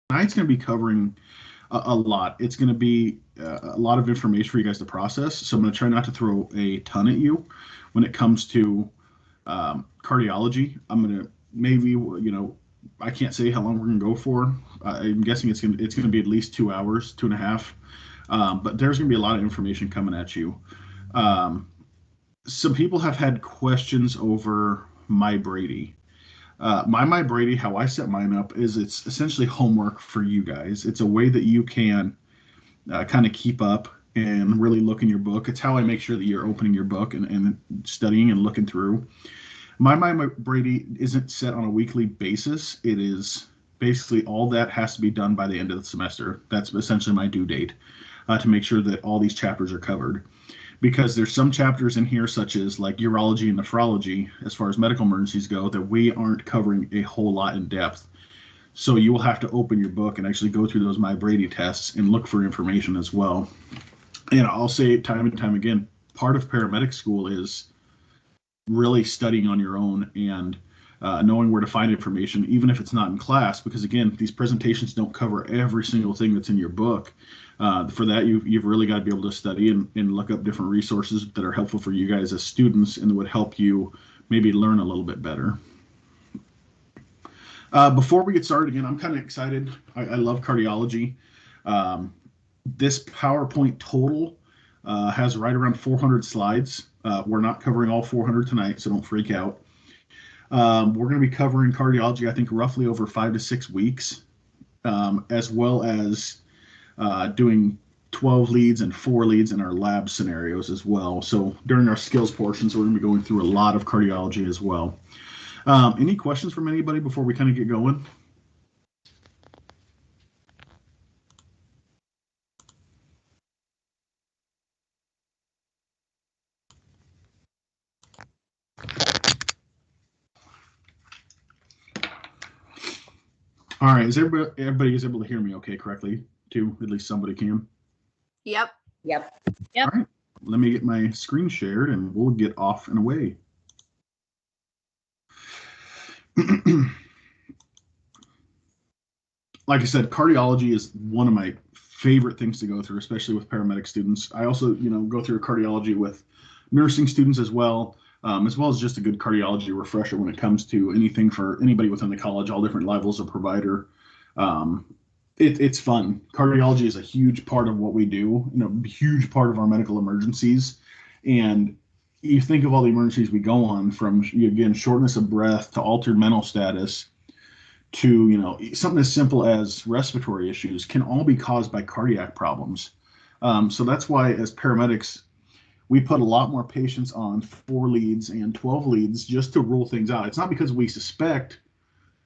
Tonight's going to be covering a lot. It's going to be a lot of information for you guys to process. So I'm going to try not to throw a ton at you when it comes to cardiology. I'm going to maybe, I can't say how long we're going to go for. I'm guessing it's going to be at least 2 hours, 2.5. But there's going to be a lot of information coming at you. Um, some people have had questions over my Brady. My Brady, how I set mine up is it's essentially homework for you guys. It's a way that you can kind of keep up and really look in your book. It's how I make sure that you're opening your book and studying and looking through. My Brady isn't set on a weekly basis. It is basically all that has to be done by the end of the semester. That's essentially my due date to make sure that all these chapters are covered because there's some chapters in here such as like urology and nephrology as far as medical emergencies go that we aren't covering a whole lot in depth. So you will have to open your book and actually go through those my Brady tests and look for information as well. And I'll say it time and time again, part of paramedic school is really studying on your own and knowing where to find information, even if it's not in class, because again, these presentations don't cover every single thing that's in your book. For that, you've really got to be able to study and look up different resources that are helpful for you guys as students and that would help you maybe learn a little bit better. Before we get started, again, I'm kind of excited. I love cardiology. Um, this PowerPoint total has right around 400 slides. We're not covering all 400 tonight, so don't freak out. We're going to be covering cardiology, I think, roughly over 5 to 6 weeks, as well as doing 12 leads and 4 leads in our lab scenarios as well. So during our skills portions, we're going to be going through a lot of cardiology as well. Any questions from anybody before we kind of get going? All right, is everybody is able to hear me okay correctly too? At least somebody can. Yep. Yep. All right, let me get my screen shared and we'll get off and away. Like I said, cardiology is one of my favorite things to go through, especially with paramedic students. I also, go through cardiology with nursing students as well as just a good cardiology refresher when it comes to anything for anybody within the college, all different levels of provider. Um, it's fun. Cardiology is a huge part of what we do, a huge part of our medical emergencies. And you think of all the emergencies we go on from, again, shortness of breath to altered mental status to something as simple as respiratory issues can all be caused by cardiac problems. So that's why as paramedics we put a lot more patients on 4 leads and 12 leads just to rule things out. It's not because we suspect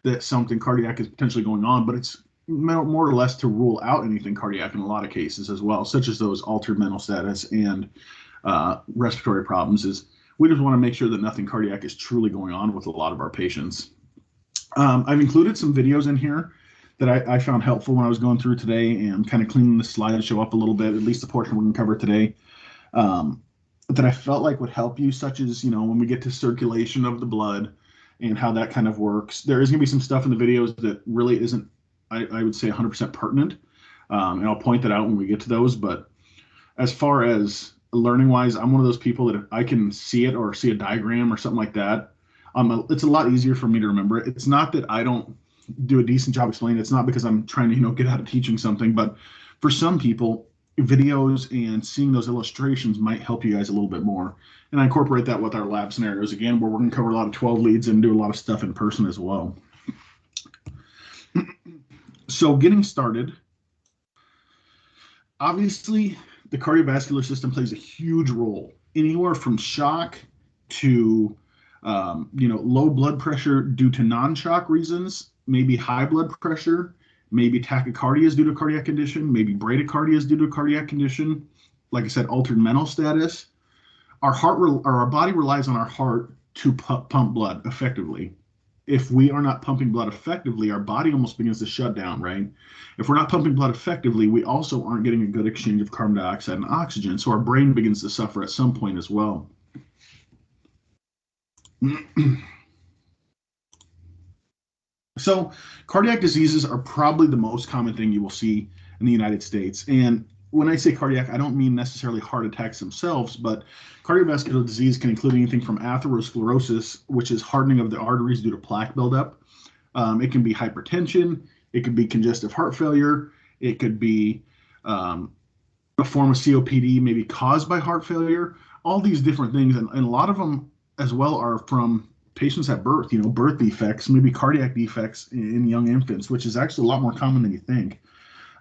that something cardiac is potentially going on, but it's more or less to rule out anything cardiac in a lot of cases as well, such as those altered mental status and respiratory problems. Is we just want to make sure that nothing cardiac is truly going on with a lot of our patients. I've included some videos in here that I found helpful when I was going through today and kind of cleaning the slideshow up a little bit, at least the portion we're going to cover today, that I felt like would help you, such as, when we get to circulation of the blood and how that kind of works. There is going to be some stuff in the videos that really isn't, I would say, 100% pertinent. And I'll point that out when we get to those. But as far as learning wise, I'm one of those people that if I can see it or see a diagram or something like that, it's a lot easier for me to remember it. It's not that I don't do a decent job explaining. It's not because I'm trying to, get out of teaching something, but for some people, videos and seeing those illustrations might help you guys a little bit more. And I incorporate that with our lab scenarios again, where we're going to cover a lot of 12 leads and do a lot of stuff in person as well. So getting started, obviously the cardiovascular system plays a huge role, anywhere from shock to low blood pressure due to non-shock reasons, maybe high blood pressure, maybe tachycardia is due to cardiac condition, maybe bradycardia is due to cardiac condition. Like I said, altered mental status. Our body relies on our heart to pump blood effectively. If we are not pumping blood effectively, our body almost begins to shut down, right? If we're not pumping blood effectively, we also aren't getting a good exchange of carbon dioxide and oxygen, so our brain begins to suffer at some point as well. So cardiac diseases are probably the most common thing you will see in the United States. And when I say cardiac, I don't mean necessarily heart attacks themselves, but cardiovascular disease can include anything from atherosclerosis, which is hardening of the arteries due to plaque buildup. It can be hypertension. It could be congestive heart failure. It could be um, a form of COPD, maybe caused by heart failure. All these different things, and a lot of them as well are from patients at birth. Birth defects, maybe cardiac defects in young infants, which is actually a lot more common than you think.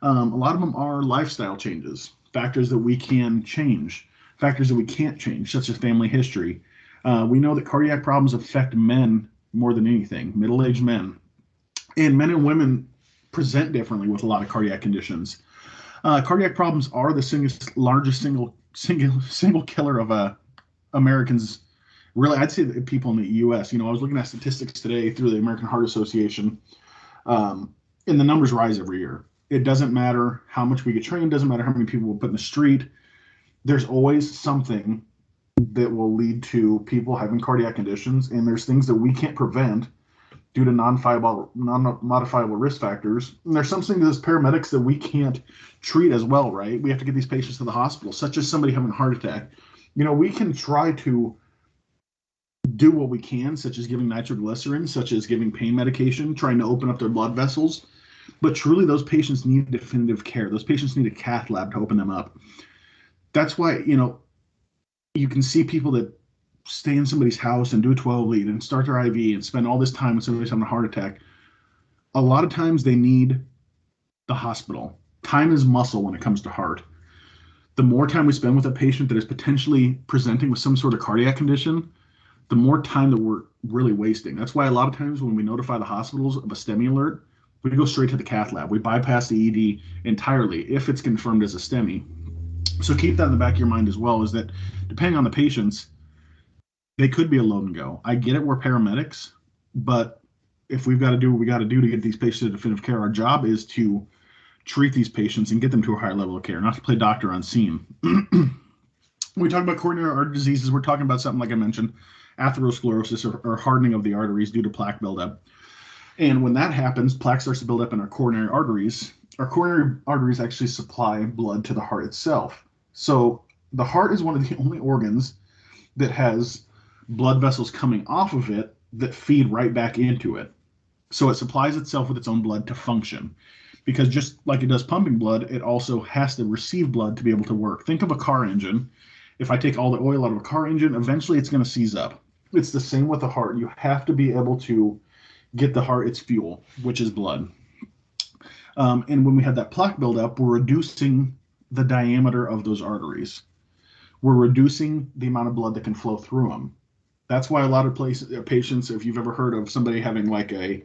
A lot of them are lifestyle changes, factors that we can change, factors that we can't change, such as family history. We know that cardiac problems affect men more than anything, middle-aged men, and men and women present differently with a lot of cardiac conditions. Cardiac problems are the largest single killer of Americans. Really, I'd say the people in the U.S. I was looking at statistics today through the American Heart Association, and the numbers rise every year. It doesn't matter how much we get trained, doesn't matter how many people we put in the street. There's always something that will lead to people having cardiac conditions, and there's things that we can't prevent due to non-modifiable risk factors. And there's some things as paramedics that we can't treat as well, right? We have to get these patients to the hospital, such as somebody having a heart attack. We can try to do what we can, such as giving nitroglycerin, such as giving pain medication, trying to open up their blood vessels. But truly, those patients need definitive care. Those patients need a cath lab to open them up. That's why, you can see people that stay in somebody's house and do a 12 lead and start their IV and spend all this time when somebody's having a heart attack. A lot of times they need the hospital. Time is muscle when it comes to heart. The more time we spend with a patient that is potentially presenting with some sort of cardiac condition, the more time that we're really wasting. That's why a lot of times when we notify the hospitals of a STEMI alert, we go straight to the cath lab. We bypass the ED entirely if it's confirmed as a STEMI. So keep that in the back of your mind as well, is that depending on the patients, they could be a load and go. I get it, we're paramedics, but if we've got to do what we got to do to get these patients to definitive care, our job is to treat these patients and get them to a higher level of care, not to play doctor on scene. When we talk about coronary artery diseases, we're talking about something like I mentioned, atherosclerosis or hardening of the arteries due to plaque buildup. And when that happens, plaque starts to build up in our coronary arteries. Our coronary arteries actually supply blood to the heart itself. So the heart is one of the only organs that has blood vessels coming off of it that feed right back into it. So it supplies itself with its own blood to function. Because just like it does pumping blood, it also has to receive blood to be able to work. Think of a car engine. If I take all the oil out of a car engine, eventually it's going to seize up. It's the same with the heart. You have to be able to get the heart its fuel, which is blood. And when we have that plaque buildup, we're reducing the diameter of those arteries. We're reducing the amount of blood that can flow through them. That's why a lot of patients, if you've ever heard of somebody having like a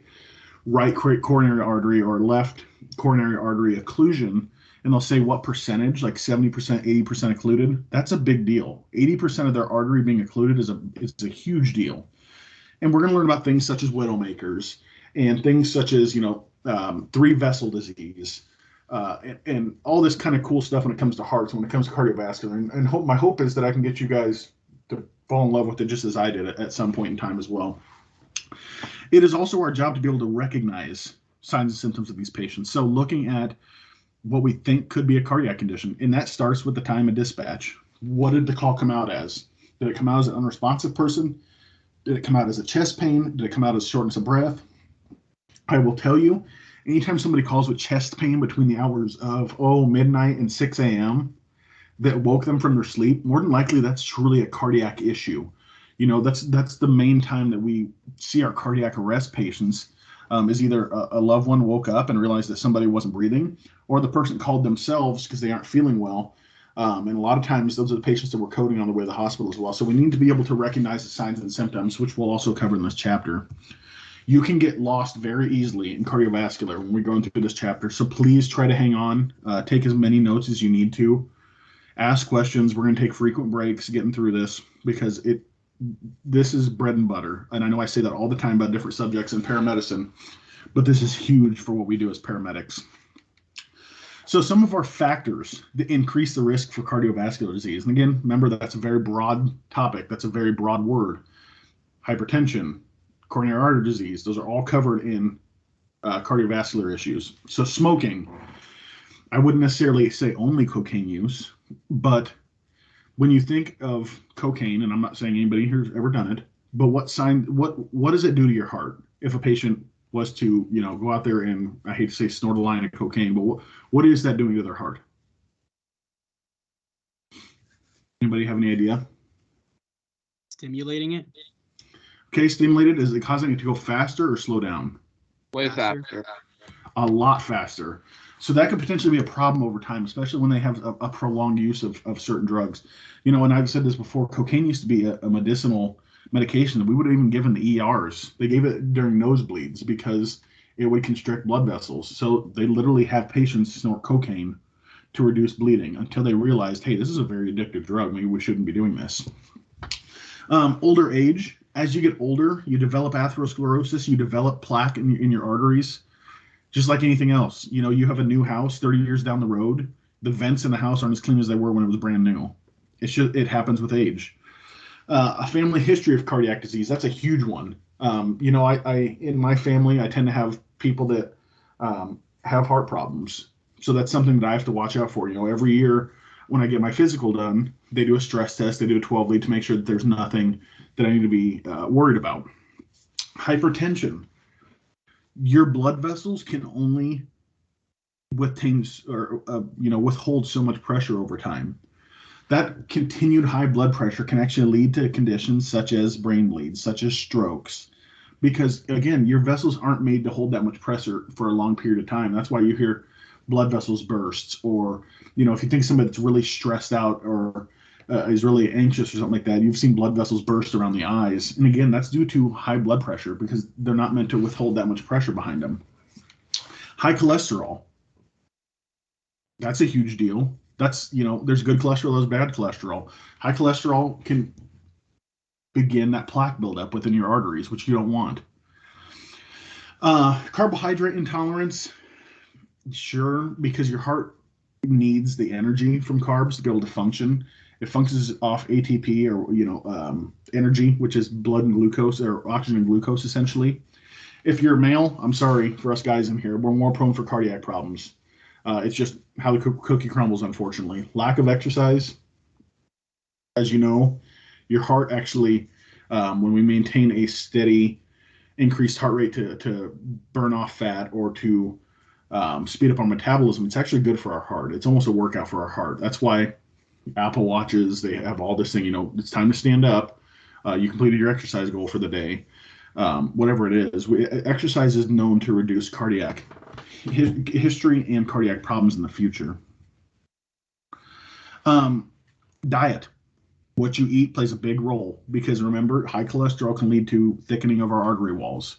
right coronary artery or left coronary artery occlusion, and they'll say what percentage, like 70%, 80% occluded. That's a big deal. 80% of their artery being occluded is a huge deal. And we're going to learn about things such as widowmakers and things such as, three vessel disease, and all this kind of cool stuff when it comes to hearts, when it comes to cardiovascular. And my hope is that I can get you guys to fall in love with it just as I did at some point in time as well. It is also our job to be able to recognize signs and symptoms of these patients. So looking at what we think could be a cardiac condition, and that starts with the time of dispatch. What did the call come out as? Did it come out as an unresponsive person? Did it come out as a chest pain? Did it come out as shortness of breath? I will tell you, anytime somebody calls with chest pain between the hours of midnight and 6 a.m. that woke them from their sleep, more than likely that's truly a cardiac issue. That's the main time that we see our cardiac arrest patients, is either a loved one woke up and realized that somebody wasn't breathing, or the person called themselves because they aren't feeling well. And a lot of times those are the patients that we're coding on the way to the hospital as well. So we need to be able to recognize the signs and symptoms, which we'll also cover in this chapter. You can get lost very easily in cardiovascular when we're going through this chapter. So please try to hang on, take as many notes as you need to, ask questions. We're going to take frequent breaks getting through this because this is bread and butter. And I know I say that all the time about different subjects in paramedicine, but this is huge for what we do as paramedics. So some of our factors that increase the risk for cardiovascular disease, and again, remember that's a very broad topic. That's a very broad word. Hypertension, coronary artery disease, those are all covered in cardiovascular issues. So smoking, I wouldn't necessarily say only cocaine use, but when you think of cocaine, and I'm not saying anybody here's ever done it, but what does it do to your heart if a patient was to, go out there and, I hate to say snort a line of cocaine, but what is that doing to their heart? Anybody have any idea? Stimulating it. Okay, stimulated, is it causing it to go faster or slow down? Way faster. A lot faster. So that could potentially be a problem over time, especially when they have a prolonged use of certain drugs. And I've said this before, cocaine used to be a medicinal medication that we would have even given the ERs. They gave it during nosebleeds because it would constrict blood vessels. So they literally have patients snort cocaine to reduce bleeding until they realized, hey, this is a very addictive drug. Maybe we shouldn't be doing this. Older age, as you get older, you develop atherosclerosis, you develop plaque in your arteries. Just like anything else, you have a new house 30 years down the road, the vents in the house aren't as clean as they were when it was brand new. It happens with age. A family history of cardiac disease, that's a huge one. I in my family, I tend to have people that have heart problems. So that's something that I have to watch out for. Every year when I get my physical done, they do a stress test, they do a 12 lead to make sure that there's nothing that I need to be worried about. Hypertension. Your blood vessels can only withhold so much pressure over time. That continued high blood pressure can actually lead to conditions such as brain bleeds, such as strokes, because again, your vessels aren't made to hold that much pressure for a long period of time. That's why you hear blood vessels bursts, or if you think somebody that's really stressed out or is really anxious or something like that, you've seen blood vessels burst around the eyes. And again, that's due to high blood pressure because they're not meant to withhold that much pressure behind them. High cholesterol. That's a huge deal. That's, there's good cholesterol, there's bad cholesterol. High cholesterol can begin that plaque buildup within your arteries, which you don't want. Carbohydrate intolerance. Sure, because your heart needs the energy from carbs to be able to function. It functions off ATP or energy, which is blood and glucose or oxygen and glucose essentially. If you're male, I'm sorry for us guys in here, we're more prone for cardiac problems. It's just how the cookie crumbles, unfortunately. Lack of exercise, as you know, your heart actually, when we maintain a steady increased heart rate to burn off fat or to speed up our metabolism, it's actually good for our heart. It's almost a workout for our heart. That's why Apple Watches, they have all this thing, it's time to stand up. You completed your exercise goal for the day. Whatever it is, exercise is known to reduce cardiac history and cardiac problems in the future. Diet. What you eat plays a big role because remember, high cholesterol can lead to thickening of our artery walls.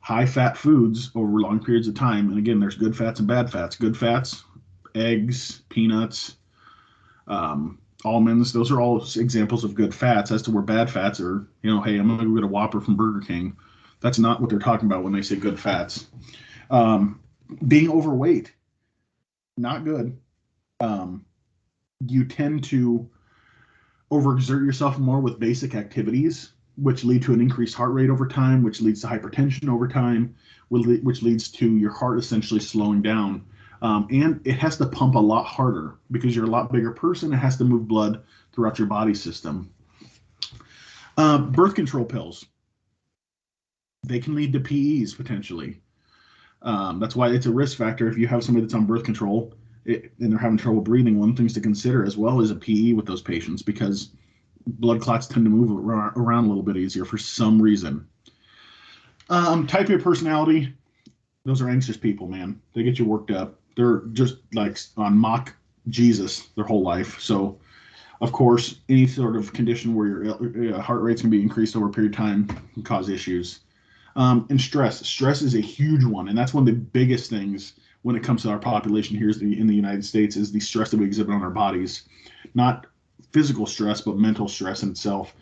High fat foods over long periods of time, and again, there's good fats and bad fats. Good fats, eggs, peanuts, almonds, those are all examples of good fats. As to where bad fats are, hey, I'm going to go get a Whopper from Burger King. That's not what they're talking about when they say good fats. Being overweight, not good. You tend to overexert yourself more with basic activities, which lead to an increased heart rate over time, which leads to hypertension over time, which leads to your heart essentially slowing down. And it has to pump a lot harder because you're a lot bigger person. It has to move blood throughout your body system. Birth control pills. They can lead to PEs potentially. That's why it's a risk factor. If you have somebody that's on birth control and they're having trouble breathing, one of the things to consider as well is a PE with those patients because blood clots tend to move around a little bit easier for some reason. Type A personality. Those are anxious people, man. They get you worked up. They're just like on mock Jesus their whole life. So, of course, any sort of condition where your heart rates can be increased over a period of time can cause issues. And stress. Stress is a huge one, and that's one of the biggest things when it comes to our population here in the United States is the stress that we exhibit on our bodies. Not physical stress, but mental stress in itself.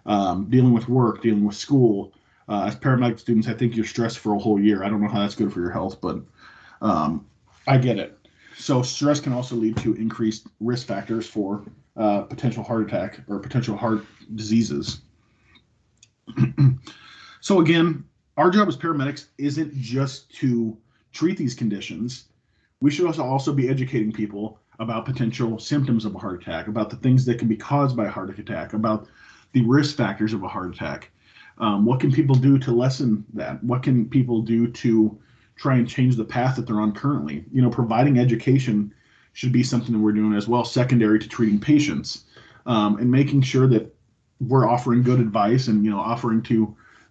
Dealing with work, dealing with school. As paramedic students, I think you're stressed for a whole year. I don't know how that's good for your health, but I get it. So stress can also lead to increased risk factors for potential heart attack or potential heart diseases. So again, our job as paramedics isn't just to treat these conditions. We should also be educating people about potential symptoms of a heart attack, about the things that can be caused by a heart attack, about the risk factors of a heart attack. What can people do to lessen that? What can people do to try and change the path that they're on currently? Providing education should be something that we're doing as well, secondary to treating patients, and making sure that we're offering good advice and offering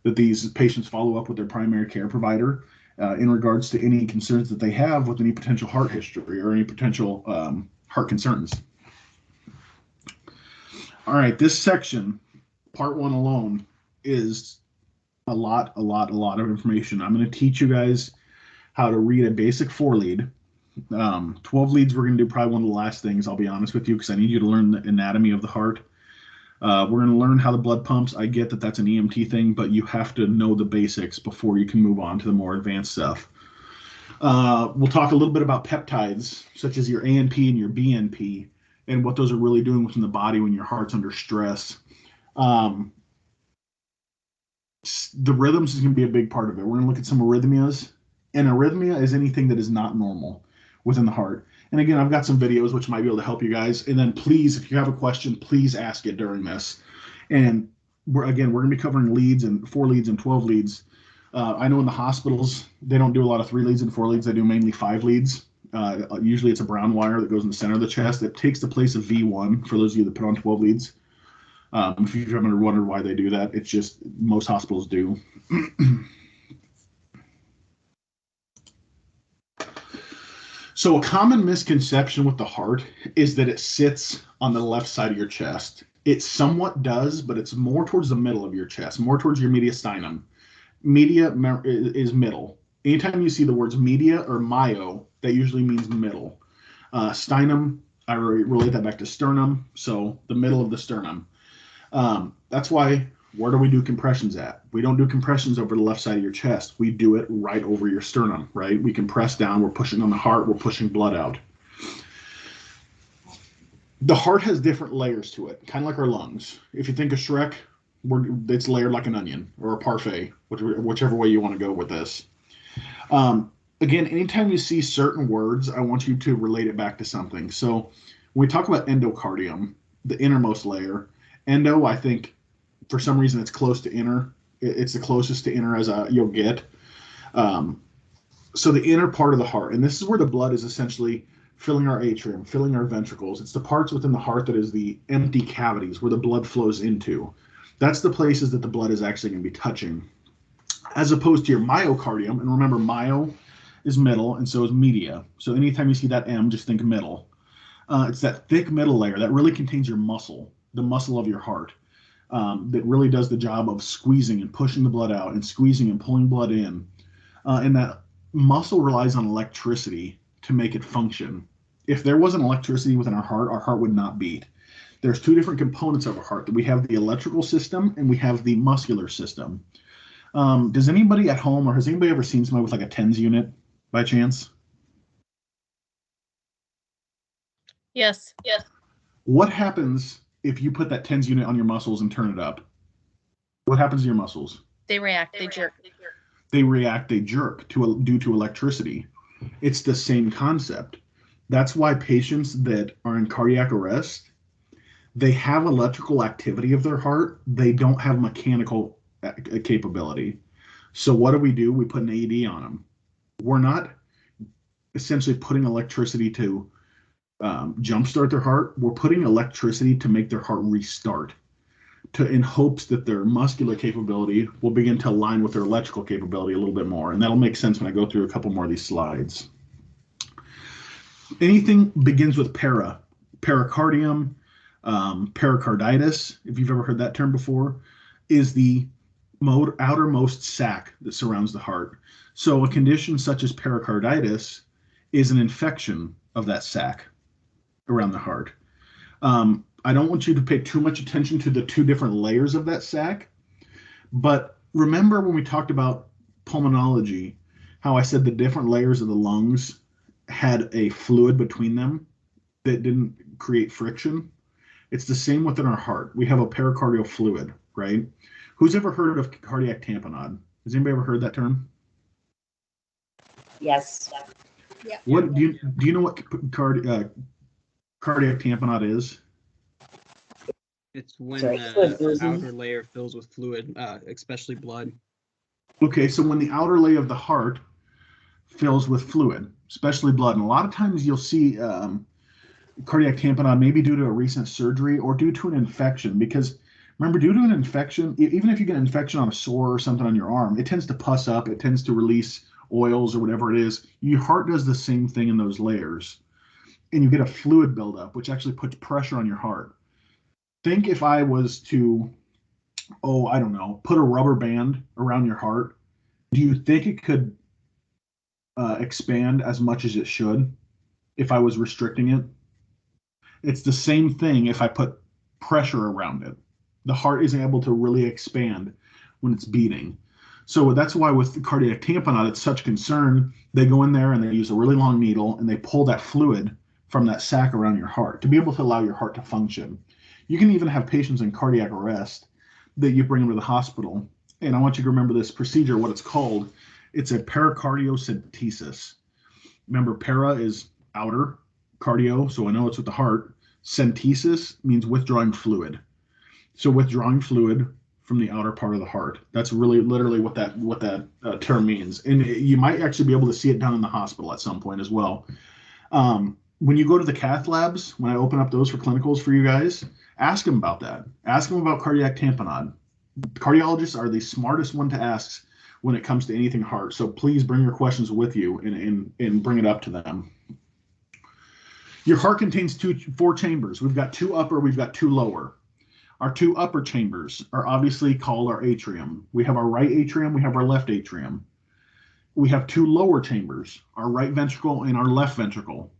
that these patients follow up with their primary care provider in regards to any concerns that they have with any potential heart history or any potential heart concerns. All right, this section, part 1 alone, is a lot of information. I'm going to teach you guys how to read a basic 4-lead. 12 leads, we're going to do probably one of the last things, I'll be honest with you, because I need you to learn the anatomy of the heart. We're going to learn how the blood pumps. I get that that's an EMT thing, but you have to know the basics before you can move on to the more advanced stuff. We'll talk a little bit about peptides, such as your ANP and your BNP, and what those are really doing within the body when your heart's under stress. The rhythms is going to be a big part of it. We're going to look at some arrhythmias. An arrhythmia is anything that is not normal within the heart. And again, I've got some videos which might be able to help you guys. And then please, if you have a question, please ask it during this. And we're going to be covering leads and 4 leads and 12 leads. I know in the hospitals, they don't do a lot of 3 leads and 4 leads. They do mainly 5 leads. Usually it's a brown wire that goes in the center of the chest that takes the place of V1 for those of you that put on 12 leads. If you've ever wondered why they do that, it's just most hospitals do. So a common misconception with the heart is that it sits on the left side of your chest. It somewhat does, but it's more towards the middle of your chest, more towards your mediastinum. Media is middle. Anytime you see the words media or myo, that usually means middle. Sternum, I relate that back to sternum, so the middle of the sternum. That's why, where do we do compressions at? We don't do compressions over the left side of your chest. We do it right over your sternum, right? We compress down, we're pushing on the heart, we're pushing blood out. The heart has different layers to it, kind of like our lungs. If you think of Shrek, it's layered like an onion or a parfait, whichever way you want to go with this. Again, anytime you see certain words, I want you to relate it back to something. So when we talk about endocardium, the innermost layer, endo, I think, for some reason, it's close to inner. It's the closest to inner as you'll get. So the inner part of the heart, and this is where the blood is essentially filling our atrium, filling our ventricles. It's the parts within the heart that is the empty cavities where the blood flows into. That's the places that the blood is actually going to be touching, as opposed to your myocardium. And remember, myo is middle, and so is media. So anytime you see that M, just think middle. It's that thick middle layer that really contains your muscle, the muscle of your heart. That really does the job of squeezing and pushing the blood out and squeezing and pulling blood in. And that muscle relies on electricity to make it function. If there wasn't electricity within our heart would not beat. There's 2 different components of our heart. We have the electrical system and we have the muscular system. Does anybody at home, or has anybody ever seen somebody with like a TENS unit by chance? Yes. What happens if you put that TENS unit on your muscles and turn it up? What happens to your muscles? They react. They jerk. They react, they jerk due to electricity. It's the same concept. That's why patients that are in cardiac arrest, they have electrical activity of their heart. They don't have mechanical capability. So what do? We put an AED on them. We're not essentially putting electricity to jumpstart their heart. We're putting electricity to make their heart restart, in hopes that their muscular capability will begin to align with their electrical capability a little bit more. And that'll make sense when I go through a couple more of these slides. Anything begins with pericardium, pericarditis, if you've ever heard that term before, is the outermost sac that surrounds the heart. So a condition such as pericarditis is an infection of that sac around the heart. I don't want you to pay too much attention to the 2 different layers of that sac, but remember when we talked about pulmonology, how I said the different layers of the lungs had a fluid between them that didn't create friction? It's the same within our heart. We have a pericardial fluid, right? Who's ever heard of cardiac tamponade? Has anybody ever heard that term? Yes. What do you know what cardiac tamponade is? It's when Sorry, the outer layer fills with fluid, especially blood. Okay, so when the outer layer of the heart fills with fluid, especially blood, and a lot of times you'll see cardiac tamponade maybe due to a recent surgery or due to an infection. Because remember, due to an infection, even if you get an infection on a sore or something on your arm, it tends to pus up, it tends to release oils or whatever it is. Your heart does the same thing in those layers, and you get a fluid buildup, which actually puts pressure on your heart. Think if I was to, I don't know, put a rubber band around your heart, do you think it could expand as much as it should if I was restricting it? It's the same thing if I put pressure around it. The heart isn't able to really expand when it's beating. So that's why with the cardiac tamponade, it's such concern. They go in there and they use a really long needle and they pull that fluid from that sac around your heart to be able to allow your heart to function. You can even have patients in cardiac arrest that you bring them to the hospital. And I want you to remember this procedure, what it's called. It's a pericardiocentesis. Remember, para is outer, cardio, so I know it's with the heart. Centesis means withdrawing fluid. So withdrawing fluid from the outer part of the heart. That's really literally what that term means. And you might actually be able to see it done in the hospital at some point as well. When you go to the cath labs, when I open up those for clinicals for you guys, ask them about that. Ask them about cardiac tamponade. Cardiologists are the smartest one to ask when it comes to anything heart. So please bring your questions with you and bring it up to them. Your heart contains four chambers. We've got two upper, we've got two lower. Our two upper chambers are obviously called our atrium. We have our right atrium, we have our left atrium. We have two lower chambers, our right ventricle and our left ventricle.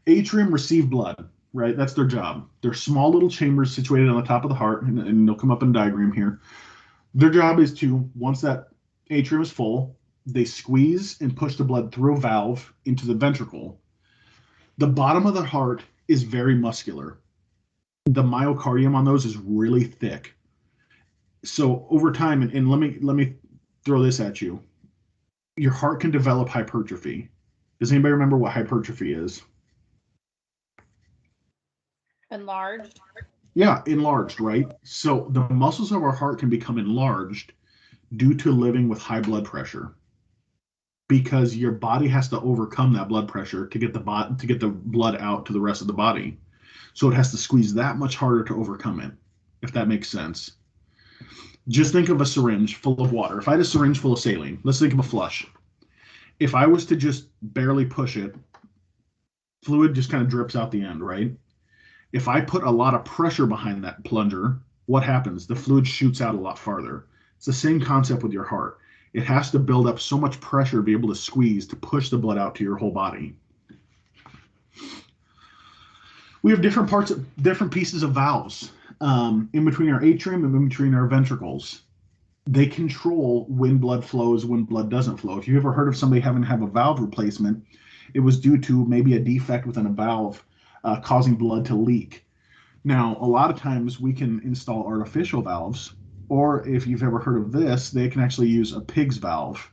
Atrium receive blood, right? That's their job. They're small little chambers situated on the top of the heart, and they'll come up in a diagram here. Their job is to, once that atrium is full, they squeeze and push the blood through a valve into the ventricle. The bottom of the heart is very muscular. The myocardium on those is really thick. So over time, and let me throw this at you. Your heart can develop hypertrophy. Does anybody remember what hypertrophy is? Enlarged. Yeah, enlarged, right? So the muscles of our heart can become enlarged due to living with high blood pressure, because your body has to overcome that blood pressure to get the blood out to the rest of the body. So it has to squeeze that much harder to overcome it, if that makes sense. Just think of a syringe full of water. If I had a syringe full of saline, let's think of a flush. If I was to just barely push it, fluid just kind of drips out the end, right? If I put a lot of pressure behind that plunger, what happens? The fluid shoots out a lot farther. It's the same concept with your heart. It has to build up so much pressure to be able to squeeze, to push the blood out to your whole body. We have different pieces of valves in between our atrium and in between our ventricles. They control when blood flows, when blood doesn't flow. If you ever heard of somebody having to have a valve replacement, it was due to maybe a defect within a valve causing blood to leak. Now, a lot of times we can install artificial valves, or if you've ever heard of this, they can actually use a pig's valve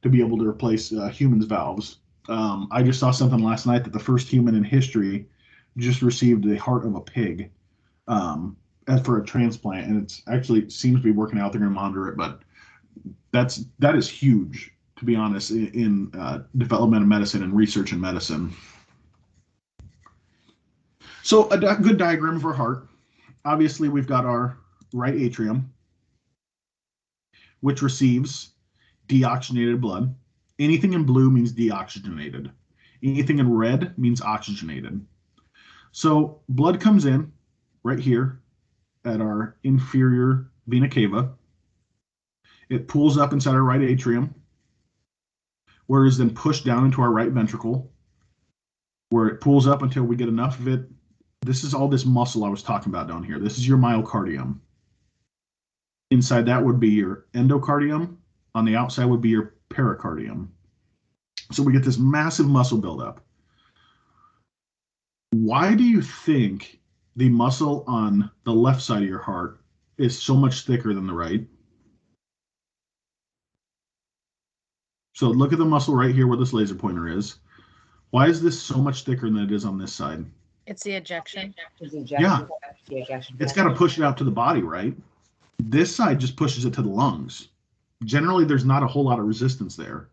to be able to replace humans' valves. I just saw something last night that the first human in history just received the heart of a pig for a transplant, and it's actually seems to be working out. They're going to monitor it, but that is huge, to be honest, in development of medicine and research in medicine. So a good diagram of our heart. Obviously, we've got our right atrium, which receives deoxygenated blood. Anything in blue means deoxygenated. Anything in red means oxygenated. So blood comes in right here at our inferior vena cava. It pulls up inside our right atrium, where it is then pushed down into our right ventricle, where it pulls up until we get enough of it. This is all this muscle I was talking about down here. This is your myocardium. Inside that would be your endocardium. On the outside would be your pericardium. So we get this massive muscle buildup. Why do you think the muscle on the left side of your heart is so much thicker than the right. So look at the muscle right here where this laser pointer is. Why is this so much thicker than it is on this side? It's the ejection. Yeah, it's got to push it out to the body, right? This side just pushes it to the lungs. Generally, there's not a whole lot of resistance there.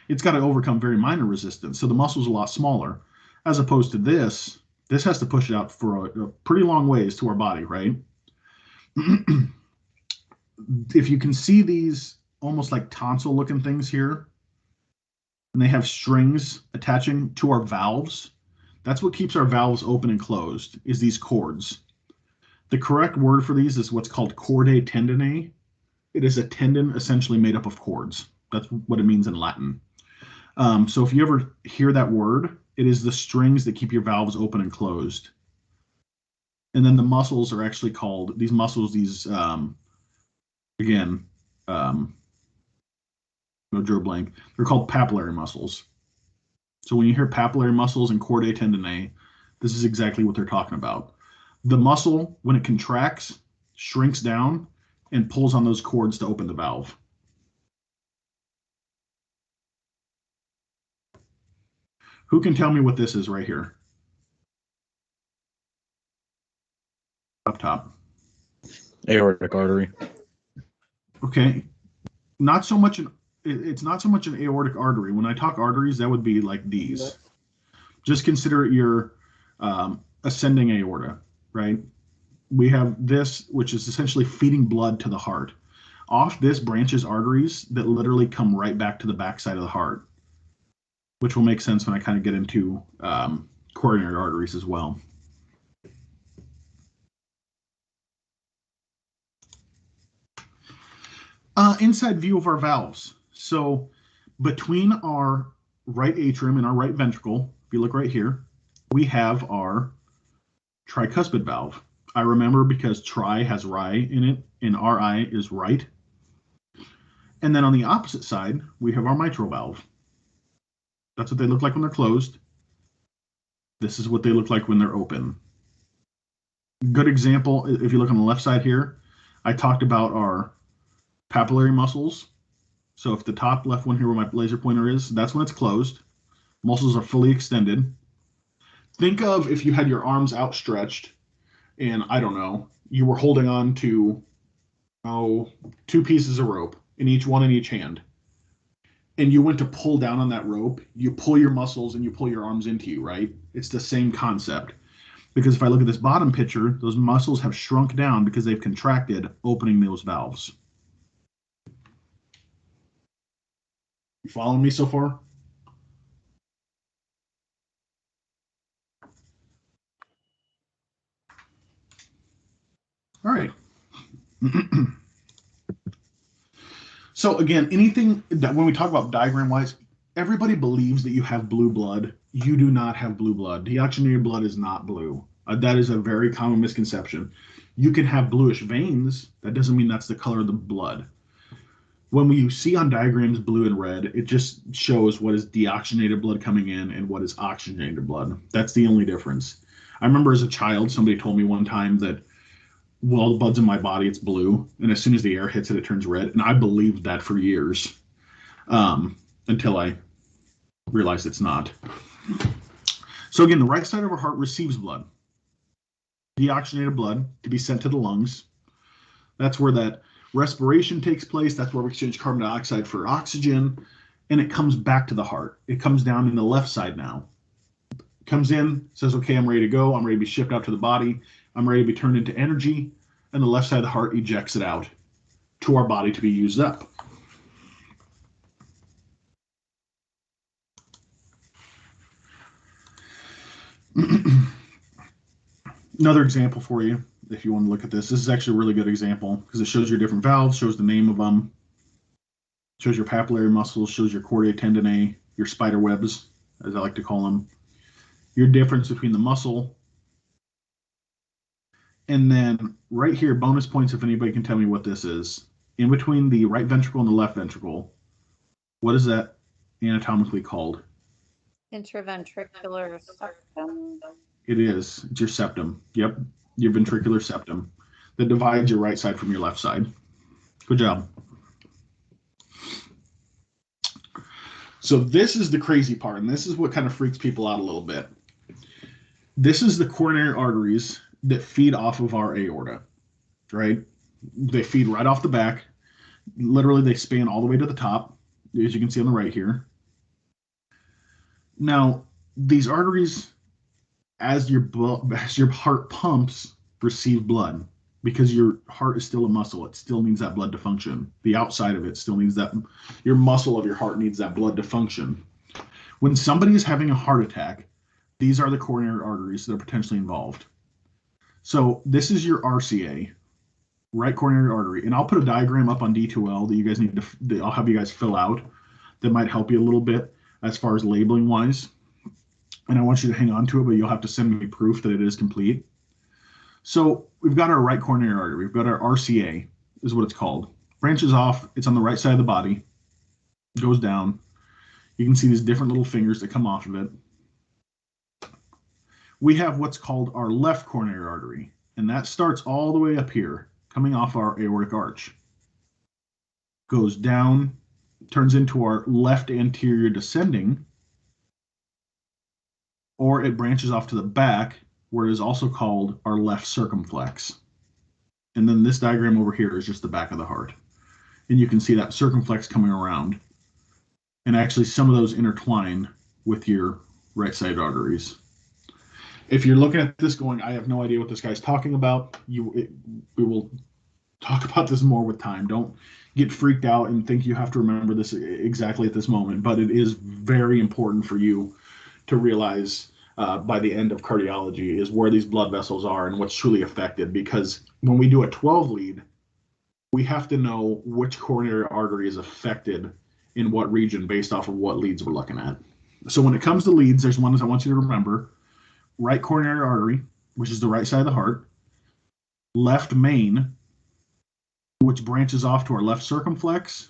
It's got to overcome very minor resistance. So the muscle's a lot smaller, as opposed to this. This has to push it out for a pretty long ways to our body, right? If you can see these almost like tonsil looking things here, and they have strings attaching to our valves, that's what keeps our valves open and closed, is these cords. The correct word for these is what's called chordae tendineae. It is a tendon essentially made up of cords. That's what it means in Latin. So if you ever hear that word, it is the strings that keep your valves open and closed. And then the muscles are actually called, these muscles, again, no drew a blank, they're called papillary muscles. So when you hear papillary muscles and chordae tendineae, this is exactly what they're talking about. The muscle, when it contracts, shrinks down and pulls on those cords to open the valve. Who can tell me what this is right here? Up top. Aortic artery. Okay. Not so much it's not so much an aortic artery. When I talk arteries, that would be like these. Just consider it your ascending aorta, right? We have this, which is essentially feeding blood to the heart. Off this branches arteries that literally come right back to the backside of the heart, which will make sense when I kind of get into coronary arteries as well. Inside view of our valves. So between our right atrium and our right ventricle, if you look right here, we have our tricuspid valve. I remember because tri has ri in it and ri is right. And then on the opposite side, we have our mitral valve. That's what they look like when they're closed. This is what they look like when they're open. Good example, if you look on the left side here, I talked about our papillary muscles. So if the top left one here where my laser pointer is, that's when it's closed. Muscles are fully extended. Think of if you had your arms outstretched and I don't know, you were holding on to, two pieces of rope, in each one in each hand. And you went to pull down on that rope, you pull your muscles and you pull your arms into you, right? It's the same concept. Because if I look at this bottom picture, those muscles have shrunk down because they've contracted, opening those valves. You following me so far? All right. So again, anything that when we talk about diagram wise, everybody believes that you have blue blood. You do not have blue blood. Deoxygenated blood is not blue. That is a very common misconception. You can have bluish veins. That doesn't mean that's the color of the blood. When we see on diagrams blue and red, it just shows what is deoxygenated blood coming in and what is oxygenated blood. That's the only difference. I remember as a child, somebody told me one time that, well, the blood's in my body, it's blue, and as soon as the air hits it, it turns red. And I believed that for years, until I realized it's not. So again, the right side of our heart receives blood, deoxygenated blood, to be sent to the lungs. That's where that respiration takes place. That's where we exchange carbon dioxide for oxygen, and it comes back to the heart. It comes down in the left side now. It comes in, says, okay, I'm ready to go. I'm ready to be shipped out to the body. I'm ready to be turned into energy, and the left side of the heart ejects it out to our body to be used up. Another example for you, if you want to look at this. This is actually a really good example because it shows your different valves, shows the name of them, shows your papillary muscles, shows your chordae tendineae, your spider webs, as I like to call them, your difference between the muscle. And then right here, bonus points if anybody can tell me what this is. In between the right ventricle and the left ventricle, what is that anatomically called? Intraventricular septum. It is. It's your septum. Yep, your ventricular septum. that divides your right side from your left side. Good job. So this is the crazy part, and this is what kind of freaks people out a little bit. This is the coronary arteries that feed off of our aorta, right? They feed right off the back. Literally, they span all the way to the top, as you can see on the right here. Now, these arteries, as your heart pumps, receive blood, because your heart is still a muscle. It still needs that blood to function. The outside of it still needs that. Your muscle of your heart needs that blood to function. When somebody is having a heart attack, these are the coronary arteries that are potentially involved. So this is your RCA, right coronary artery. And I'll put a diagram up on D2L that you guys need to, that I'll have you guys fill out, that might help you a little bit as far as labeling wise. And I want you to hang on to it, but you'll have to send me proof that it is complete. So we've got our right coronary artery. We've got our RCA, is what it's called. Branches off. It's on the right side of the body. Goes down. You can see these different little fingers that come off of it. We have what's called our left coronary artery, and that starts all the way up here, coming off our aortic arch. Goes down, turns into our left anterior descending, or it branches off to the back, where it is also called our left circumflex. And then this diagram over here is just the back of the heart. And you can see that circumflex coming around. And actually some of those intertwine with your right side arteries. If you're looking at this going, I have no idea what this guy's talking about, we will talk about this more with time. Don't get freaked out and think you have to remember this exactly at this moment, but it is very important for you to realize by the end of cardiology is where these blood vessels are and what's truly affected. Because when we do a 12 lead, we have to know which coronary artery is affected in what region based off of what leads we're looking at. So when it comes to leads, there's one that I want you to remember. Right coronary artery, which is the right side of the heart. Left main, which branches off to our left circumflex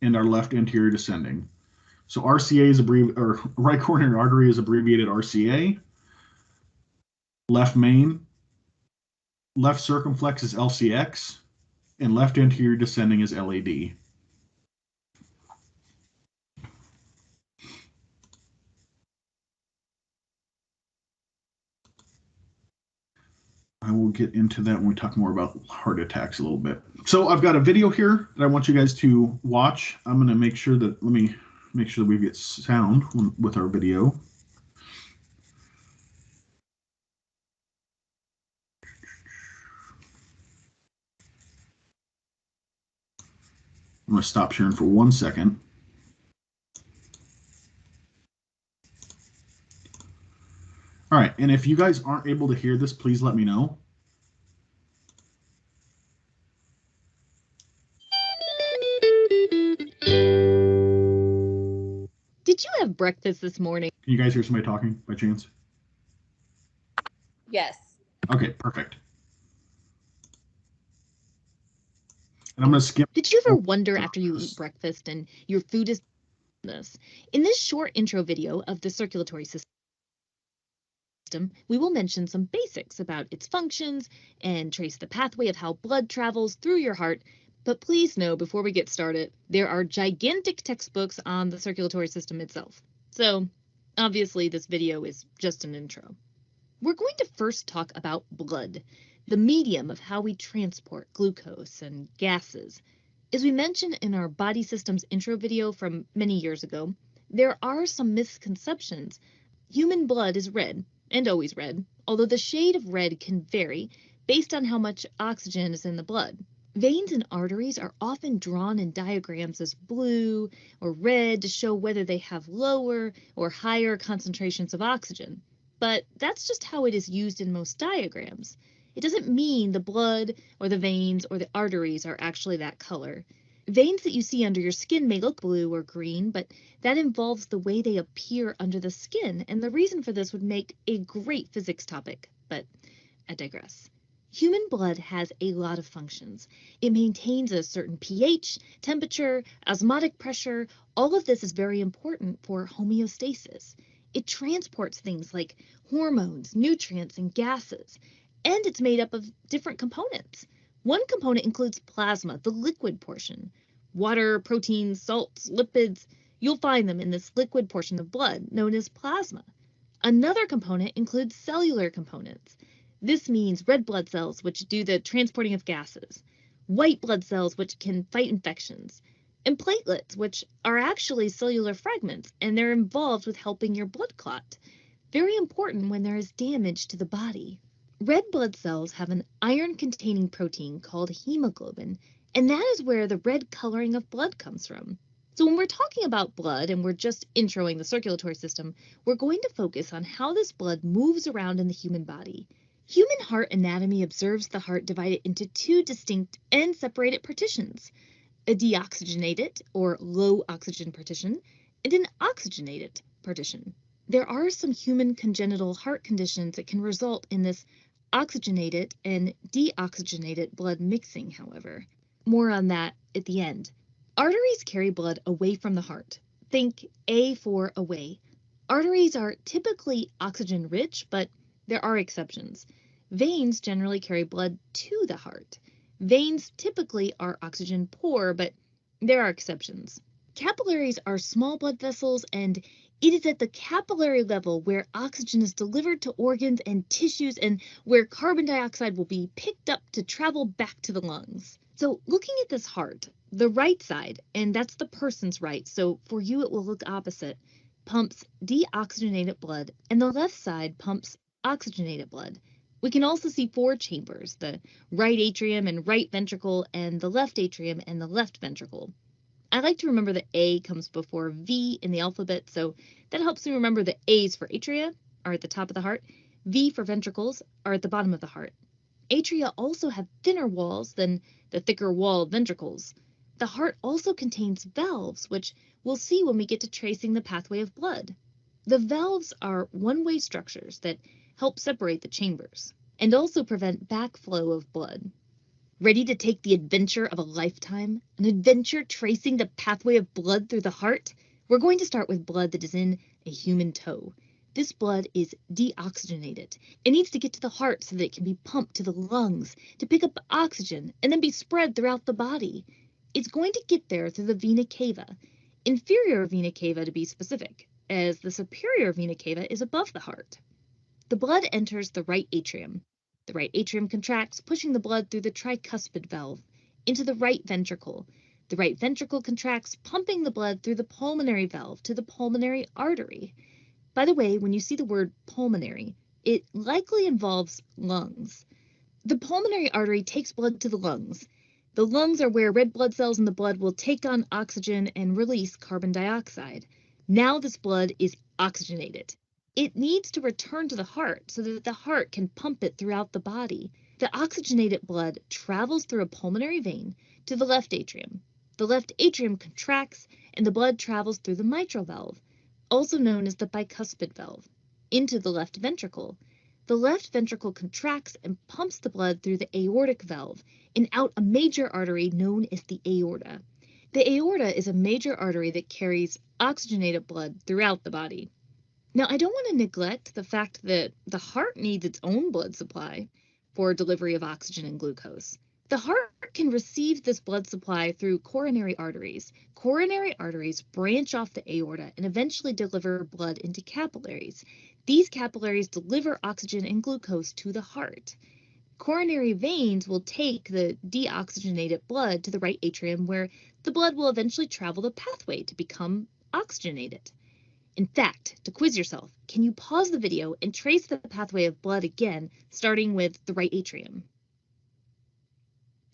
and our left anterior descending. So RCA is right coronary artery is abbreviated RCA. Left main, left circumflex is LCX, and left anterior descending is LAD. I will get into that when we talk more about heart attacks a little bit. So I've got a video here that I want you guys to watch. I'm going to make sure that, let me make sure that we get sound with our video. I'm going to stop sharing for 1 second. All right, and if you guys aren't able to hear this, please let me know. Did you have breakfast this morning? Can you guys hear somebody talking by chance? Yes. Okay, perfect. And I'm going to skip. Did you ever wonder after you eat breakfast and your food is this? In this short intro video of the circulatory system, we will mention some basics about its functions and trace the pathway of how blood travels through your heart. But please know before we get started, there are gigantic textbooks on the circulatory system itself. So obviously this video is just an intro. We're going to first talk about blood, the medium of how we transport glucose and gases. As we mentioned in our body systems intro video from many years ago, there are some misconceptions. Human blood is red, and always red, although the shade of red can vary based on how much oxygen is in the blood. Veins and arteries are often drawn in diagrams as blue or red to show whether they have lower or higher concentrations of oxygen. But that's just how it is used in most diagrams. It doesn't mean the blood or the veins or the arteries are actually that color. Veins that you see under your skin may look blue or green, but that involves the way they appear under the skin, and the reason for this would make a great physics topic, but I digress. Human blood has a lot of functions. It maintains a certain pH, temperature, osmotic pressure. All of this is very important for homeostasis. It transports things like hormones, nutrients, and gases, and it's made up of different components. One component includes plasma, the liquid portion. Water, proteins, salts, lipids, you'll find them in this liquid portion of blood known as plasma. Another component includes cellular components. This means red blood cells, which do the transporting of gases, white blood cells, which can fight infections, and platelets, which are actually cellular fragments, and they're involved with helping your blood clot. Very important when there is damage to the body. Red blood cells have an iron-containing protein called hemoglobin, and that is where the red coloring of blood comes from. So when we're talking about blood and we're just introing the circulatory system, we're going to focus on how this blood moves around in the human body. Human heart anatomy observes the heart divided into two distinct and separated partitions, a deoxygenated or low oxygen partition and an oxygenated partition. There are some human congenital heart conditions that can result in this oxygenated and deoxygenated blood mixing, however. More on that at the end. Arteries carry blood away from the heart. Think A for away. Arteries are typically oxygen rich, but there are exceptions. Veins generally carry blood to the heart. Veins typically are oxygen poor, but there are exceptions. Capillaries are small blood vessels, and it is at the capillary level where oxygen is delivered to organs and tissues and where carbon dioxide will be picked up to travel back to the lungs. So looking at this heart, the right side, and that's the person's right, so for you it will look opposite, pumps deoxygenated blood, and the left side pumps oxygenated blood. We can also see four chambers, the right atrium and right ventricle, and the left atrium and the left ventricle. I like to remember that A comes before V in the alphabet, so that helps me remember the A's for atria are at the top of the heart, V for ventricles are at the bottom of the heart. Atria also have thinner walls than the thicker walled ventricles. The heart also contains valves, which we'll see when we get to tracing the pathway of blood. The valves are one-way structures that help separate the chambers and also prevent backflow of blood. Ready to take the adventure of a lifetime? An adventure tracing the pathway of blood through the heart? We're going to start with blood that is in a human toe. This blood is deoxygenated. It needs to get to the heart so that it can be pumped to the lungs to pick up oxygen and then be spread throughout the body. It's going to get there through the vena cava, inferior vena cava to be specific, as the superior vena cava is above the heart. The blood enters the right atrium. The right atrium contracts, pushing the blood through the tricuspid valve into the right ventricle. The right ventricle contracts, pumping the blood through the pulmonary valve to the pulmonary artery. By the way, when you see the word pulmonary, it likely involves lungs. The pulmonary artery takes blood to the lungs. The lungs are where red blood cells in the blood will take on oxygen and release carbon dioxide. Now this blood is oxygenated. It needs to return to the heart so that the heart can pump it throughout the body. The oxygenated blood travels through a pulmonary vein to the left atrium. The left atrium contracts and the blood travels through the mitral valve, also known as the bicuspid valve, into the left ventricle. The left ventricle contracts and pumps the blood through the aortic valve and out a major artery known as the aorta. The aorta is a major artery that carries oxygenated blood throughout the body. Now, I don't want to neglect the fact that the heart needs its own blood supply for delivery of oxygen and glucose. The heart can receive this blood supply through coronary arteries. Coronary arteries branch off the aorta and eventually deliver blood into capillaries. These capillaries deliver oxygen and glucose to the heart. Coronary veins will take the deoxygenated blood to the right atrium, where the blood will eventually travel the pathway to become oxygenated. In fact, to quiz yourself, can you pause the video and trace the pathway of blood again, starting with the right atrium?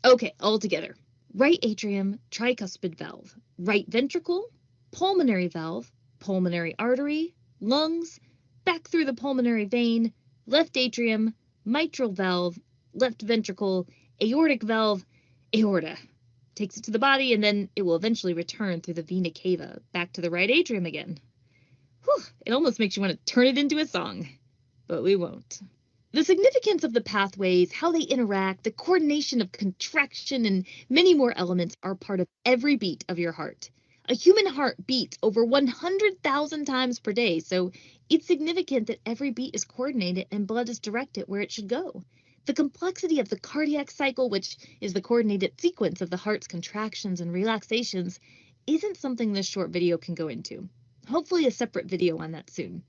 Okay, all together. Right atrium, tricuspid valve, right ventricle, pulmonary valve, pulmonary artery, lungs, back through the pulmonary vein, left atrium, mitral valve, left ventricle, aortic valve, aorta. Takes it to the body, and then it will eventually return through the vena cava back to the right atrium again. Whew, it almost makes you want to turn it into a song, but we won't. The significance of the pathways, how they interact, the coordination of contraction, and many more elements are part of every beat of your heart. A human heart beats over 100,000 times per day, so it's significant that every beat is coordinated and blood is directed where it should go. The complexity of the cardiac cycle, which is the coordinated sequence of the heart's contractions and relaxations, isn't something this short video can go into. Hopefully a separate video on that soon.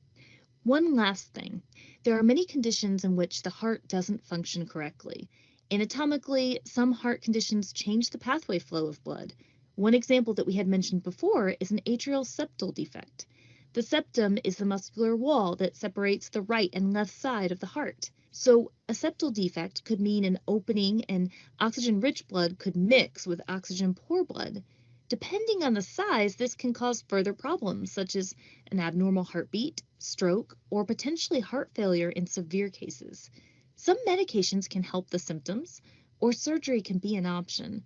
One last thing, there are many conditions in which the heart doesn't function correctly. Anatomically, some heart conditions change the pathway flow of blood. One example that we had mentioned before is an atrial septal defect. The septum is the muscular wall that separates the right and left side of the heart. So a septal defect could mean an opening and oxygen-rich blood could mix with oxygen-poor blood. Depending on the size, this can cause further problems, such as an abnormal heartbeat, stroke, or potentially heart failure in severe cases. Some medications can help the symptoms, or surgery can be an option.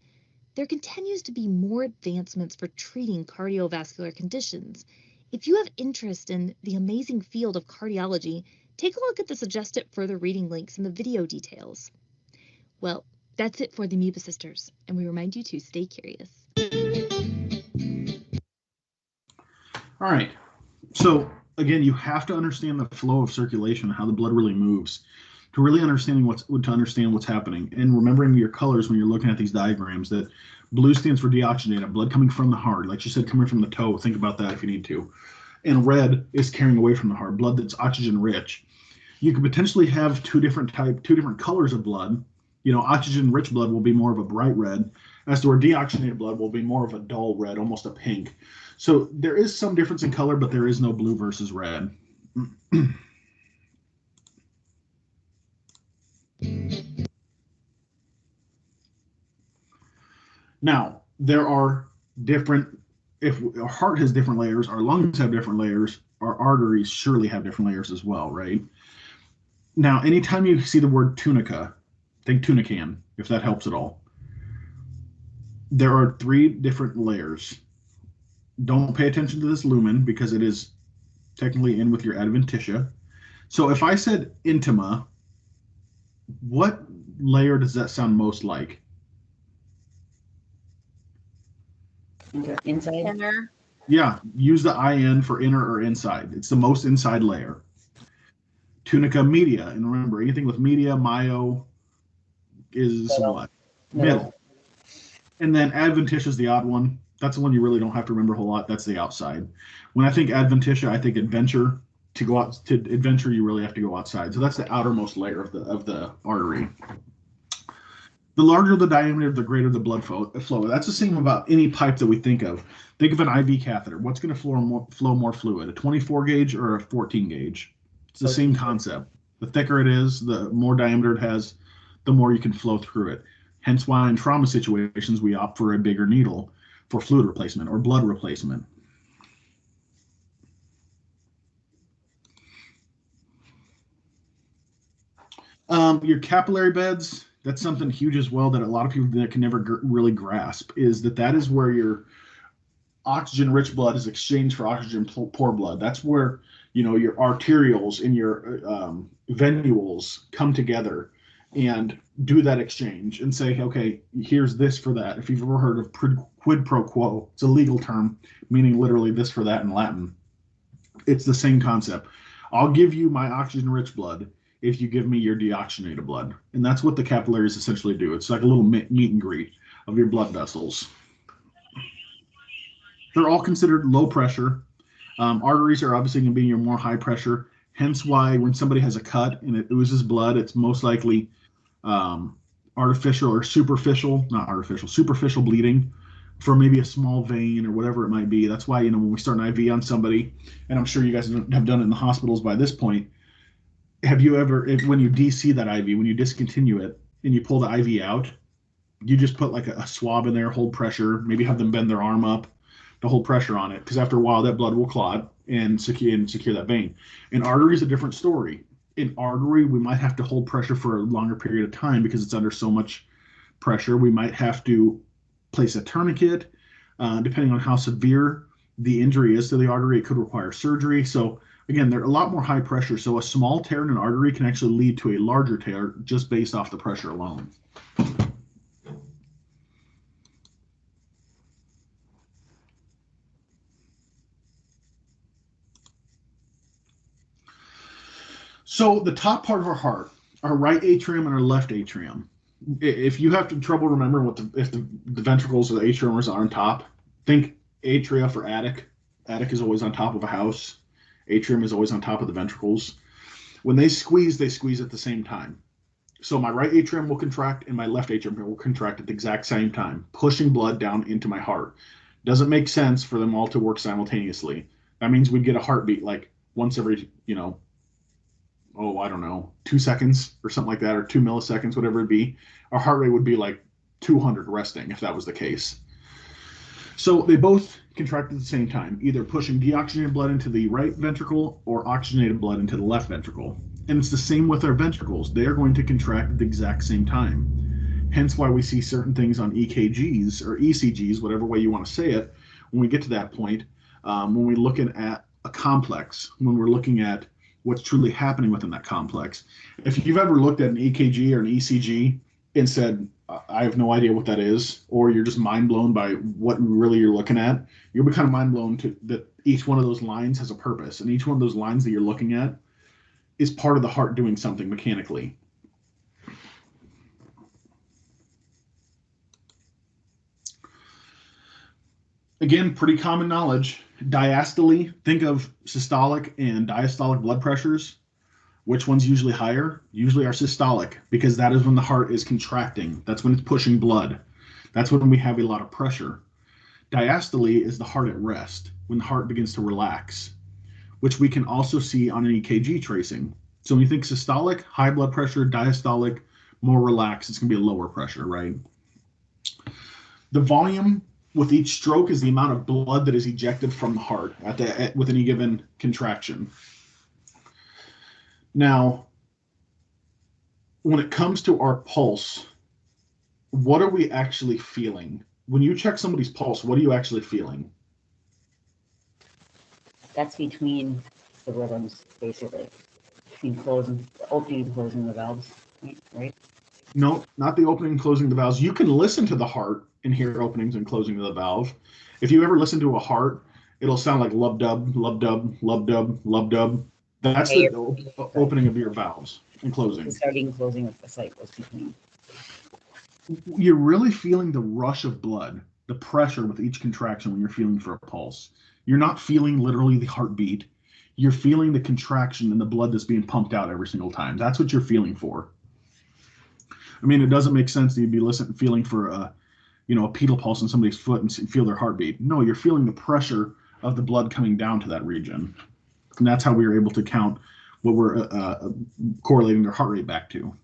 There continues to be more advancements for treating cardiovascular conditions. If you have interest in the amazing field of cardiology, take a look at the suggested further reading links in the video details. Well, that's it for the Amoeba Sisters, and we remind you to stay curious. All right. So again, you have to understand the flow of circulation, how the blood really moves, to really understand what's happening, and remembering your colors when you're looking at these diagrams. That blue stands for deoxygenated blood coming from the heart, like you said, coming from the toe. Think about that if you need to. And red is carrying away from the heart, blood that's oxygen rich. You could potentially have two different colors of blood. You know, oxygen rich blood will be more of a bright red, as to where deoxygenated blood will be more of a dull red, almost a pink. So there is some difference in color, but there is no blue versus red. Now, there are different, if our heart has different layers, our lungs have different layers, our arteries surely have different layers as well, right? Now, anytime you see the word tunica, think tunican, if that helps at all. There are 3 different layers. Don't pay attention to this lumen because it is technically in with your adventitia. So if I said intima, what layer does that sound most like? Inside. Inner. Yeah, use the IN for inner or inside. It's the most inside layer. Tunica media, and remember, anything with media, myo, is Middle. what? Middle. And then adventitia is the odd one. That's the one you really don't have to remember a whole lot. That's the outside. When I think adventitia, I think adventure. To go out to adventure, you really have to go outside. So that's the outermost layer of the artery. The larger the diameter, the greater the blood flow. That's the same about any pipe that we think of. Think of an IV catheter. What's going to flow more fluid, a 24 gauge or a 14 gauge? It's the same concept. The thicker it is, the more diameter it has, the more you can flow through it. Hence why in trauma situations, we opt for a bigger needle for fluid replacement or blood replacement. Your capillary beds, that's something huge as well that a lot of people that can never really grasp, is that is where your oxygen-rich blood is exchanged for oxygen-poor blood. That's where, you know, your arterioles and your venules come together and do that exchange and say, okay, here's this for that. If you've ever heard of quid pro quo, it's a legal term meaning literally this for that in Latin. It's the same concept. I'll give you my oxygen-rich blood if you give me your deoxygenated blood. And that's what the capillaries essentially do. It's like a little meet and greet of your blood vessels. They're all considered low pressure. Arteries are obviously going to be your more high pressure. Hence why when somebody has a cut and it oozes blood, it's most likely artificial or superficial bleeding from maybe a small vein or whatever it might be. That's why, you know, when we start an IV on somebody, and I'm sure you guys have done it in the hospitals by this point, have you ever, when you DC that IV, when you discontinue it and you pull the IV out, you just put like a swab in there, hold pressure, maybe have them bend their arm up to hold pressure on it, because after a while that blood will clot and secure that vein. An artery is a different story. In artery, we might have to hold pressure for a longer period of time because it's under so much pressure. We might have to place a tourniquet, depending on how severe the injury is to the artery. It could require surgery. So again, they're a lot more high pressure. So a small tear in an artery can actually lead to a larger tear just based off the pressure alone. So the top part of our heart our right atrium and our left atrium. If you have trouble remembering if the ventricles or the atrium are on top, think atria for attic. Attic is always on top of a house. Atrium is always on top of the ventricles. When they squeeze at the same time. So my right atrium will contract and my left atrium will contract at the exact same time, pushing blood down into my heart. Doesn't make sense for them all to work simultaneously. That means we'd get a heartbeat like once every, I don't know, 2 seconds or something like that, or 2 milliseconds, whatever it be. Our heart rate would be like 200 resting if that was the case. So they both contract at the same time, either pushing deoxygenated blood into the right ventricle or oxygenated blood into the left ventricle. And it's the same with our ventricles. They are going to contract at the exact same time. Hence why we see certain things on EKGs or ECGs, whatever way you want to say it, when we get to that point, when we're looking at a complex, when we're looking at what's truly happening within that complex. If you've ever looked at an EKG or an ECG and said, I have no idea what that is, or you're just mind blown by what really you're looking at, you'll be kind of mind blown that each one of those lines has a purpose, and each one of those lines that you're looking at is part of the heart doing something mechanically. Again, pretty common knowledge. Diastole, think of systolic and diastolic blood pressures. Which one's usually higher? Usually our systolic, because that is when the heart is contracting. That's when it's pushing blood. That's when we have a lot of pressure. Diastole is the heart at rest, when the heart begins to relax, which we can also see on an EKG tracing. So when you think systolic, high blood pressure, diastolic, more relaxed, it's going to be a lower pressure, right? The volume with each stroke is the amount of blood that is ejected from the heart with any given contraction. Now, when it comes to our pulse, what are we actually feeling? When you check somebody's pulse, what are you actually feeling? That's between the rhythms, basically. Between opening and closing the valves, right? No, not the opening and closing the valves. You can listen to the heart and hear openings and closing of the valve. If you ever listen to a heart, it'll sound like lub dub, lub dub, lub dub, lub dub. That's the opening of your valves and closing. The starting and closing of the cycles between. You're really feeling the rush of blood, the pressure with each contraction when you're feeling for a pulse. You're not feeling literally the heartbeat. You're feeling the contraction and the blood that's being pumped out every single time. That's what you're feeling for. I mean, it doesn't make sense that you'd be feeling for a pedal pulse in somebody's foot and feel their heartbeat. No, you're feeling the pressure of the blood coming down to that region. And that's how we were able to count what we're correlating their heart rate back to.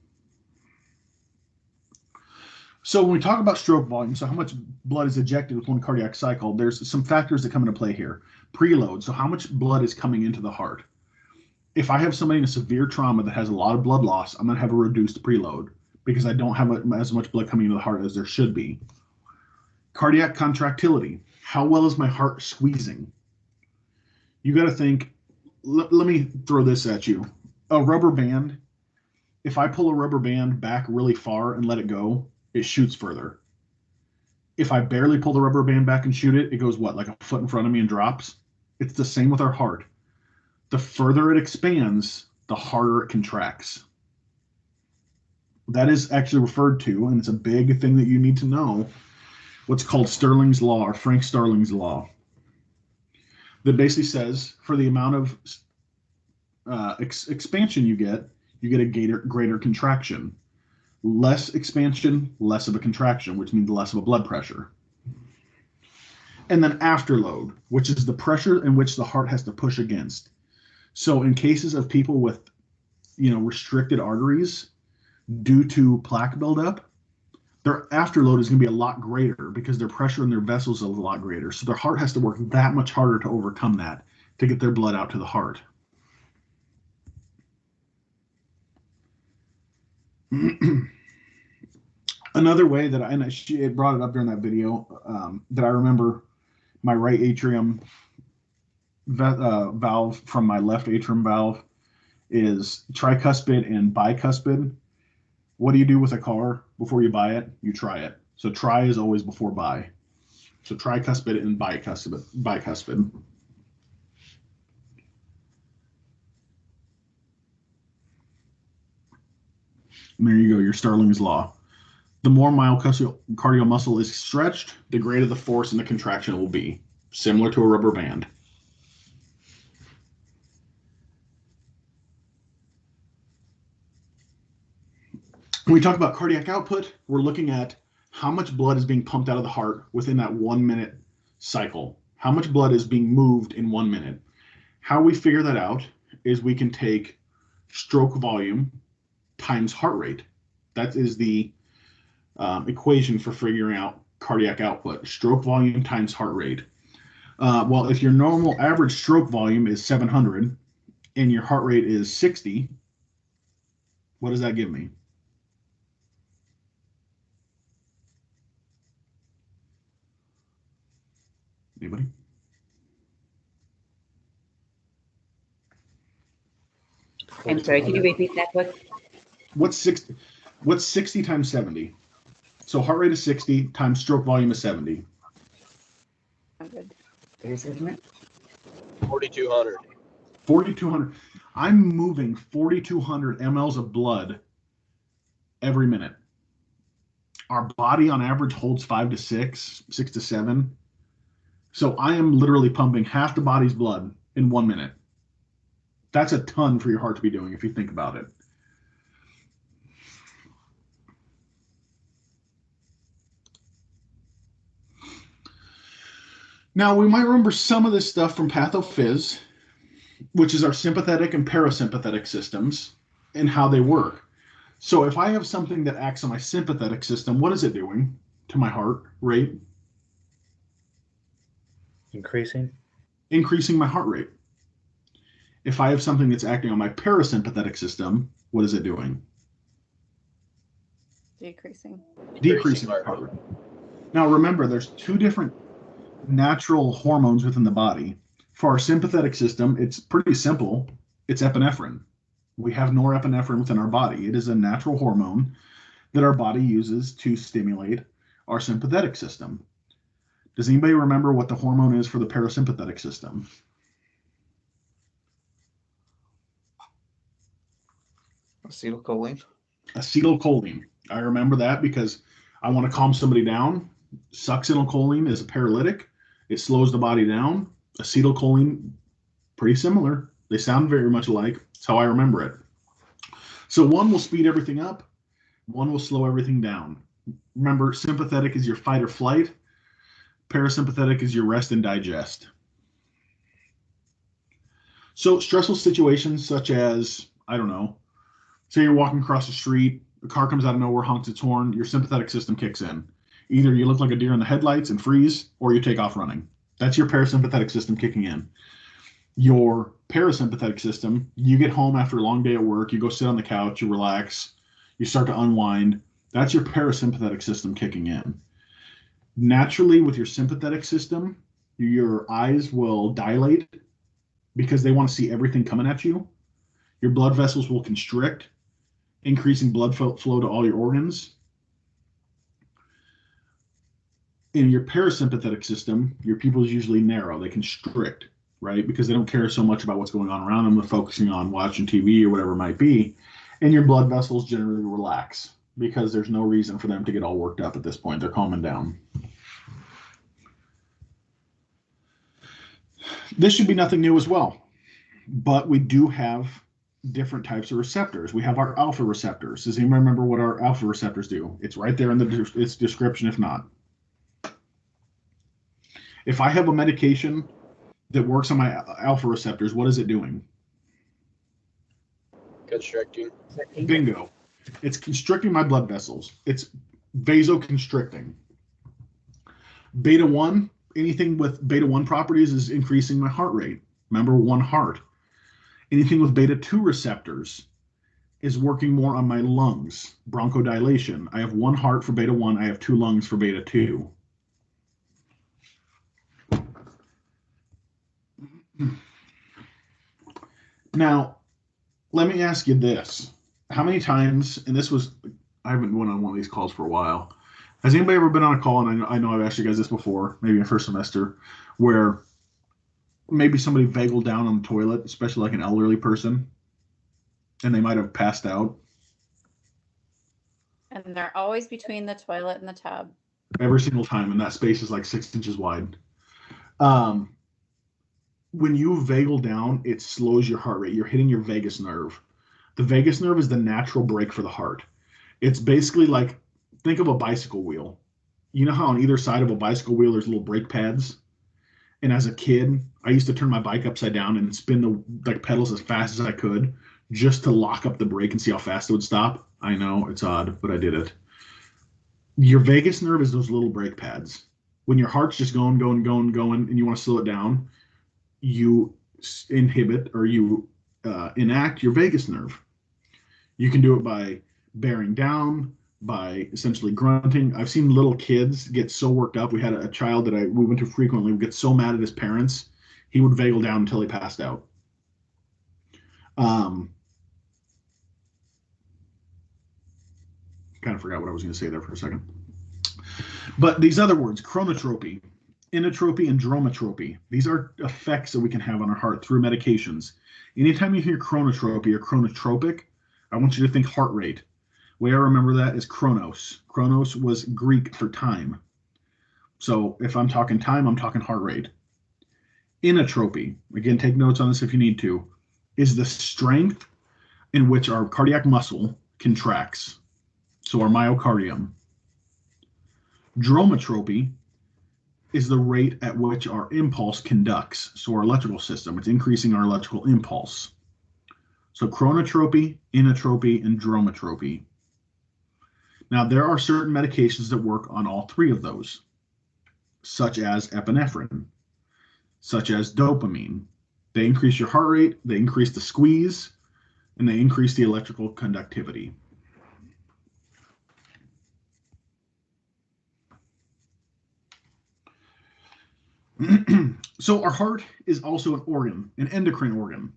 So when we talk about stroke volume, so how much blood is ejected with one cardiac cycle, there's some factors that come into play here. Preload, so how much blood is coming into the heart. If I have somebody in a severe trauma that has a lot of blood loss, I'm going to have a reduced preload because I don't have as much blood coming into the heart as there should be. Cardiac contractility, how well is my heart squeezing? You got to think, let me throw this at you. A rubber band, if I pull a rubber band back really far and let it go, it shoots further. If I barely pull the rubber band back and shoot it, it goes what, like a foot in front of me and drops? It's the same with our heart. The further it expands, the harder it contracts. That is actually referred to, and it's a big thing that you need to know, what's called Stirling's Law or Frank Starling's Law. That basically says for the amount of expansion you get a greater contraction. Less expansion, less of a contraction, which means less of a blood pressure. And then afterload, which is the pressure in which the heart has to push against. So in cases of people with, restricted arteries due to plaque buildup, their afterload is going to be a lot greater because their pressure in their vessels is a lot greater. So their heart has to work that much harder to overcome that to get their blood out to the heart. Another way that she brought it up during that video that I remember my right atrium valve from my left atrium valve is tricuspid and bicuspid. What do you do with a car before you buy it? You try it. So try is always before buy. So tricuspid and bicuspid. And there you go, your Starling's law. The more myocardial muscle is stretched, the greater the force in the contraction will be, similar to a rubber band. When we talk about cardiac output, we're looking at how much blood is being pumped out of the heart within that 1 minute cycle. How much blood is being moved in 1 minute. How we figure that out is we can take stroke volume times heart rate. That is the equation for figuring out cardiac output. Stroke volume times heart rate. Well, if your normal average stroke volume is 700 and your heart rate is 60, what does that give me? Anybody? I'm sorry, can you repeat that quick? What's 60 times 70? So heart rate is 60 times stroke volume is 70. 100. Isn't it? 4,200. 4,200. I'm moving 4,200 mLs of blood every minute. Our body on average holds 5 to 6, 6 to 7. So I am literally pumping half the body's blood in 1 minute. That's a ton for your heart to be doing if you think about it. Now, we might remember some of this stuff from pathophys, which is our sympathetic and parasympathetic systems and how they work. So if I have something that acts on my sympathetic system, what is it doing to my heart rate? Increasing. Increasing my heart rate. If I have something that's acting on my parasympathetic system, what is it doing? Decreasing. Decreasing my heart rate. Now remember, there's two different natural hormones within the body. For our sympathetic system, it's pretty simple. It's epinephrine. We have norepinephrine within our body. It is a natural hormone that our body uses to stimulate our sympathetic system. Does anybody remember what the hormone is for the parasympathetic system? Acetylcholine. Acetylcholine. I remember that because I want to calm somebody down. Succinylcholine is a paralytic. It slows the body down. Acetylcholine, pretty similar. They sound very much alike. That's how I remember it. So one will speed everything up. One will slow everything down. Remember, sympathetic is your fight or flight. Parasympathetic is your rest and digest. So stressful situations such as, I don't know, say you're walking across the street, a car comes out of nowhere, honks its horn, your sympathetic system kicks in. Either you look like a deer in the headlights and freeze, or you take off running. That's your parasympathetic system kicking in. Your parasympathetic system, you get home after a long day at work, you go sit on the couch, you relax, you start to unwind. That's your parasympathetic system kicking in. Naturally, with your sympathetic system, your eyes will dilate because they want to see everything coming at you. Your blood vessels will constrict, increasing blood flow to all your organs. In your parasympathetic system, your pupils usually narrow, they constrict, right? Because they don't care so much about what's going on around them. They're focusing on watching TV or whatever it might be. And your blood vessels generally relax because there's no reason for them to get all worked up at this point. They're calming down. This should be nothing new as well, but we do have different types of receptors. We have our alpha receptors. Does anyone remember what our alpha receptors do? It's right there in its description, if not. If I have a medication that works on my alpha receptors, what is it doing? Constricting. Bingo. It's constricting my blood vessels. It's vasoconstricting. Beta 1, anything with beta 1 properties is increasing my heart rate. Remember, one heart. Anything with beta 2 receptors is working more on my lungs, bronchodilation. I have one heart for beta 1, I have two lungs for beta 2. Now, let me ask you this. How many times, and this was, I haven't been on one of these calls for a while. Has anybody ever been on a call, and I know I've asked you guys this before, maybe in first semester, where maybe somebody vagaled down on the toilet, especially like an elderly person, and they might have passed out? And they're always between the toilet and the tub. every single time, and that space is like 6 inches wide. When you vagal down, it slows your heart rate. You're hitting your vagus nerve. The vagus nerve is the natural brake for the heart. It's basically like, think of a bicycle wheel. You know how on either side of a bicycle wheel there's little brake pads? And as a kid, I used to turn my bike upside down and spin the pedals as fast as I could just to lock up the brake and see how fast it would stop. I know it's odd, but I did it. Your vagus nerve is those little brake pads. When your heart's just going, and you want to slow it down, you inhibit or you enact your vagus nerve. You can do it by bearing down, by essentially grunting. I've seen little kids get so worked up. We had a child that we went to frequently would get so mad at his parents, he would vagal down until he passed out. Kind of forgot what I was going to say there for a second. But these other words, chronotropy, inotropy, and dromotropy, these are effects that we can have on our heart through medications. Anytime you hear chronotropy or chronotropic, I want you to think heart rate. The way I remember that is chronos. Chronos was Greek for time. So if I'm talking time, I'm talking heart rate. Inotropy, again, take notes on this if you need to, is the strength in which our cardiac muscle contracts. So our myocardium. Dromotropy is the rate at which our impulse conducts. So our electrical system, it's increasing our electrical impulse. So chronotropy, inotropy, and dromotropy. Now, there are certain medications that work on all three of those, such as epinephrine, such as dopamine. They increase your heart rate, they increase the squeeze, and they increase the electrical conductivity. So our heart is also an organ, an endocrine organ,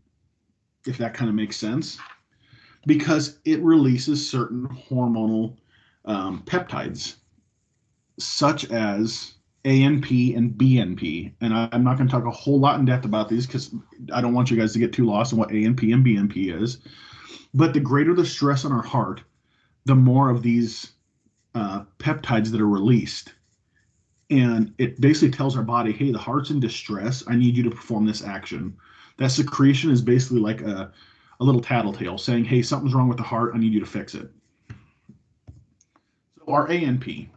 if that kind of makes sense, because it releases certain hormonal peptides, such as ANP and BNP. And I'm not going to talk a whole lot in depth about these because I don't want you guys to get too lost in what ANP and BNP is. But the greater the stress on our heart, the more of these peptides that are released. And it basically tells our body, hey, the heart's in distress. I need you to perform this action. That secretion is basically like a little tattletale saying, hey, something's wrong with the heart. I need you to fix it. So our ANP,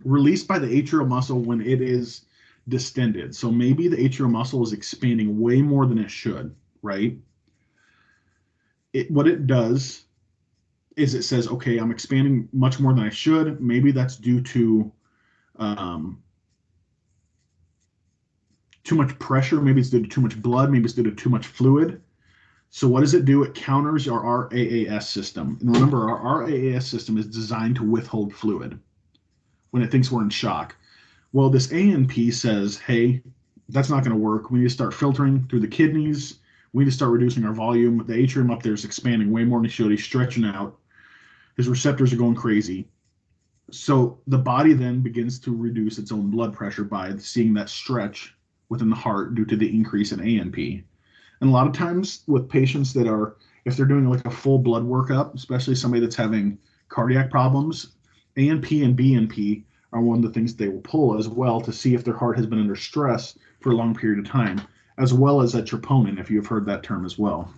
released by the atrial muscle when it is distended. So maybe the atrial muscle is expanding way more than it should, right? What it does is it says, okay, I'm expanding much more than I should. Maybe that's due to too much pressure. Maybe it's due to too much blood. Maybe it's due to too much fluid. So what does it do? It counters our RAAS system. And remember, our RAAS system is designed to withhold fluid when it thinks we're in shock. Well, this ANP says, hey, that's not going to work. We need to start filtering through the kidneys. We need to start reducing our volume. The atrium up there is expanding way more than it should. He's stretching out. His receptors are going crazy. So the body then begins to reduce its own blood pressure by seeing that stretch within the heart due to the increase in ANP. And a lot of times with patients that are, if they're doing like a full blood workup, especially somebody that's having cardiac problems, ANP and BNP are one of the things they will pull as well to see if their heart has been under stress for a long period of time, as well as a troponin, if you've heard that term as well.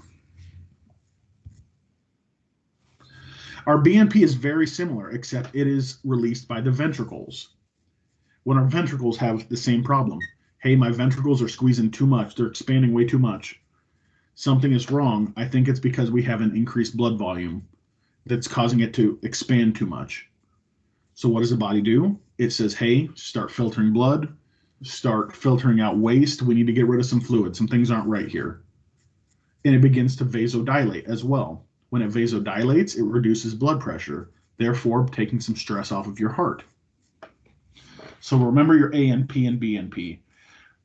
Our BNP is very similar, except it is released by the ventricles. When our ventricles have the same problem, hey, my ventricles are squeezing too much, they're expanding way too much. Something is wrong. I think it's because we have an increased blood volume that's causing it to expand too much. So what does the body do? It says, hey, start filtering blood, start filtering out waste. We need to get rid of some fluid. Some things aren't right here. And it begins to vasodilate as well. When it vasodilates, it reduces blood pressure, therefore taking some stress off of your heart. So remember your ANP and BNP.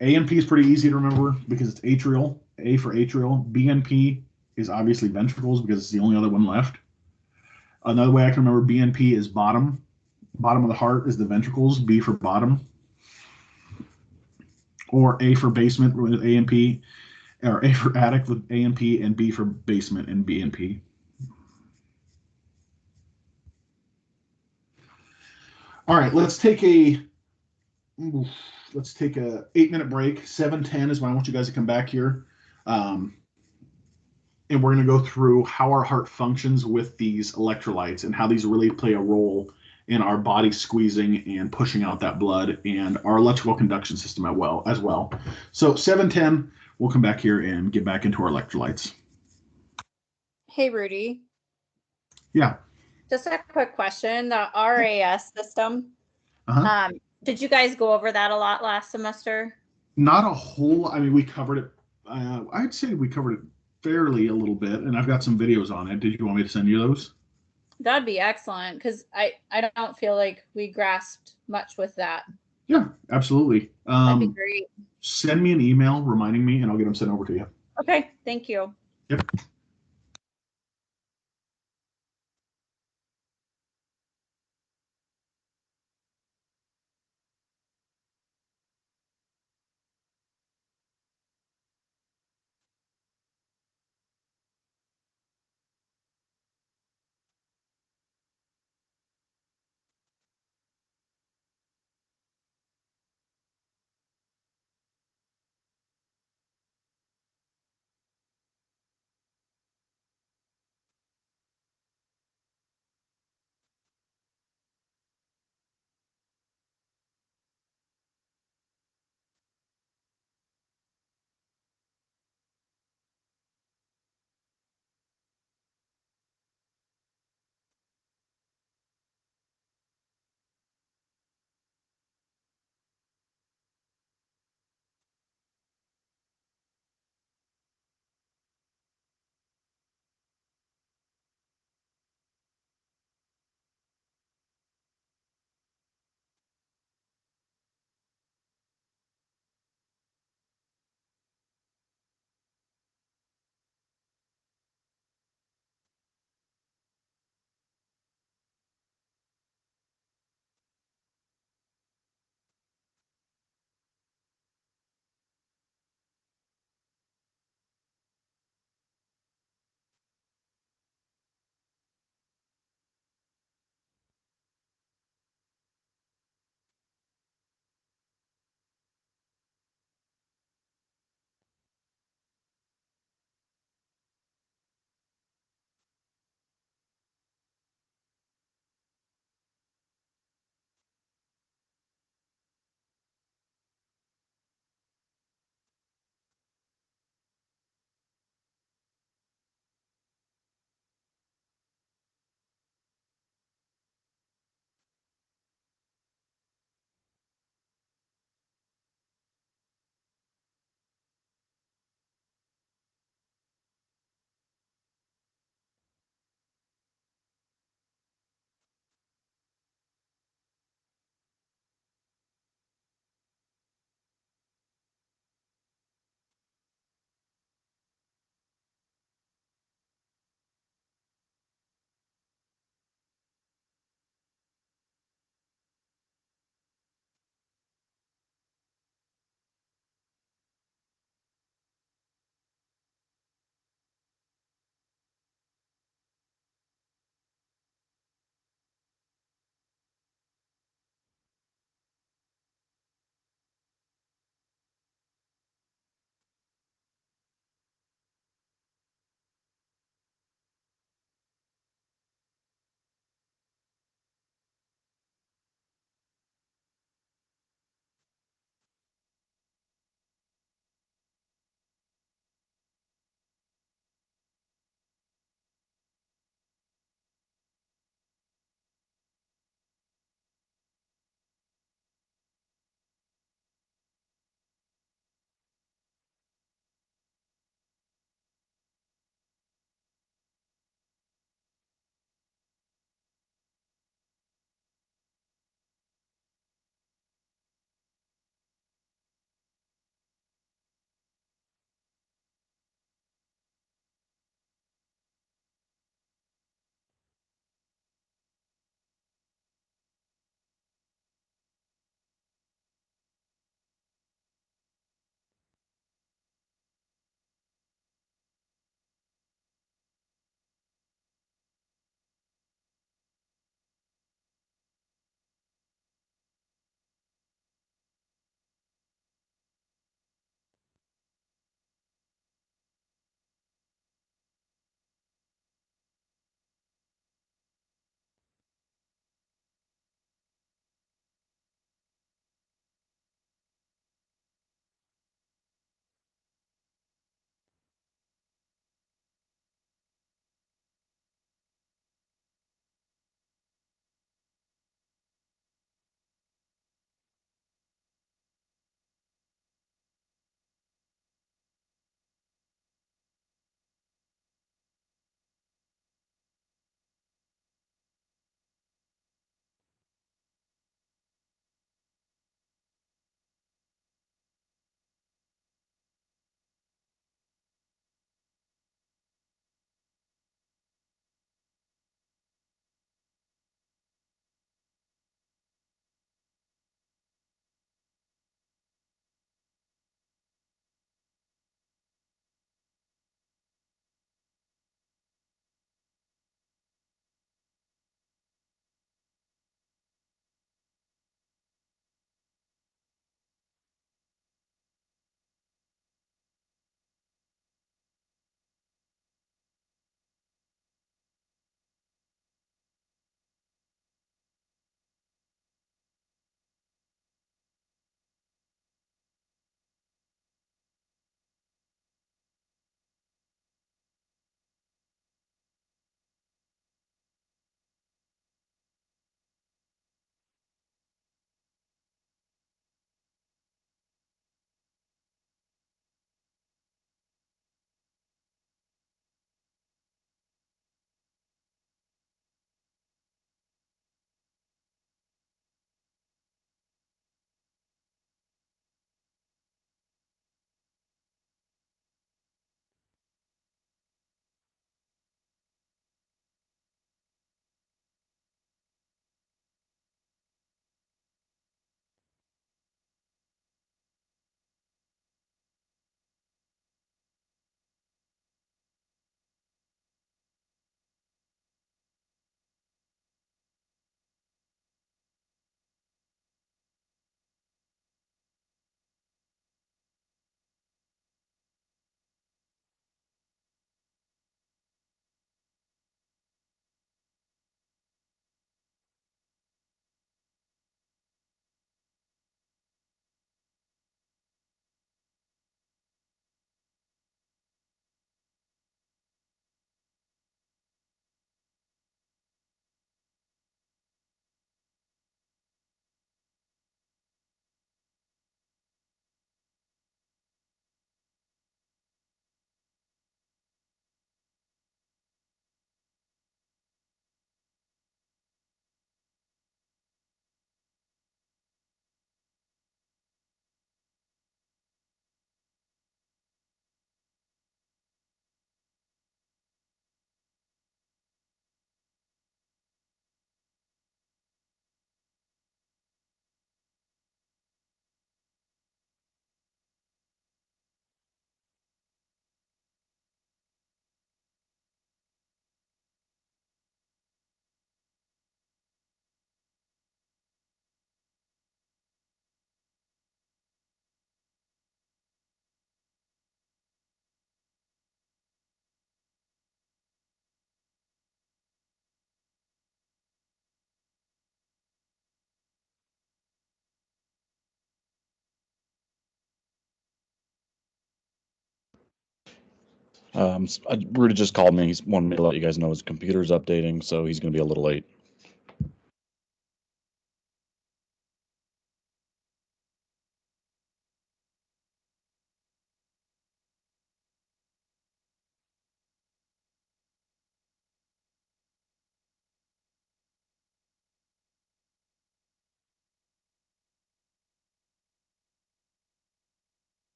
ANP is pretty easy to remember because it's atrial, A for atrial. BNP is obviously ventricles because it's the only other one left. Another way I can remember BNP is bottom. Bottom of the heart is the ventricles, B for bottom. Or A for basement with ANP, or A for attic with ANP, and B for basement and BNP. All right, let's take a 8-minute break. 7:10 is when I want you guys to come back here. Um, and we're going to go through how our heart functions with these electrolytes and how these really play a role in our body squeezing and pushing out that blood and our electrical conduction system as well. So 7:10, we'll come back here and get back into our electrolytes. Hey, Rudy, Yeah. just a quick question. The RAS system, Uh-huh. did you guys go over that a lot last semester? Not a whole, I mean, we covered it. I'd say we covered it fairly a little bit, and I've got some videos on it. Did you want me to send you those? That'd be excellent because I don't feel like we grasped much with that. Yeah, absolutely. That'd be great. Send me an email reminding me, and I'll get them sent over to you. Okay, thank you. Yep. Rudy just called me. He's wanted me to let you guys know his computer's updating, so he's going to be a little late.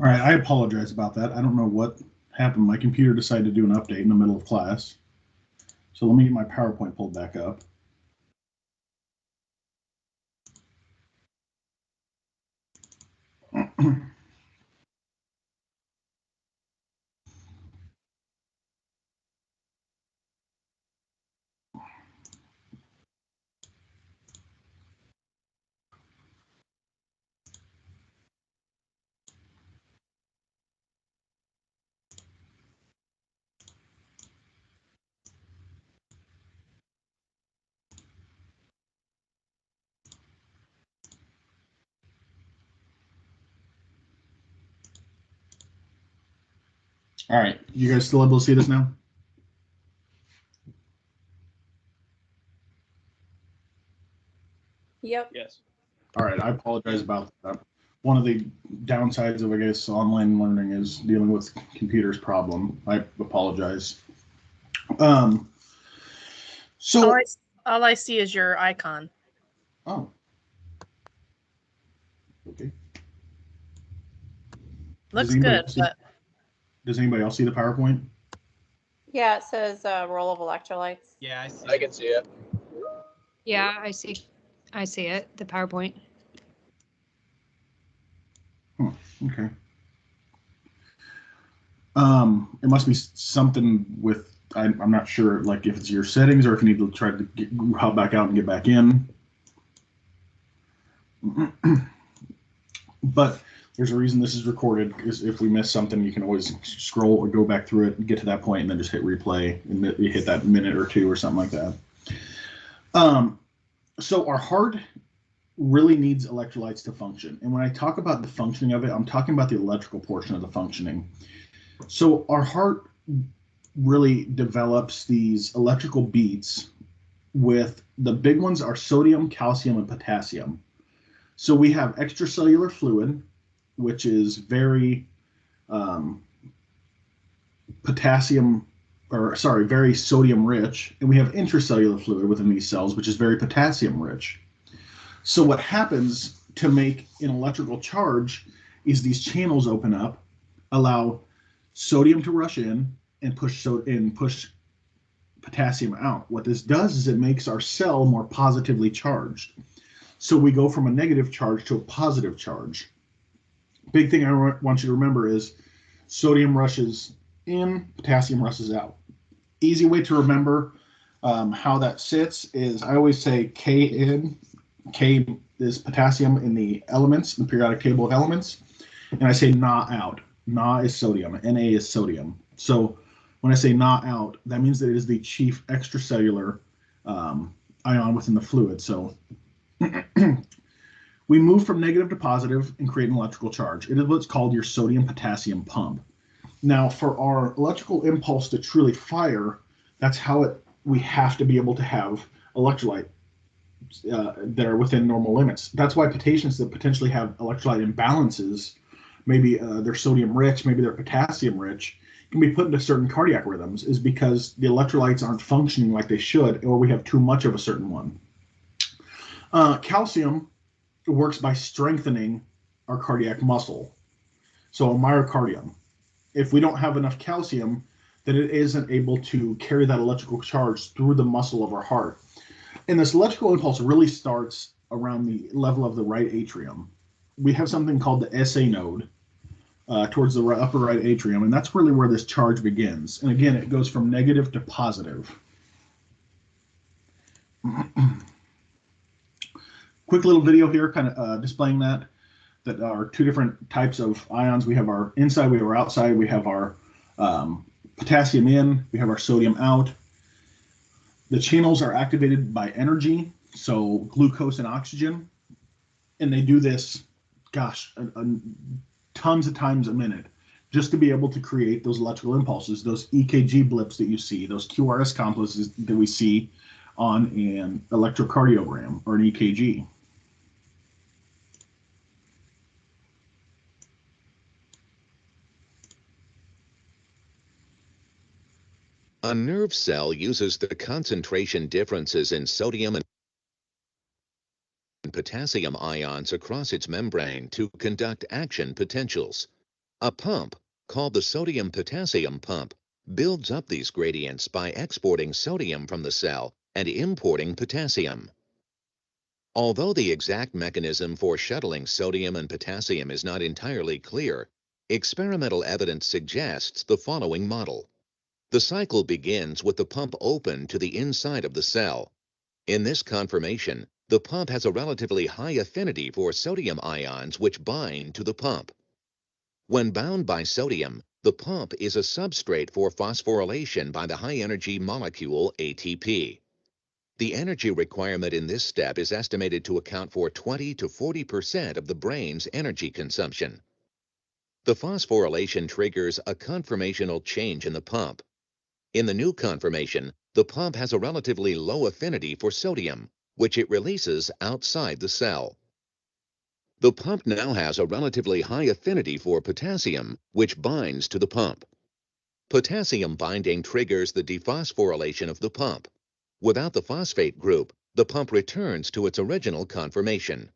All right, I apologize about that. I don't know what happened. My computer decided to do an update in the middle of class. So let me get my PowerPoint pulled back up. All right, you guys still able to see this now? Yep. Yes. All right, I apologize about that. One of the downsides of, I guess, online learning is dealing with computers problem. I apologize. Um, All so, I, all I see is your icon. oh, okay. Looks good, but Does anybody else see the PowerPoint? Yeah, it says role of electrolytes. Yeah, I see. I can see it. Yeah, I see it, the PowerPoint. Okay. It must be something with, I'm not sure, like if it's your settings or if you need to try to hop back out and get back in. But there's a reason this is recorded, is if we miss something, you can always scroll or go back through it and get to that point and then just hit replay and you hit that minute or two or something like that. So our heart really needs electrolytes to function. And when I talk about the functioning of it, I'm talking about the electrical portion of the functioning. So our heart really develops these electrical beats with the big ones are sodium, calcium, and potassium. So we have extracellular fluid, which is very very sodium rich, and we have intracellular fluid within these cells, which is very potassium rich. So what happens to make an electrical charge is these channels open up, allow sodium to rush in and push potassium out. What this does is it makes our cell more positively charged. So we go from a negative charge to a positive charge. Big thing I want you to remember is sodium rushes in, potassium rushes out. Easy way to remember how that sits is I always say K in. K is potassium in the elements, the periodic table of elements. And I say Na out. Na is sodium. Na is sodium. So when I say Na out, that means that it is the chief extracellular ion within the fluid. So we move from negative to positive and create an electrical charge. It is what's called your sodium potassium pump. Now, for our electrical impulse to truly fire, that's how we have to be able to have electrolyte that are within normal limits. That's why patients that potentially have electrolyte imbalances, maybe they're sodium rich, maybe they're potassium rich, can be put into certain cardiac rhythms, is because the electrolytes aren't functioning like they should, or we have too much of a certain one. Calcium works by strengthening our cardiac muscle. So a myocardium. If we don't have enough calcium, then it isn't able to carry that electrical charge through the muscle of our heart. And this electrical impulse really starts around the level of the right atrium. We have something called the SA node towards the upper right atrium, and that's really where this charge begins. And again, it goes from negative to positive. Quick little video here kind of displaying that are two different types of ions. We have our inside, we have our outside, we have our potassium in, we have our sodium out. The channels are activated by energy, so glucose and oxygen, and they do this, gosh, tons of times a minute, just to be able to create those electrical impulses, those EKG blips that you see, those QRS complexes that we see on an electrocardiogram or an EKG. A nerve cell uses the concentration differences in sodium and potassium ions across its membrane to conduct action potentials. A pump, called the sodium-potassium pump, builds up these gradients by exporting sodium from the cell and importing potassium. Although the exact mechanism for shuttling sodium and potassium is not entirely clear, experimental evidence suggests the following model. The cycle begins with the pump open to the inside of the cell. In this conformation, the pump has a relatively high affinity for sodium ions which bind to the pump. When bound by sodium, the pump is a substrate for phosphorylation by the high-energy molecule ATP. The energy requirement in this step is estimated to account for 20 to 40% of the brain's energy consumption. The phosphorylation triggers a conformational change in the pump. In the new conformation, the pump has a relatively low affinity for sodium, which it releases outside the cell. The pump now has a relatively high affinity for potassium, which binds to the pump. Potassium binding triggers the dephosphorylation of the pump. Without the phosphate group, the pump returns to its original conformation.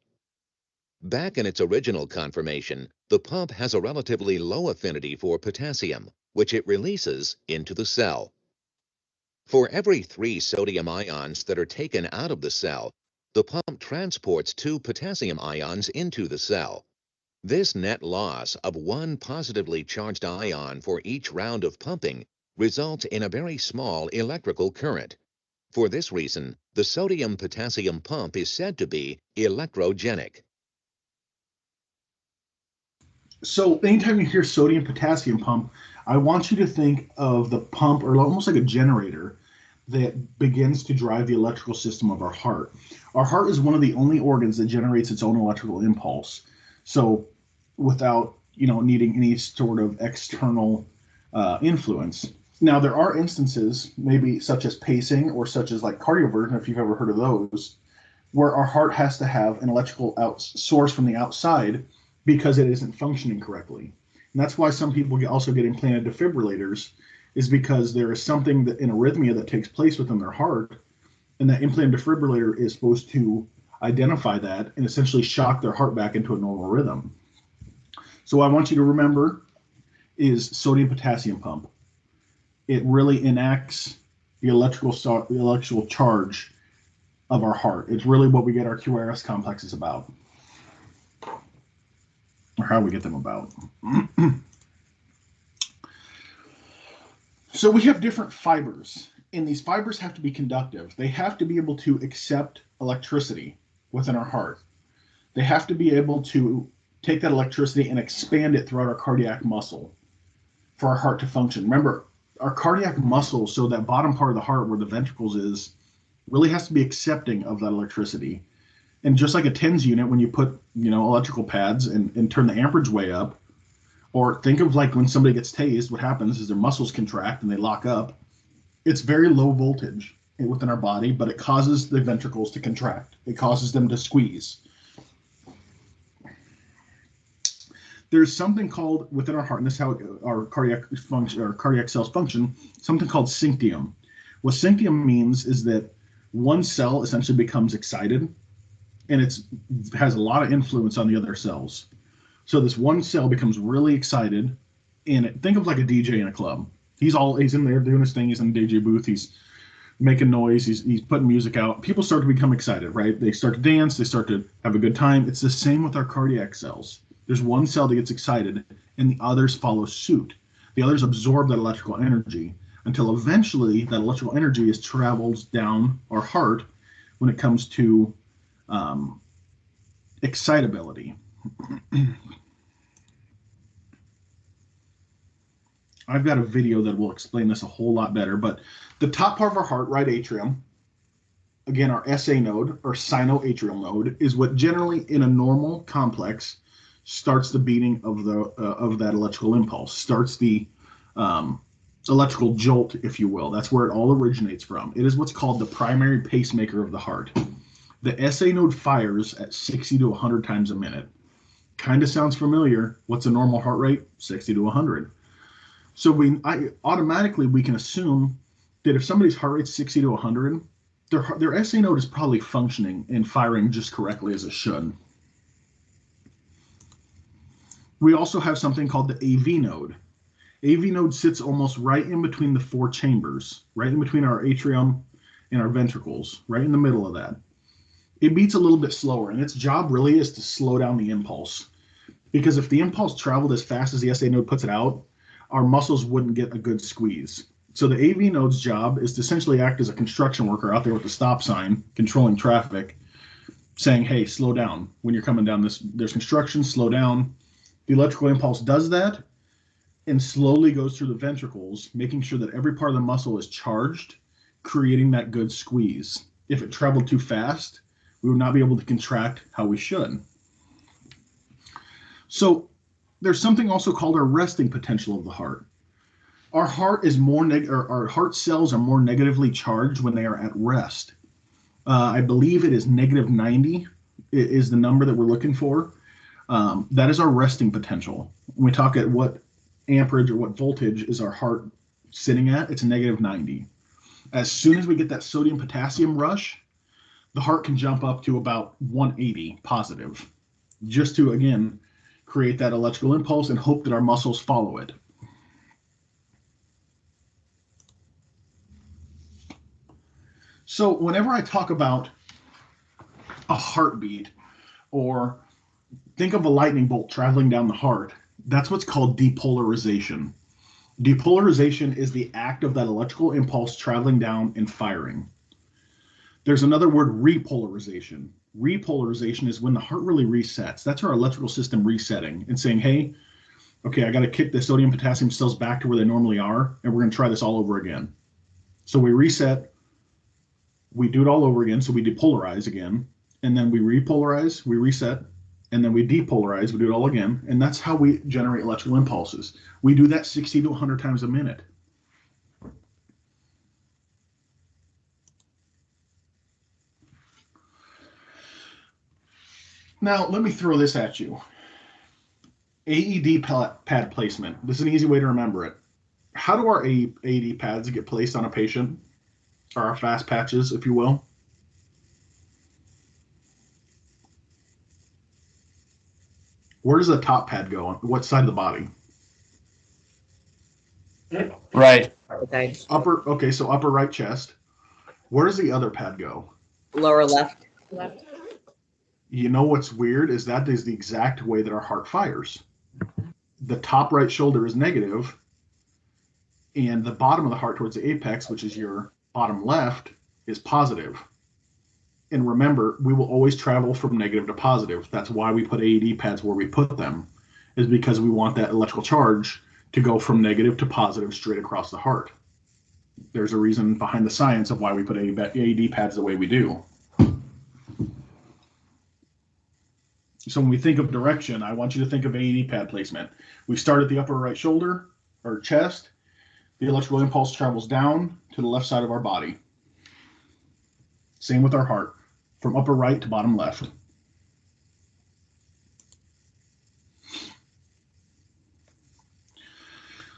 Back in its original conformation, the pump has a relatively low affinity for potassium, which it releases into the cell. For every 3 sodium ions that are taken out of the cell, the pump transports 2 potassium ions into the cell. This net loss of 1 positively charged ion for each round of pumping results in a very small electrical current. For this reason, the sodium-potassium pump is said to be electrogenic. So anytime you hear sodium potassium pump, I want you to think of the pump or almost like a generator that begins to drive the electrical system of our heart. Our heart is one of the only organs that generates its own electrical impulse. So without, needing any sort of external influence. Now, there are instances, maybe such as pacing or such as like cardioversion, if you've ever heard of those, where our heart has to have an electrical source from the outside because it isn't functioning correctly. And that's why some people also get implanted defibrillators, is because there is something that in arrhythmia that takes place within their heart, and that implanted defibrillator is supposed to identify that and essentially shock their heart back into a normal rhythm. So what I want you to remember is sodium potassium pump. It really enacts the electrical charge of our heart. It's really what we get our QRS complexes about, or how we get them about. So we have different fibers, and these fibers have to be conductive. They have to be able to accept electricity within our heart. They have to be able to take that electricity and expand it throughout our cardiac muscle for our heart to function. Remember, our cardiac muscle, so that bottom part of the heart where the ventricles is, really has to be accepting of that electricity. And just like a TENS unit, when you put, electrical pads and turn the amperage way up, or think of like when somebody gets tased, what happens is their muscles contract and they lock up. It's very low voltage within our body, but it causes the ventricles to contract. It causes them to squeeze. There's something called within our heart, and this is how our cardiac cells function, something called syncytium. What syncytium means is that one cell essentially becomes excited, and it has a lot of influence on the other cells. So this one cell becomes really excited, and think of like a DJ in a club. He's in there doing his thing. He's in the DJ booth. He's making noise. He's putting music out. People start to become excited, right? They start to dance. They start to have a good time. It's the same with our cardiac cells. There's one cell that gets excited, and the others follow suit. The others absorb that electrical energy until eventually that electrical energy travels down our heart when it comes to excitability. I've got a video that will explain this a whole lot better, but the top part of our heart, right atrium, again, our SA node or sinoatrial node, is what generally in a normal complex starts the beating of that electrical impulse, starts the electrical jolt, if you will. That's where it all originates from. It is what's called the primary pacemaker of the heart. The SA node fires at 60 to 100 times a minute. Kind of sounds familiar. What's a normal heart rate? 60 to 100. So automatically we can assume that if somebody's heart rate's 60 to 100, their SA node is probably functioning and firing just correctly as it should. We also have something called the AV node. AV node sits almost right in between the 4 chambers, right in between our atrium and our ventricles, right in the middle of that. It beats a little bit slower, and its job really is to slow down the impulse. Because if the impulse traveled as fast as the SA node puts it out, our muscles wouldn't get a good squeeze. So the AV node's job is to essentially act as a construction worker out there with a stop sign, controlling traffic, saying, hey, slow down. When you're coming down there's construction, slow down. The electrical impulse does that and slowly goes through the ventricles, making sure that every part of the muscle is charged, creating that good squeeze. If it traveled too fast, we would not be able to contract how we should. So there's something also called our resting potential of the heart. Our heart is our heart cells are more negatively charged when they are at rest. I believe it is -90 is the number that we're looking for. That is our resting potential. When we talk at what amperage or what voltage is our heart sitting at, it's -90. As soon as we get that sodium potassium rush, the heart can jump up to about 180 positive, just to, again, create that electrical impulse and hope that our muscles follow it. So whenever I talk about a heartbeat, or think of a lightning bolt traveling down the heart, that's what's called depolarization. Depolarization is the act of that electrical impulse traveling down and firing. There's another word, repolarization. Repolarization is when the heart really resets. That's our electrical system resetting and saying, hey, okay, I got to kick the sodium potassium cells back to where they normally are, and we're going to try this all over again. So we reset, we do it all over again, so we depolarize again, and then we repolarize, we reset, and then we depolarize, we do it all again, and that's how we generate electrical impulses. We do that 60 to 100 times a minute. Now, let me throw this at you. AED pad placement. This is an easy way to remember it. How do our AED pads get placed on a patient? Or our fast patches, if you will? Where does the top pad go? On what side of the body? Right. Upper, okay, so upper right chest. Where does the other pad go? Lower left. Left. You know what's weird is that is the exact way that our heart fires. The top right shoulder is negative, and the bottom of the heart towards the apex, which is your bottom left, is positive. And remember, we will always travel from negative to positive. That's why we put AED pads where we put them, is because we want that electrical charge to go from negative to positive straight across the heart. There's a reason behind the science of why we put AED pads the way we do. So when we think of direction, I want you to think of AED pad placement. We start at the upper right shoulder or chest. The electrical impulse travels down to the left side of our body. Same with our heart, from upper right to bottom left.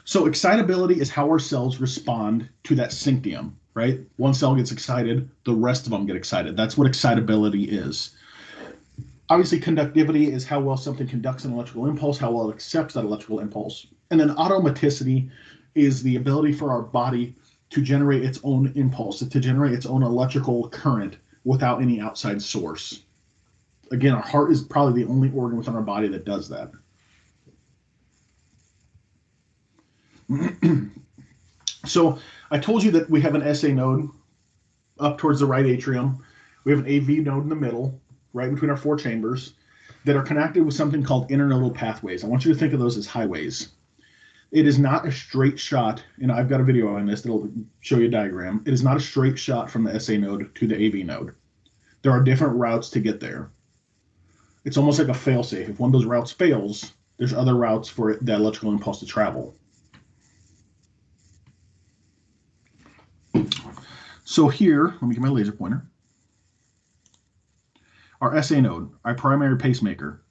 So excitability is how our cells respond to that syncytium, right? One cell gets excited, the rest of them get excited. That's what excitability is. Obviously, conductivity is how well something conducts an electrical impulse, how well it accepts that electrical impulse. And then automaticity is the ability for our body to generate its own impulse, to generate its own electrical current without any outside source. Again, our heart is probably the only organ within our body that does that. So I told you that we have an SA node up towards the right atrium. We have an AV node in the middle, right between our four chambers, that are connected with something called internodal pathways. I want you to think of those as highways. It is not a straight shot, and I've got a video on this that'll show you a diagram. It is not a straight shot from the SA node to the AV node. There are different routes to get there. It's almost like a fail-safe. If one of those routes fails, there's other routes for the electrical impulse to travel. So here, let me get my laser pointer. Our SA node, our primary pacemaker,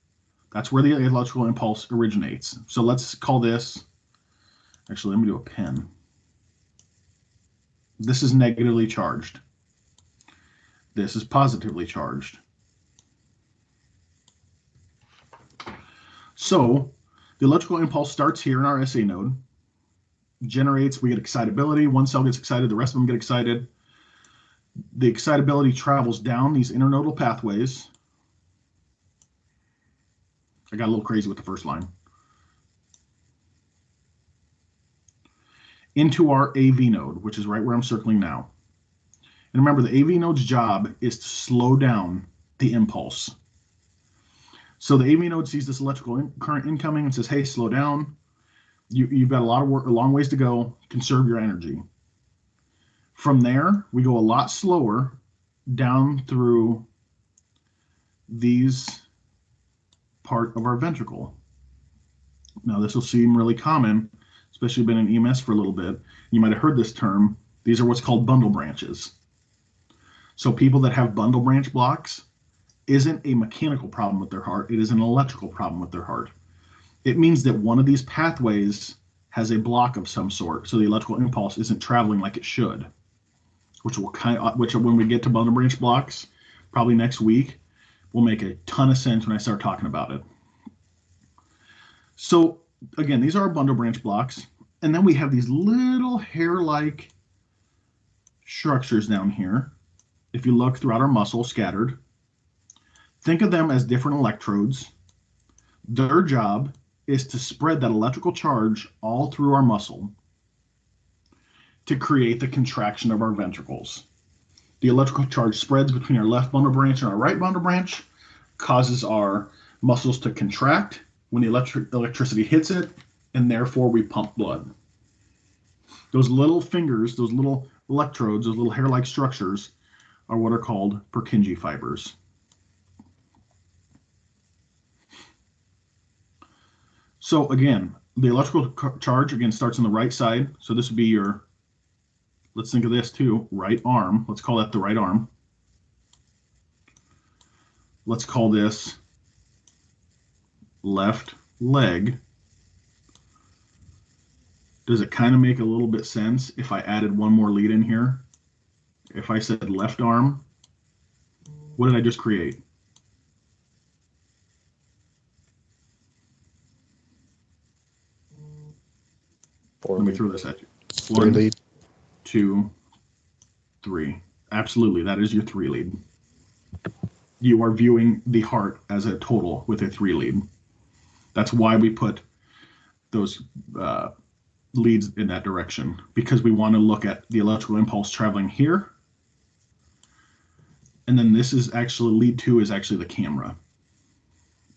that's where the electrical impulse originates. So let's call this, actually, let me do a pen. This is negatively charged. This is positively charged. So the electrical impulse starts here in our SA node, generates, we get excitability. One cell gets excited, the rest of them get excited. The excitability travels down these internodal pathways. I got a little crazy with the first line. Into our AV node, which is right where I'm circling now. And remember, the AV node's job is to slow down the impulse. So the AV node sees this electrical current incoming and says, hey, slow down. You've got a lot of work, a long ways to go. Conserve your energy. From there, we go a lot slower down through these part of our ventricle. Now, this will seem really common, especially been in EMS for a little bit. You might have heard this term. These are what's called bundle branches. So people that have bundle branch blocks isn't a mechanical problem with their heart. It is an electrical problem with their heart. It means that one of these pathways has a block of some sort. So the electrical impulse isn't traveling like it should, which when we get to bundle branch blocks, probably next week, will make a ton of sense when I start talking about it. So again, these are our bundle branch blocks. And then we have these little hair-like structures down here. If you look throughout our muscle scattered, think of them as different electrodes. Their job is to spread that electrical charge all through our muscle to create the contraction of our ventricles. The electrical charge spreads between our left bundle branch and our right bundle branch, causes our muscles to contract when the electricity hits it, and therefore we pump blood. Those little fingers, those little electrodes, those little hair-like structures are what are called Purkinje fibers. So again, the electrical charge again starts on the right side. So this would be your, let's think of this too, right arm. Let's call that the right arm. Let's call this left leg. Does it kind of make a little bit sense if I added one more lead in here? If I said left arm, what did I just create? Let me throw this at you. One, lead. 2, 3. Absolutely, that is your 3 lead. You are viewing the heart as a total with a 3 lead. That's why we put those leads in that direction, because we want to look at the electrical impulse traveling here. And then this is actually, lead 2 is actually the camera.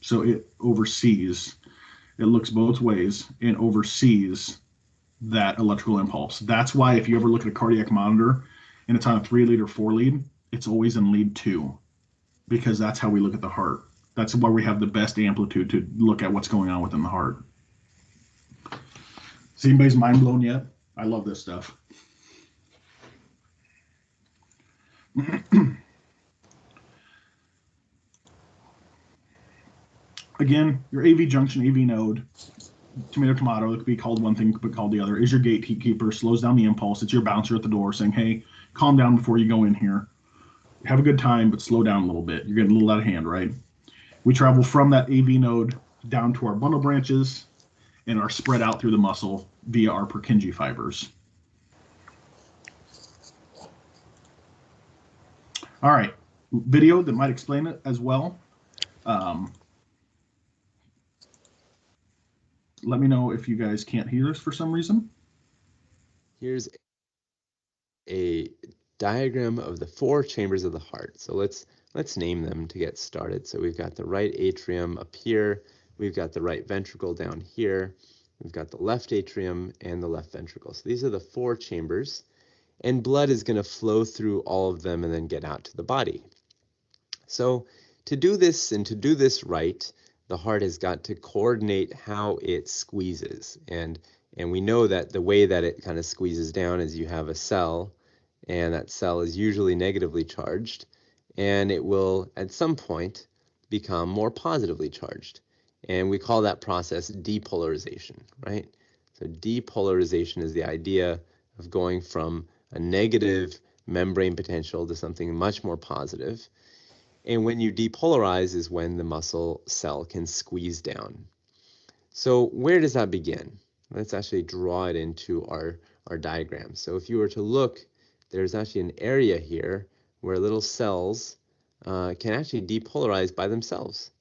So it oversees, it looks both ways and oversees that electrical impulse. That's why if you ever look at a cardiac monitor and it's on a 3 lead or 4 lead, it's always in lead 2, because that's how we look at the heart. That's why we have the best amplitude to look at what's going on within the heart. Is anybody's mind blown yet? I love this stuff. Again, your AV junction, AV node, tomato, tomato, it could be called one thing, but called the other, is your gatekeeper, slows down the impulse. It's your bouncer at the door saying, hey, calm down before you go in here. Have a good time, but slow down a little bit. You're getting a little out of hand, right? We travel from that AV node down to our bundle branches and are spread out through the muscle via our Purkinje fibers. All right, video that might explain it as well. Let me know if you guys can't hear us for some reason. Here's a diagram of the 4 chambers of the heart. So let's name them to get started. So we've got the right atrium up here, we've got the right ventricle down here, we've got the left atrium and the left ventricle. So these are the 4 chambers, and blood is going to flow through all of them and then get out to the body. So to do this and to do this right, the heart has got to coordinate how it squeezes. And we know that the way that it kind of squeezes down is you have a cell, and that cell is usually negatively charged, and it will at some point become more positively charged. And we call that process depolarization, right? So depolarization is the idea of going from a negative membrane potential to something much more positive. And when you depolarize is when the muscle cell can squeeze down. So where does that begin? Let's actually draw it into our diagram. So if you were to look, there's actually an area here where little cells can actually depolarize by themselves.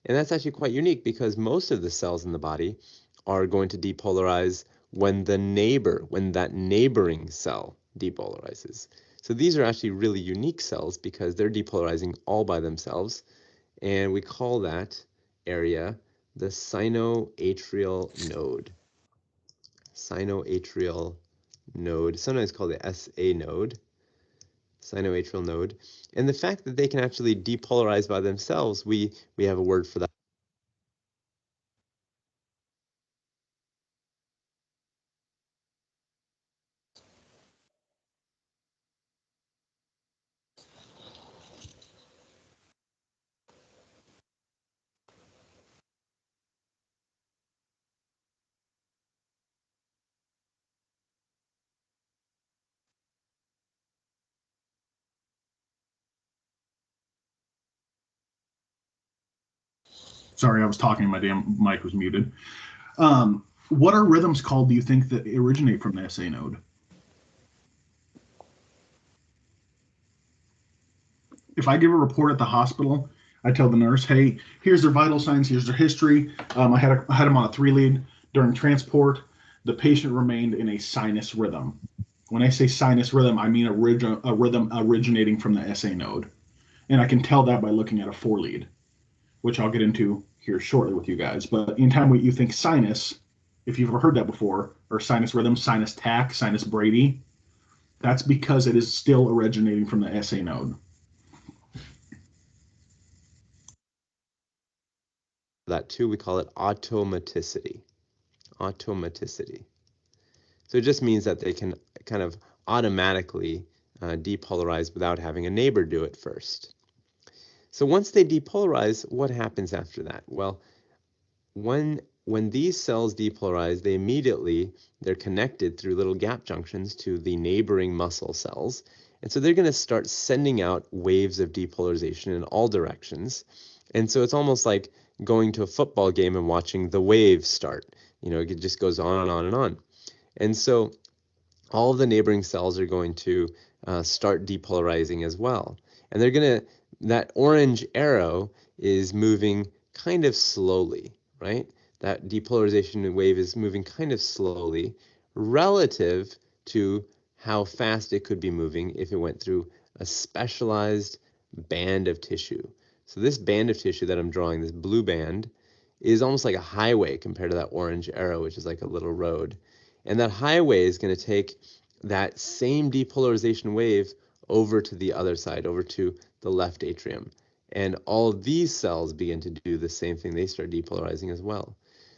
And that's actually quite unique, because most of the cells in the body are going to depolarize when that neighboring cell depolarizes. So these are actually really unique cells because they're depolarizing all by themselves, and we call that area the sinoatrial node. Sinoatrial node, sometimes called the SA node, sinoatrial node. And the fact that they can actually depolarize by themselves, we have a word for that. Sorry, I was talking. My damn mic was muted. What are rhythms called, do you think, that originate from the SA node? If I give a report at the hospital, I tell the nurse, hey, here's their vital signs, here's their history. I had them on a 3-lead during transport. The patient remained in a sinus rhythm. When I say sinus rhythm, I mean a rhythm originating from the SA node. And I can tell that by looking at a 4-lead, which I'll get into here shortly with you guys. But anytime you think sinus, if you've ever heard that before, or sinus rhythm, sinus tach, sinus Brady, that's because it is still originating from the SA node. That too, we call it automaticity. Automaticity. So it just means that they can kind of automatically depolarize without having a neighbor do it first. So once they depolarize, what happens after that? Well, when these cells depolarize, they're connected through little gap junctions to the neighboring muscle cells. And so they're going to start sending out waves of depolarization in all directions. And so it's almost like going to a football game and watching the waves start. You know, it just goes on and on and on. And so all of the neighboring cells are going to start depolarizing as well. And that orange arrow is moving kind of slowly, right? That depolarization wave is moving kind of slowly relative to how fast it could be moving if it went through a specialized band of tissue. So this band of tissue that I'm drawing, this blue band, is almost like a highway compared to that orange arrow, which is like a little road. And that highway is going to take that same depolarization wave over to the other side, over to the left atrium. And all of these cells begin to do the same thing. They start depolarizing as well.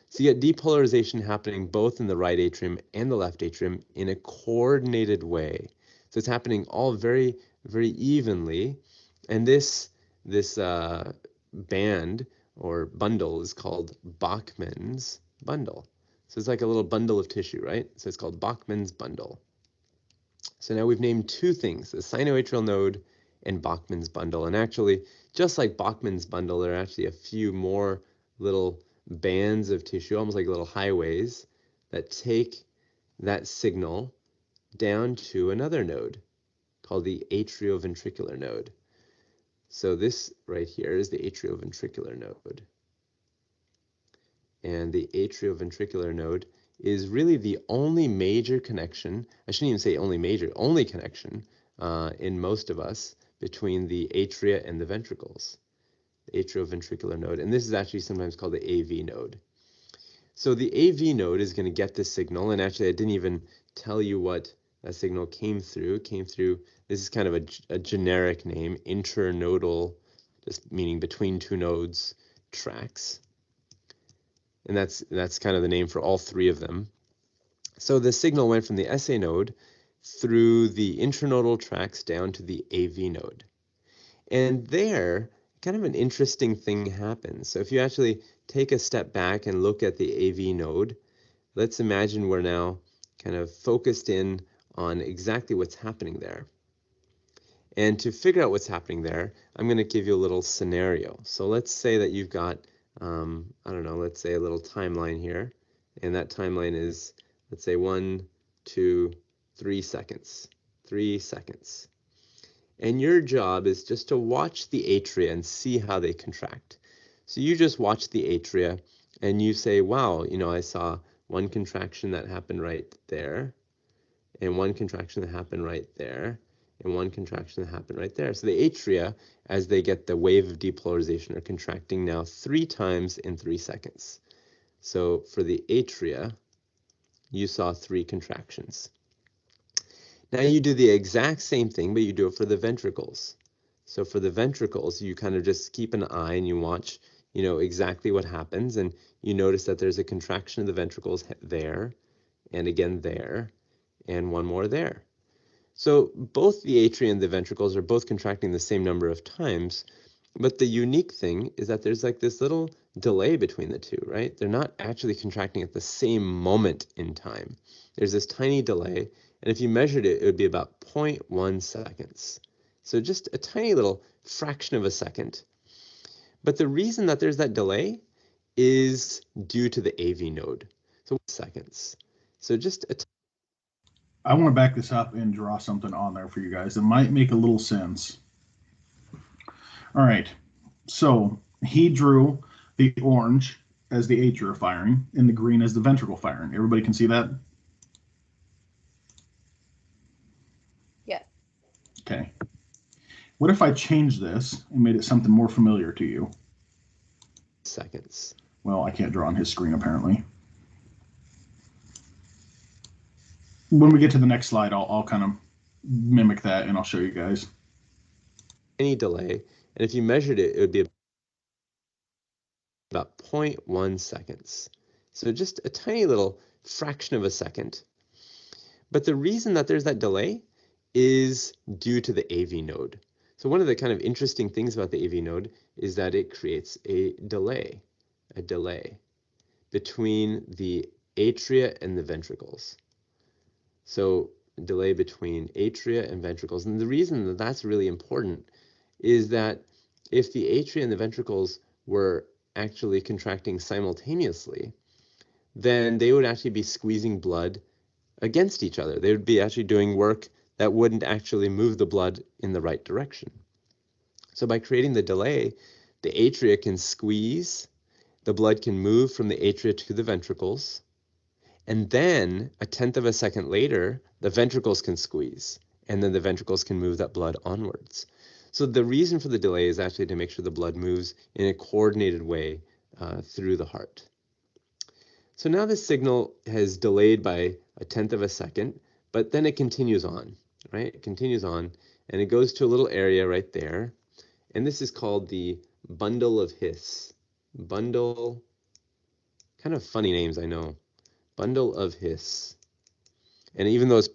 So you get depolarization happening both in the right atrium and the left atrium in a coordinated way. So it's happening all very, very evenly. And this band or bundle is called Bachmann's bundle. So it's like a little bundle of tissue, right? So it's called Bachmann's bundle. So now we've named two things, the sinoatrial node and Bachmann's bundle. And actually, just like Bachmann's bundle, there are actually a few more little bands of tissue, almost like little highways, that take that signal down to another node called the atrioventricular node. So this right here is the atrioventricular node. And the atrioventricular node is really the only major connection, I shouldn't even say only major, only connection in most of us between the atria and the ventricles, the atrioventricular node. And this is actually sometimes called the AV node. So the AV node is going to get this signal, and actually I didn't even tell you what that signal came through. It came through, this is kind of a generic name, internodal, just meaning between two nodes, tracks. And that's kind of the name for all three of them. So the signal went from the SA node through the intranodal tracks down to the AV node. And there, kind of an interesting thing happens. So if you actually take a step back and look at the AV node, let's imagine we're now kind of focused in on exactly what's happening there. And to figure out what's happening there, I'm going to give you a little scenario. So let's say that you've got, I don't know, let's say a little timeline here. And that timeline is, let's say 1, 2, 3 seconds. 3 seconds. And your job is just to watch the atria and see how they contract. So you just watch the atria and you say, wow, you know, I saw one contraction that happened right there, and one contraction that happened right there, and one contraction that happened right there. So the atria, as they get the wave of depolarization, are contracting now 3 times in 3 seconds. So for the atria, you saw 3 contractions. Now you do the exact same thing, but you do it for the ventricles. So for the ventricles, you kind of just keep an eye and you watch, you know, exactly what happens, and you notice that there's a contraction of the ventricles there, and again there, and one more there. So both the atria and the ventricles are both contracting the same number of times, but the unique thing is that there's like this little delay between the two, right? They're not actually contracting at the same moment in time. There's this tiny delay, and if you measured it, it would be about 0.1 seconds. So just a tiny little fraction of a second. But the reason that there's that delay is due to the AV node. So seconds. So just I want to back this up and draw something on there for you guys that might make a little sense. All right, so he drew the orange as the atria firing and the green as the ventricle firing. Everybody can see that? Yes. Okay. What if I changed this and made it something more familiar to you? seconds. Well, I can't draw on his screen apparently. When we get to the next slide, I'll kind of mimic that and I'll show you guys. Any delay, and if you measured it, it would be about 0.1 seconds. So just a tiny little fraction of a second. But the reason that there's that delay is due to the AV node. So one of the kind of interesting things about the AV node is that it creates a delay between the atria and the ventricles. So delay between atria and ventricles. And the reason that that's really important is that if the atria and the ventricles were actually contracting simultaneously, then they would actually be squeezing blood against each other. They would be actually doing work that wouldn't actually move the blood in the right direction. So by creating the delay, the atria can squeeze, the blood can move from the atria to the ventricles, and then a tenth of a second later, the ventricles can squeeze, and then the ventricles can move that blood onwards. So the reason for the delay is actually to make sure the blood moves in a coordinated way through the heart. So now this signal has delayed by a tenth of a second, but then it continues on, right? It continues on, and it goes to a little area right there. And this is called the bundle of His. Bundle, kind of funny names, I know. Bundle of His. And even though it's,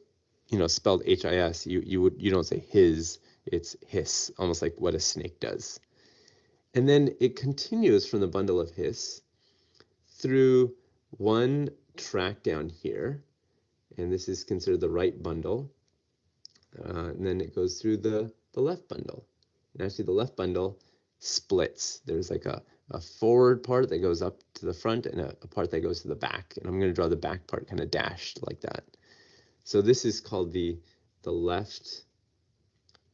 spelled H-I-S, you don't say his, it's hiss, almost like what a snake does. And then it continues from the bundle of His through one track down here, and this is considered the right bundle. And then it goes through the left bundle. And actually the left bundle splits. There's like a forward part that goes up to the front and a part that goes to the back. And I'm going to draw the back part kind of dashed like that. So this is called the left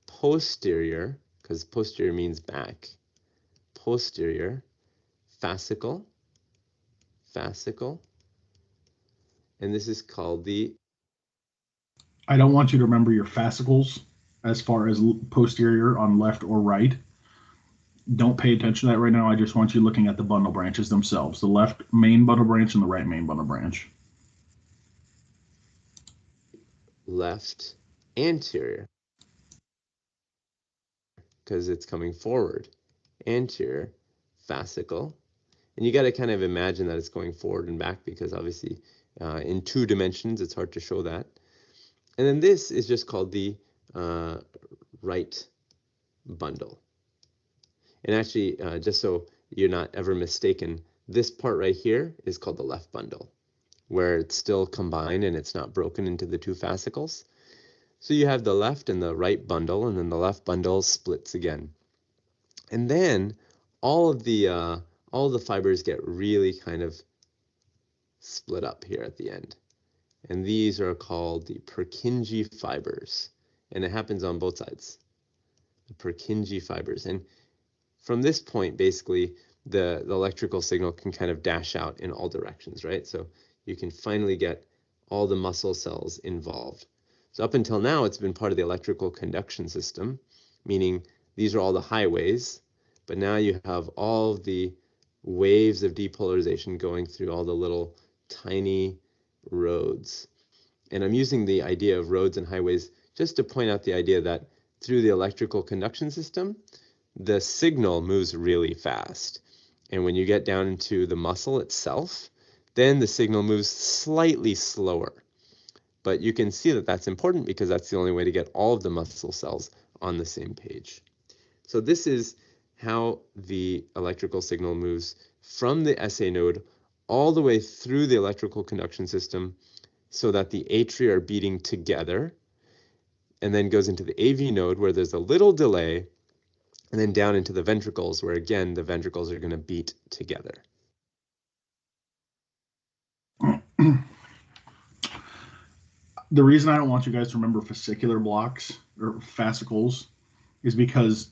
posterior, because posterior means back. Posterior fascicle. And this is called the... I don't want you to remember your fascicles as far as posterior on left or right. Don't pay attention to that right now. I just want you looking at the bundle branches themselves, the left main bundle branch and the right main bundle branch. Left anterior, because it's coming forward. Anterior fascicle. And you got to kind of imagine that it's going forward and back, because obviously in 2 dimensions, it's hard to show that. And then this is just called the right bundle. And actually, just so you're not ever mistaken, this part right here is called the left bundle, where it's still combined and it's not broken into the 2 fascicles. So you have the left and the right bundle, and then the left bundle splits again. And then all of the fibers get really kind of split up here at the end. And these are called the Purkinje fibers. And it happens on both sides. The Purkinje fibers. And from this point, basically, the electrical signal can kind of dash out in all directions, right? So you can finally get all the muscle cells involved. So up until now, it's been part of the electrical conduction system, meaning these are all the highways, but now you have all the waves of depolarization going through all the little tiny roads. And I'm using the idea of roads and highways just to point out the idea that through the electrical conduction system, the signal moves really fast. And when you get down into the muscle itself, then the signal moves slightly slower. But you can see that that's important, because that's the only way to get all of the muscle cells on the same page. So this is how the electrical signal moves from the SA node all the way through the electrical conduction system, so that the atria are beating together, and then goes into the AV node where there's a little delay, and then down into the ventricles where, again, the ventricles are going to beat together. The reason I don't want you guys to remember fascicular blocks or fascicles is because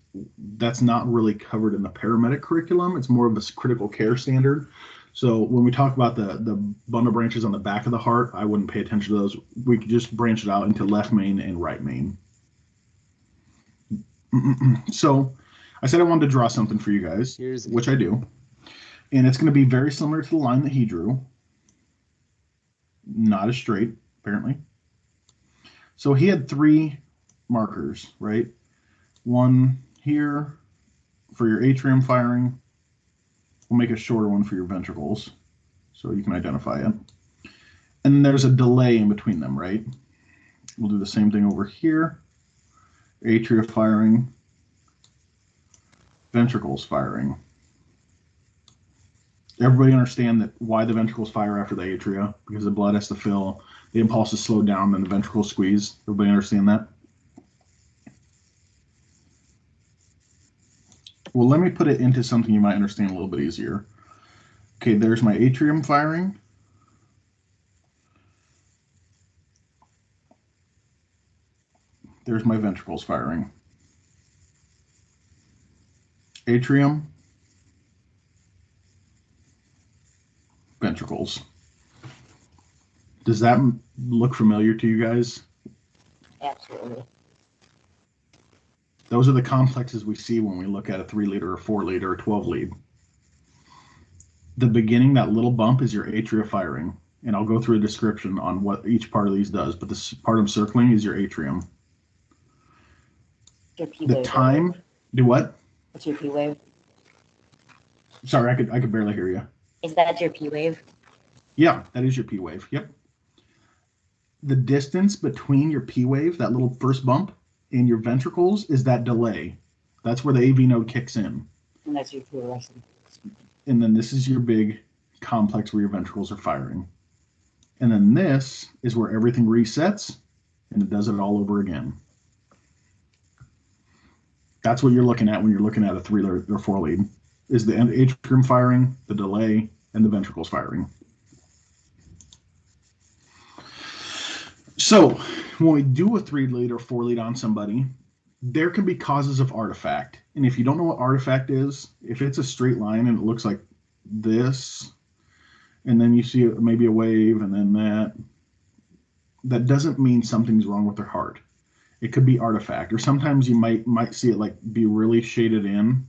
that's not really covered in the paramedic curriculum. It's more of a critical care standard. So when we talk about the bundle branches on the back of the heart, I wouldn't pay attention to those. We could just branch it out into left main and right main. So I said I wanted to draw something for you guys, which I do. And it's going to be very similar to the line that he drew. Not as straight, apparently. So he had 3 markers, right? One here for your atrium firing. We'll make a shorter one for your ventricles so you can identify it. And there's a delay in between them, right? We'll do the same thing over here. Atria firing, ventricles firing. Everybody understand that why the ventricles fire after the atria? Because the blood has to fill, the impulse is slowed down, then the ventricles squeeze. Everybody understand that? Well, let me put it into something you might understand a little bit easier. Okay, there's my atrium firing. There's my ventricles firing. Atrium, ventricles. Does that look familiar to you guys? Absolutely. Those are the complexes we see when we look at a 3-lead or a 4-lead or a 12-lead. The beginning, that little bump, is your atria firing. And I'll go through a description on what each part of these does, but this part I'm circling is your atrium. Your P The wave. time, do what? What's your P wave? Sorry, I could barely hear you. Is that your P wave? Yeah, that is your P wave. Yep. The distance between your P wave, that little first bump, and your ventricles is that delay. That's where the AV node kicks in. And that's your fluorescent. And then this is your big complex where your ventricles are firing. And then this is where everything resets and it does it all over again. That's what you're looking at when you're looking at a 3-lead or 4-lead, is the atrium firing, the delay, and the ventricles firing. So when we do a 3-lead or 4-lead on somebody, there can be causes of artifact. And if you don't know what artifact is, if it's a straight line and it looks like this, and then you see maybe a wave and then that doesn't mean something's wrong with their heart. It could be artifact, or sometimes you might see it like be really shaded in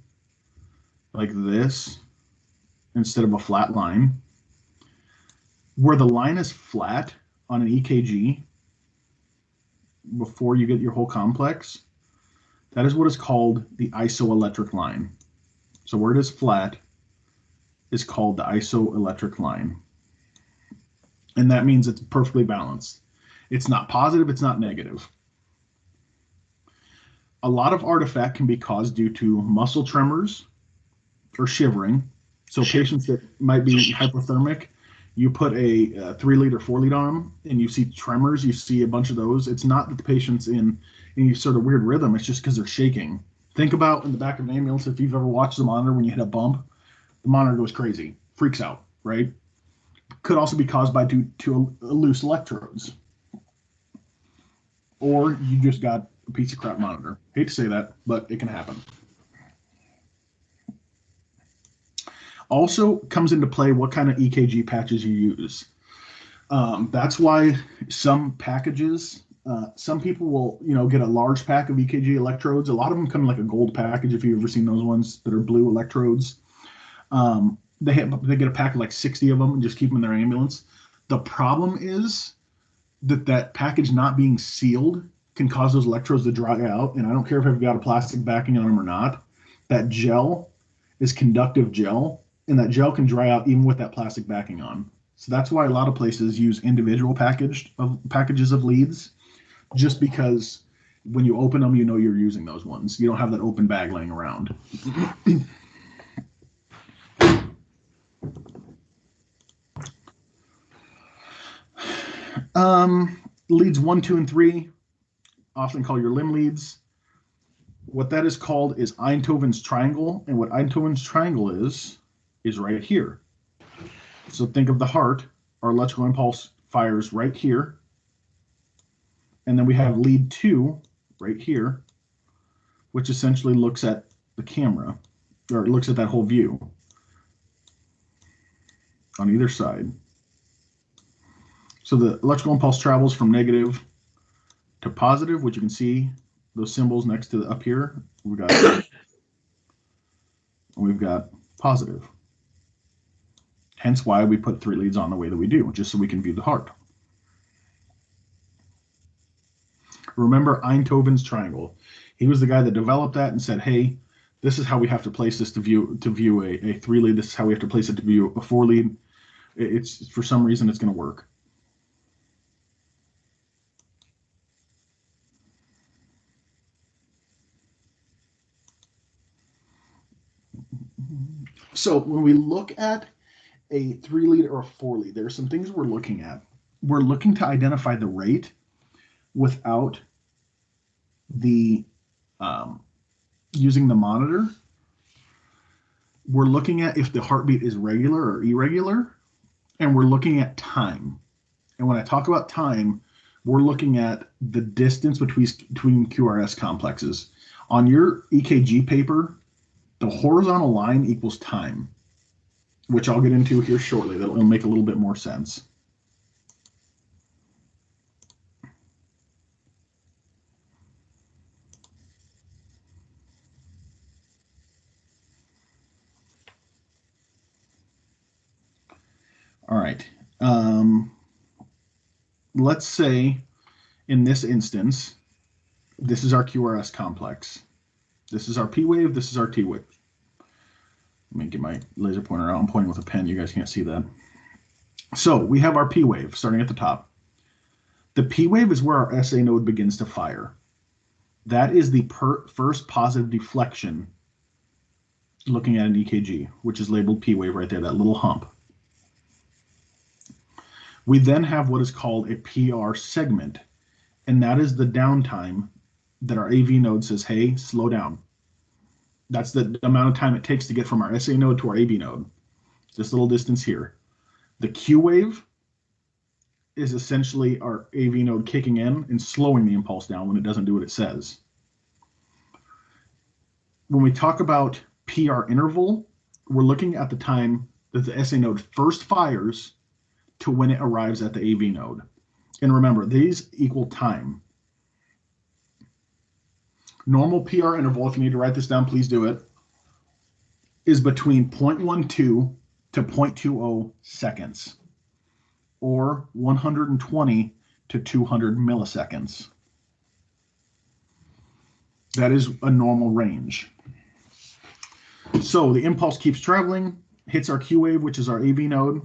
like this instead of a flat line. Where the line is flat on an EKG before you get your whole complex, that is what is called the isoelectric line. So where it is flat is called the isoelectric line. And that means it's perfectly balanced. It's not positive, it's not negative. A lot of artifact can be caused due to muscle tremors or shivering. So patients that might be hypothermic, you put a 3-lead or 4-lead on them and you see tremors, you see a bunch of those. It's not that the patient's in any sort of weird rhythm, it's just because they're shaking. Think about in the back of an ambulance, if you've ever watched the monitor when you hit a bump, the monitor goes crazy, freaks out, right? Could also be caused by due to loose electrodes. Or you just got a piece of crap monitor. Hate to say that, but it can happen. Also comes into play what kind of EKG patches you use. That's why some packages, some people will, get a large pack of EKG electrodes. A lot of them come in like a gold package, if you've ever seen those ones that are blue electrodes. They get a pack of like 60 of them and just keep them in their ambulance. The problem is that package not being sealed can cause those electrodes to dry out. And I don't care if I've got a plastic backing on them or not. That gel is conductive gel, and that gel can dry out even with that plastic backing on. So that's why a lot of places use individual packages of leads, just because when you open them, you're using those ones. You don't have that open bag laying around. Leads 1, 2, and 3, often call your limb leads. What that is called is Einthoven's triangle, and what Einthoven's triangle is right here. So think of the heart our electrical impulse fires right here. And then we have lead 2 right here, which essentially looks at the camera, or it looks at that whole view on either side. So the electrical impulse travels from negative to positive, which you can see those symbols next to up here. We've got positive. Hence why we put 3 leads on the way that we do, just so we can view the heart. Remember Einthoven's triangle. He was the guy that developed that and said, hey, this is how we have to place this to view a 3 lead. This is how we have to place it to view a 4 lead. It's for some reason it's going to work. So when we look at a 3 lead or a 4 lead, there are some things we're looking at. We're looking to identify the rate without the using the monitor. We're looking at if the heartbeat is regular or irregular, and we're looking at time. And when I talk about time, we're looking at the distance between QRS complexes. On your EKG paper, the horizontal line equals time, which I'll get into here shortly. That'll make a little bit more sense. All right. Let's say in this instance, this is our QRS complex. This is our P wave. This is our T wave. Let me get my laser pointer out. I'm pointing with a pen. You guys can't see that. So we have our P wave starting at the top. The P wave is where our SA node begins to fire. That is the first positive deflection looking at an EKG, which is labeled P wave right there, that little hump. We then have what is called a PR segment, and that is the downtime that our AV node says, hey, slow down. That's the amount of time it takes to get from our SA node to our AV node, this little distance here. The Q wave is essentially our AV node kicking in and slowing the impulse down when it doesn't do what it says. When we talk about PR interval, we're looking at the time that the SA node first fires to when it arrives at the AV node. And remember, these equal time. Normal PR interval, if you need to write this down, please do it, is between 0.12 to 0.20 seconds, or 120 to 200 milliseconds. That is a normal range. So the impulse keeps traveling, hits our Q wave, which is our AV node,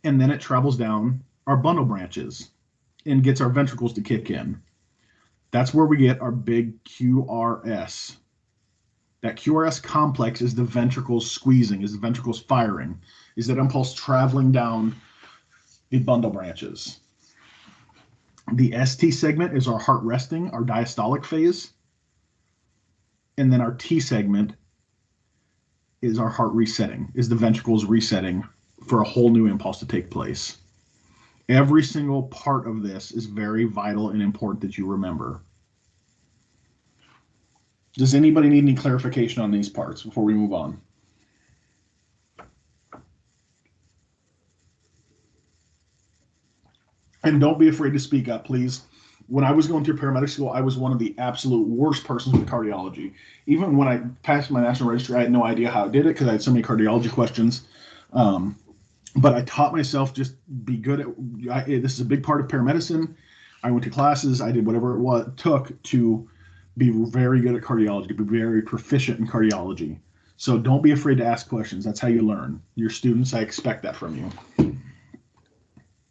and then it travels down our bundle branches and gets our ventricles to kick in. That's where we get our big QRS. That QRS complex is the ventricles squeezing, is the ventricles firing, is that impulse traveling down the bundle branches. The ST segment is our heart resting, our diastolic phase. And then our T segment is our heart resetting, is the ventricles resetting for a whole new impulse to take place. Every single part of this is very vital and important that you remember. Does anybody need any clarification on these parts before we move on? And don't be afraid to speak up, please. When I was going through paramedic school, I was one of the absolute worst persons with cardiology. Even when I passed my national registry, I had no idea how I did it because I had so many cardiology questions. But I taught myself just be good at, this is a big part of paramedicine. I went to classes, I did whatever it took to be very good at cardiology, to be very proficient in cardiology. So don't be afraid to ask questions. That's how you learn. Your students, I expect that from you.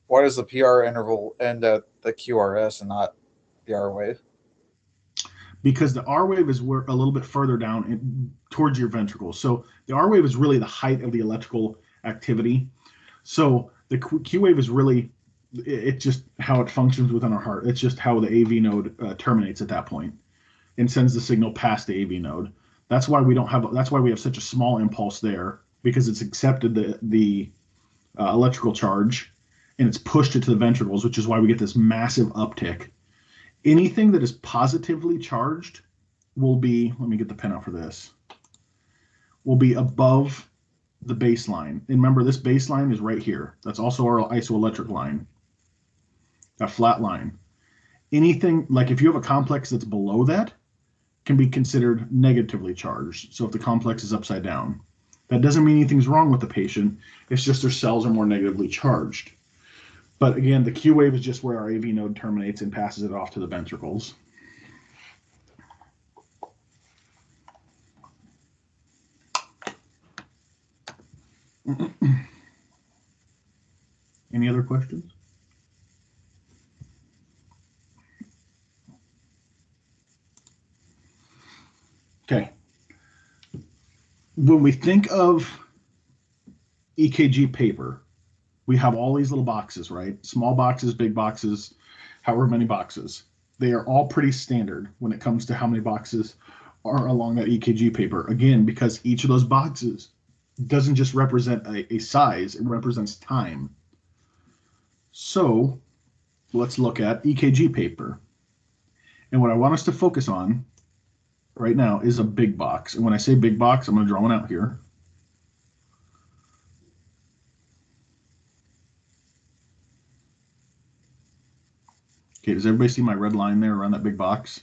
Why does the PR interval end at the QRS and not the R wave? Because the R wave is a little bit further down towards your ventricles. So the R wave is really the height of the electrical activity. So the Q wave is really, it's just how it functions within our heart. It's just how the AV node terminates at that point and sends the signal past the AV node. That's why we have such a small impulse there, because it's accepted the electrical charge, and it's pushed it to the ventricles, which is why we get this massive uptick. Anything that is positively charged will be, let me get the pen out for this, will be above the baseline. And remember, this baseline is right here. That's also our isoelectric line, that flat line. Anything, like if you have a complex that's below that, can be considered negatively charged. So if the complex is upside down, that doesn't mean anything's wrong with the patient. It's just their cells are more negatively charged. But again, the Q wave is just where our AV node terminates and passes it off to the ventricles. Any other questions? Okay. When we think of EKG paper, we have all these little boxes, right? Small boxes, big boxes, however many boxes. They are all pretty standard when it comes to how many boxes are along that EKG paper. Again, because each of those boxes doesn't just represent a size, it represents time. So let's look at EKG paper. And what I want us to focus on right now is a big box. And when I say big box, I'm going to draw one out here. Okay, does everybody see my red line there around that big box?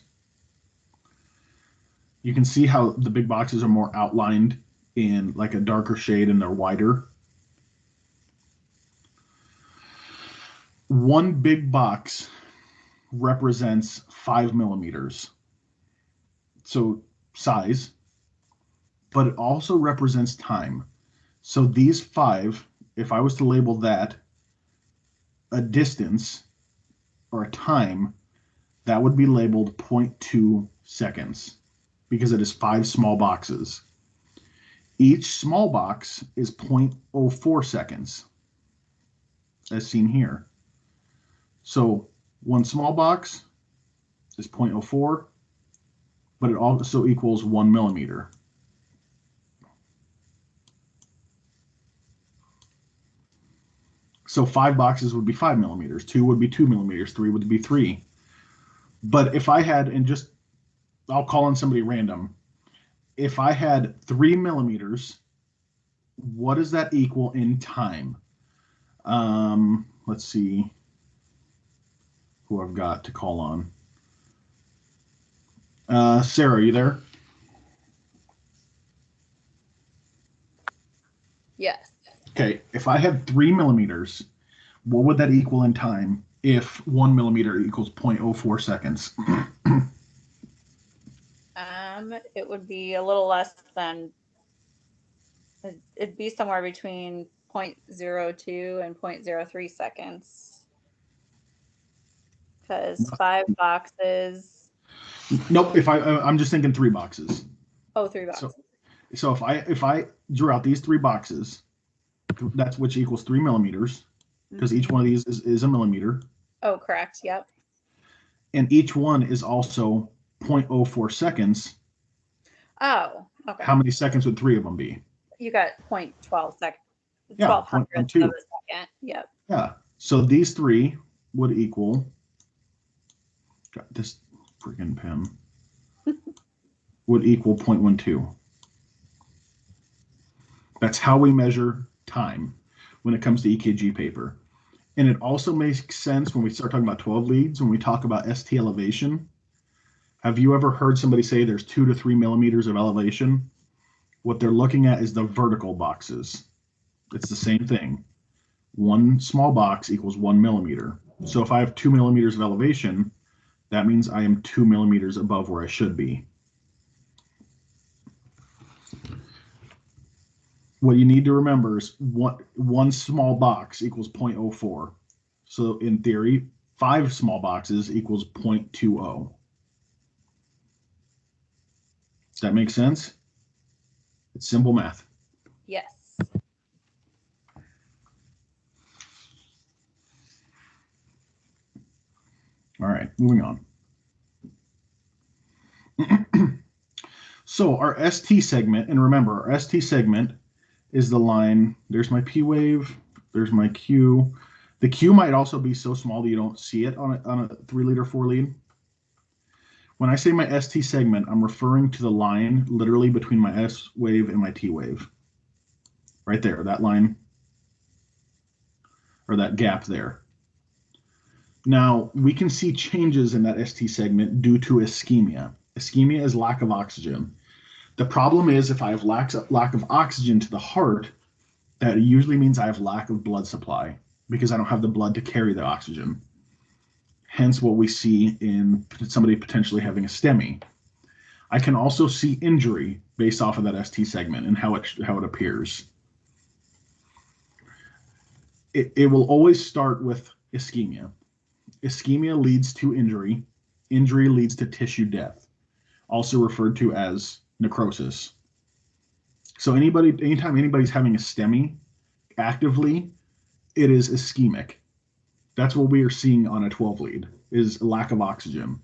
You can see how the big boxes are more outlined in like a darker shade and they're wider. One big box represents 5 millimeters. So size, but it also represents time. So these 5, if I was to label that a distance or a time, that would be labeled 0.2 seconds because it is 5 small boxes. Each small box is 0.04 seconds, as seen here. So one small box is 0.04, but it also equals 1 millimeter. So 5 boxes would be 5 millimeters, 2 would be 2 millimeters, 3 would be 3. But if I had, and just, I'll call on somebody random, if I had 3 millimeters, what does that equal in time? Let's see who I've got to call on. Sarah, are you there? Yes. Okay, if I had 3 millimeters, what would that equal in time if 1 millimeter equals 0.04 seconds? It would be a little less than, it'd be somewhere between 0.02 and 0.03 seconds. Because 5 boxes. Nope, I'm just thinking 3 boxes. Oh, 3 boxes. So if I drew out these 3 boxes, that's which equals 3 millimeters, because each one of these is a millimeter. Oh, correct. Yep. And each one is also 0.04 seconds. Oh, okay. How many seconds would 3 of them be? You got 0.12 seconds. Yeah, 1200ths of a second. Yep. Yeah. So these 3 would equal, got this freaking pen, would equal 0.12. That's how we measure time when it comes to EKG paper. And it also makes sense when we start talking about 12 leads, when we talk about ST elevation. Have you ever heard somebody say there's 2 to 3 millimeters of elevation? What they're looking at is the vertical boxes. It's the same thing. One small box equals 1 millimeter. So if I have 2 millimeters of elevation, that means I am 2 millimeters above where I should be. What you need to remember is one small box equals 0.04. So in theory, 5 small boxes equals 0.20. Does that make sense? It's simple math. Yes. All right, moving on. So our ST segment, and remember, our ST segment is the line, there's my P wave, There's my Q. The Q might also be so small that you don't see it on a 3 lead or 4 lead. When I say my ST segment, I'm referring to the line literally between my S wave and my T wave. Right there, that line, or that gap there. Now, we can see changes in that ST segment due to ischemia. Ischemia is lack of oxygen. The problem is if I have lack of oxygen to the heart, that usually means I have lack of blood supply because I don't have the blood to carry the oxygen. Hence what we see in somebody potentially having a STEMI. I can also see injury based off of that ST segment and how it appears. It will always start with ischemia. Ischemia leads to injury. Injury leads to tissue death, also referred to as necrosis. So anytime anybody's having a STEMI actively, it is ischemic. That's what we are seeing on a 12 lead, is lack of oxygen.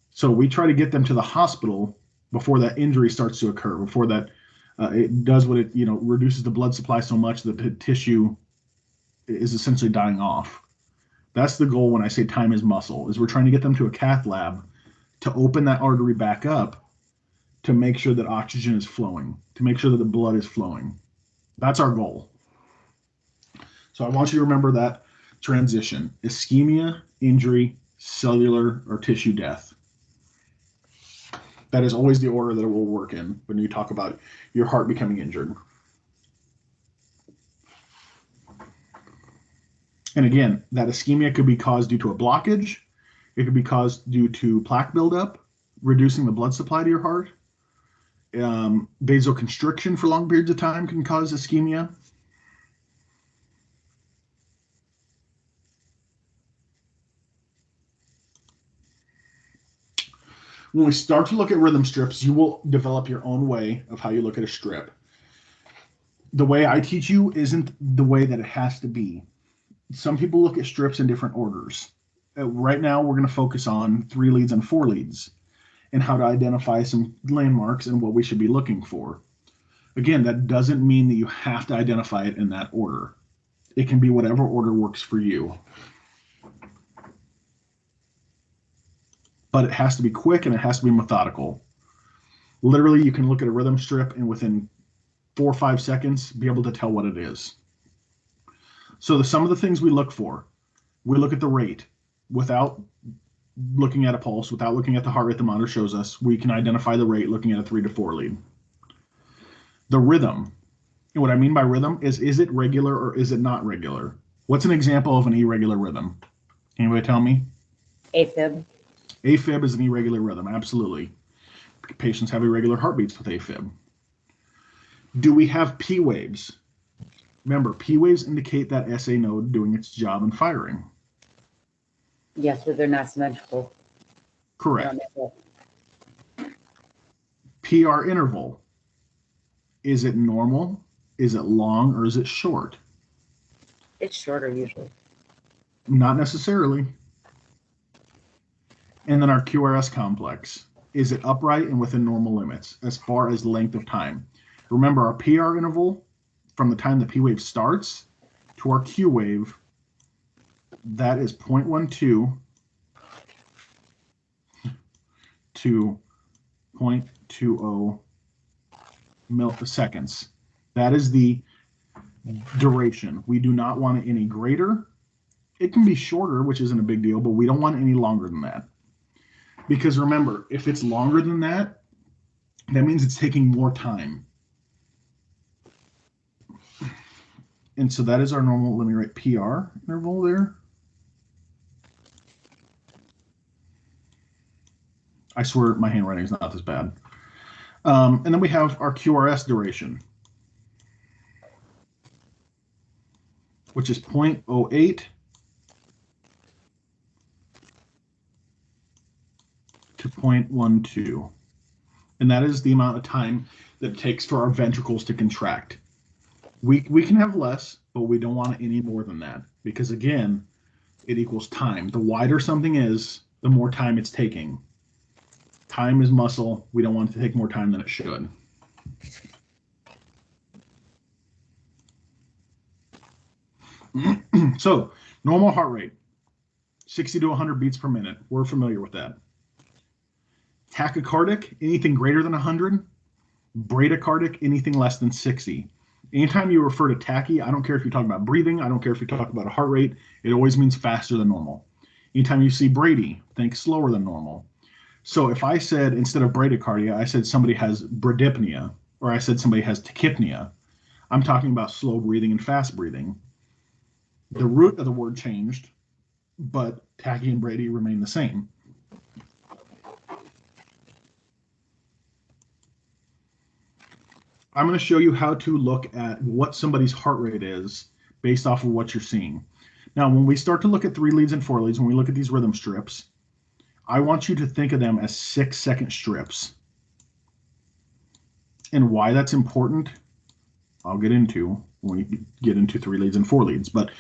So we try to get them to the hospital before that injury starts to occur, before that it does what it, reduces the blood supply so much that the tissue is essentially dying off. That's the goal when I say time is muscle, is we're trying to get them to a cath lab to open that artery back up to make sure that oxygen is flowing, to make sure that the blood is flowing. That's our goal. So I want you to remember that transition: ischemia, injury, cellular or tissue death. That is always the order that it will work in when you talk about your heart becoming injured. And again, that ischemia could be caused due to a blockage. It could be caused due to plaque buildup, reducing the blood supply to your heart. Vasoconstriction for long periods of time can cause ischemia. When we start to look at rhythm strips, you will develop your own way of how you look at a strip. The way I teach you isn't the way that it has to be. Some people look at strips in different orders. Right now, we're going to focus on 3 leads and 4 leads and how to identify some landmarks and what we should be looking for. Again, that doesn't mean that you have to identify it in that order. It can be whatever order works for you. But it has to be quick and it has to be methodical. Literally, you can look at a rhythm strip and within 4 or 5 seconds be able to tell what it is. So some of the things we look for, we look at the rate without looking at a pulse, without looking at the heart rate the monitor shows us. We can identify the rate looking at a 3 to 4 lead. The rhythm, and what I mean by rhythm is it regular or is it not regular? What's an example of an irregular rhythm? Anybody tell me? AFib. AFib is an irregular rhythm, absolutely. Patients have irregular heartbeats with AFib. Do we have P waves? Remember, P waves indicate that SA node doing its job and firing. Yes, but they're not symmetrical. Correct. PR interval. Is it normal? Is it long or is it short? It's shorter usually. Not necessarily. And then our QRS complex. Is it upright and within normal limits as far as length of time? Remember, our PR interval from the time the P wave starts to our Q wave, that is 0.12 to 0.20 milliseconds. That is the duration. We do not want it any greater. It can be shorter, which isn't a big deal, but we don't want it any longer than that. Because remember, if it's longer than that, that means it's taking more time. And so that is our normal, let me write PR interval there. I swear my handwriting is not this bad. And then we have our QRS duration, which is 0.08 to 0.12. And that is the amount of time that it takes for our ventricles to contract. We can have less, but we don't want any more than that because, again, it equals time. The wider something is, the more time it's taking. Time is muscle. We don't want it to take more time than it should. So normal heart rate, 60 to 100 beats per minute. We're familiar with that. Tachycardic, anything greater than 100. Bradycardic, anything less than 60. Anytime you refer to tachy, I don't care if you're talking about breathing, I don't care if you're talking about a heart rate, it always means faster than normal. Anytime you see Brady, think slower than normal. So if I said, instead of bradycardia, I said somebody has bradypnea, or I said somebody has tachypnea, I'm talking about slow breathing and fast breathing. The root of the word changed, but tachy and brady remain the same. I'm going to show you how to look at what somebody's heart rate is based off of what you're seeing. Now, when we start to look at 3 leads and 4 leads, when we look at these rhythm strips, I want you to think of them as 6-second strips. And why that's important, I'll get into when we get into 3 leads and 4 leads. But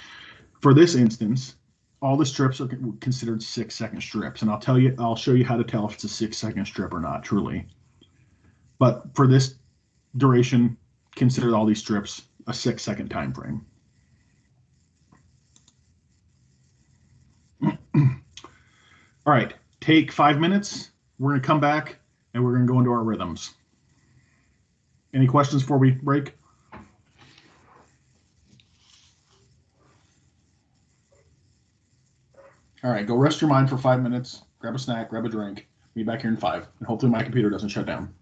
for this instance, all the strips are considered 6-second strips. And I'll show you how to tell if it's a 6-second strip or not, truly. But for this duration, consider all these strips a 6-second time frame. All right, take 5 minutes. We're going to come back and we're going to go into our rhythms. Any questions before we break? All right, go rest your mind for 5 minutes, grab a snack, grab a drink. Be back here in 5, and hopefully my computer doesn't shut down.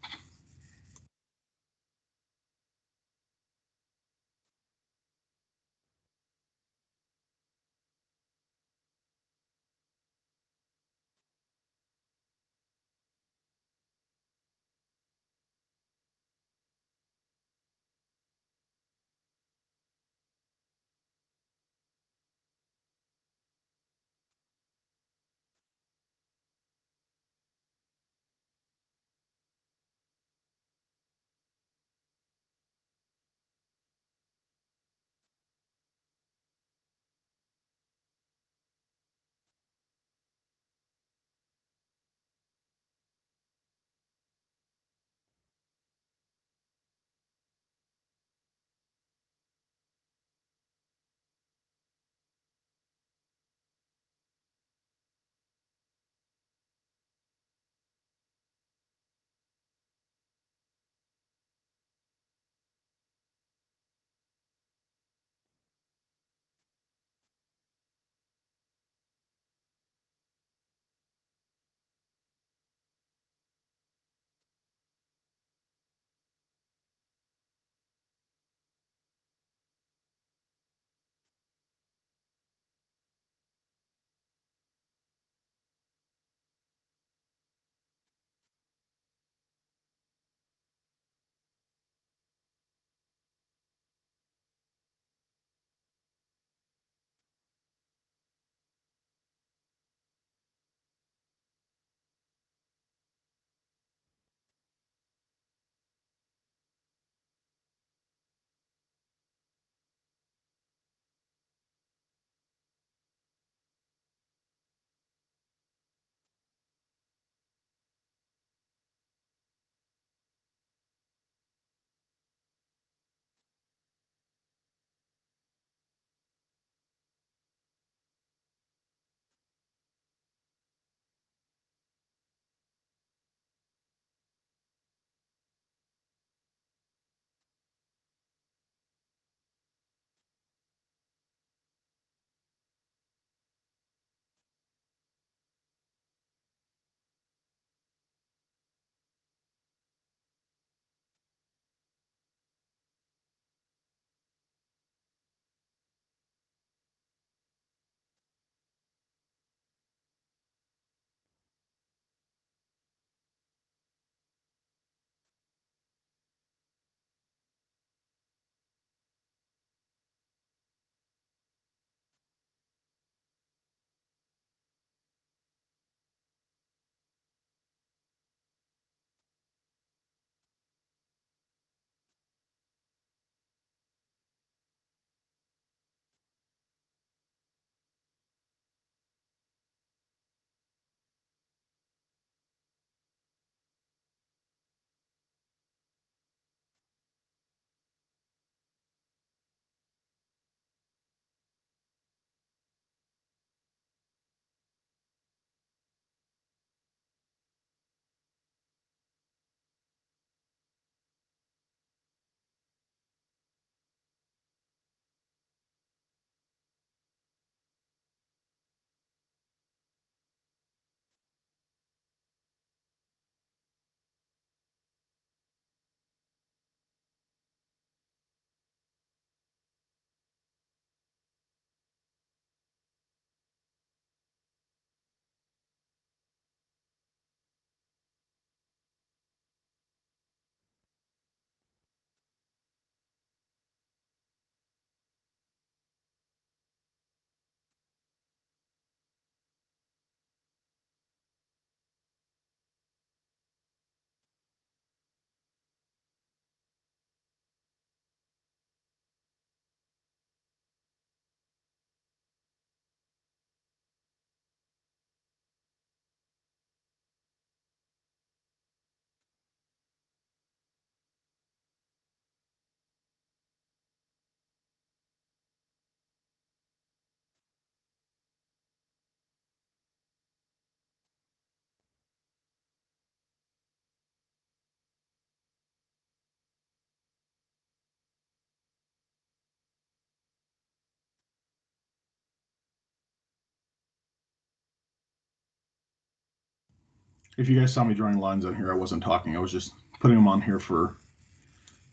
If you guys saw me drawing lines on here, I wasn't talking. I was just putting them on here for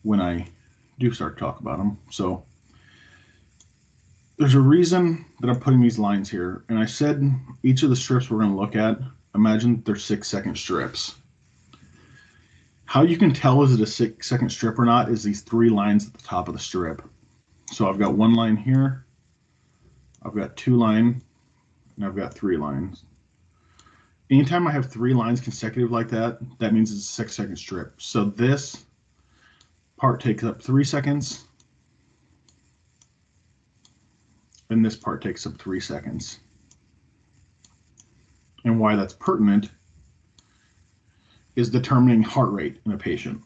when I do start to talk about them. So there's a reason that I'm putting these lines here. And I said each of the strips we're going to look at, imagine they're 6-second strips. How you can tell is it a 6-second strip or not is these 3 lines at the top of the strip. So I've got 1 line here, I've got 2 lines, and I've got 3 lines. Anytime I have 3 lines consecutive like that, that means it's a 6-second strip. So this part takes up 3 seconds, and this part takes up 3 seconds. And why that's pertinent is determining heart rate in a patient.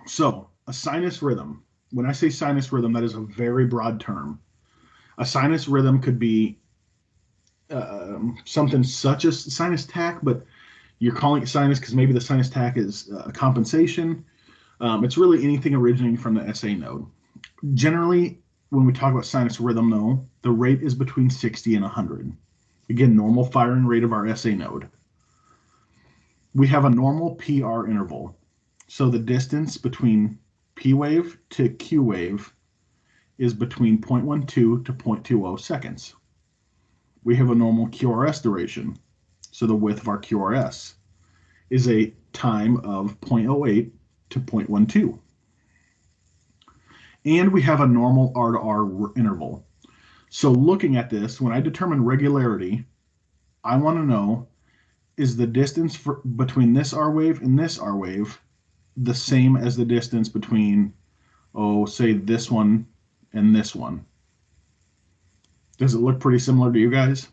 So a sinus rhythm, when I say sinus rhythm, that is a very broad term. A sinus rhythm could be something such as sinus tach, but you're calling it sinus because maybe the sinus tach is compensation. It's really anything originating from the SA node. Generally, when we talk about sinus rhythm, though, the rate is between 60 and 100. Again, normal firing rate of our SA node. We have a normal PR interval. So the distance between P wave to Q wave is between 0.12 to 0.20 seconds. We have a normal QRS duration. So the width of our QRS is a time of 0.08 to 0.12. And we have a normal R to R interval. So looking at this, when I determine regularity, I want to know, is the distance between this R wave and this R wave the same as the distance between, say this one and this one? Does it look pretty similar to you guys?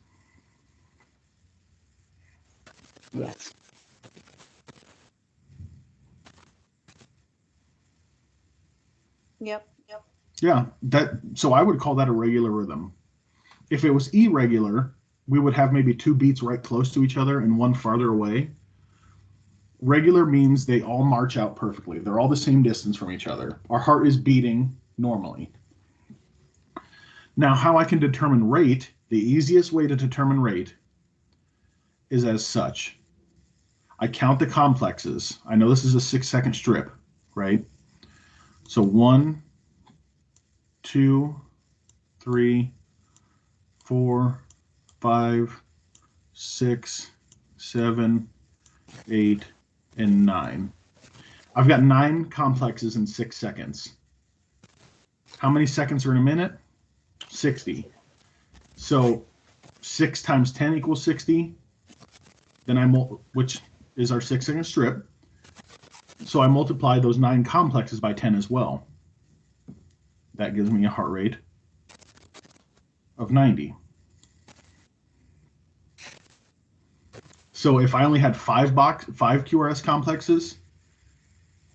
Yes. Yep. Yeah, so I would call that a regular rhythm. If it was irregular, we would have maybe 2 beats right close to each other and 1 farther away. Regular means they all march out perfectly. They're all the same distance from each other. Our heart is beating normally. Now, how I can determine rate, the easiest way to determine rate is as such. I count the complexes. I know this is a 6-second strip, right? So 1, 2, 3, 4, 5, 6, 7, 8, and 9. I've got 9 complexes in 6 seconds. How many seconds are in a minute? 60. So 6 times 10 equals 60. Then which is our 6-second strip. So I multiply those 9 complexes by 10 as well. That gives me a heart rate of 90. So if I only had 5 QRS complexes,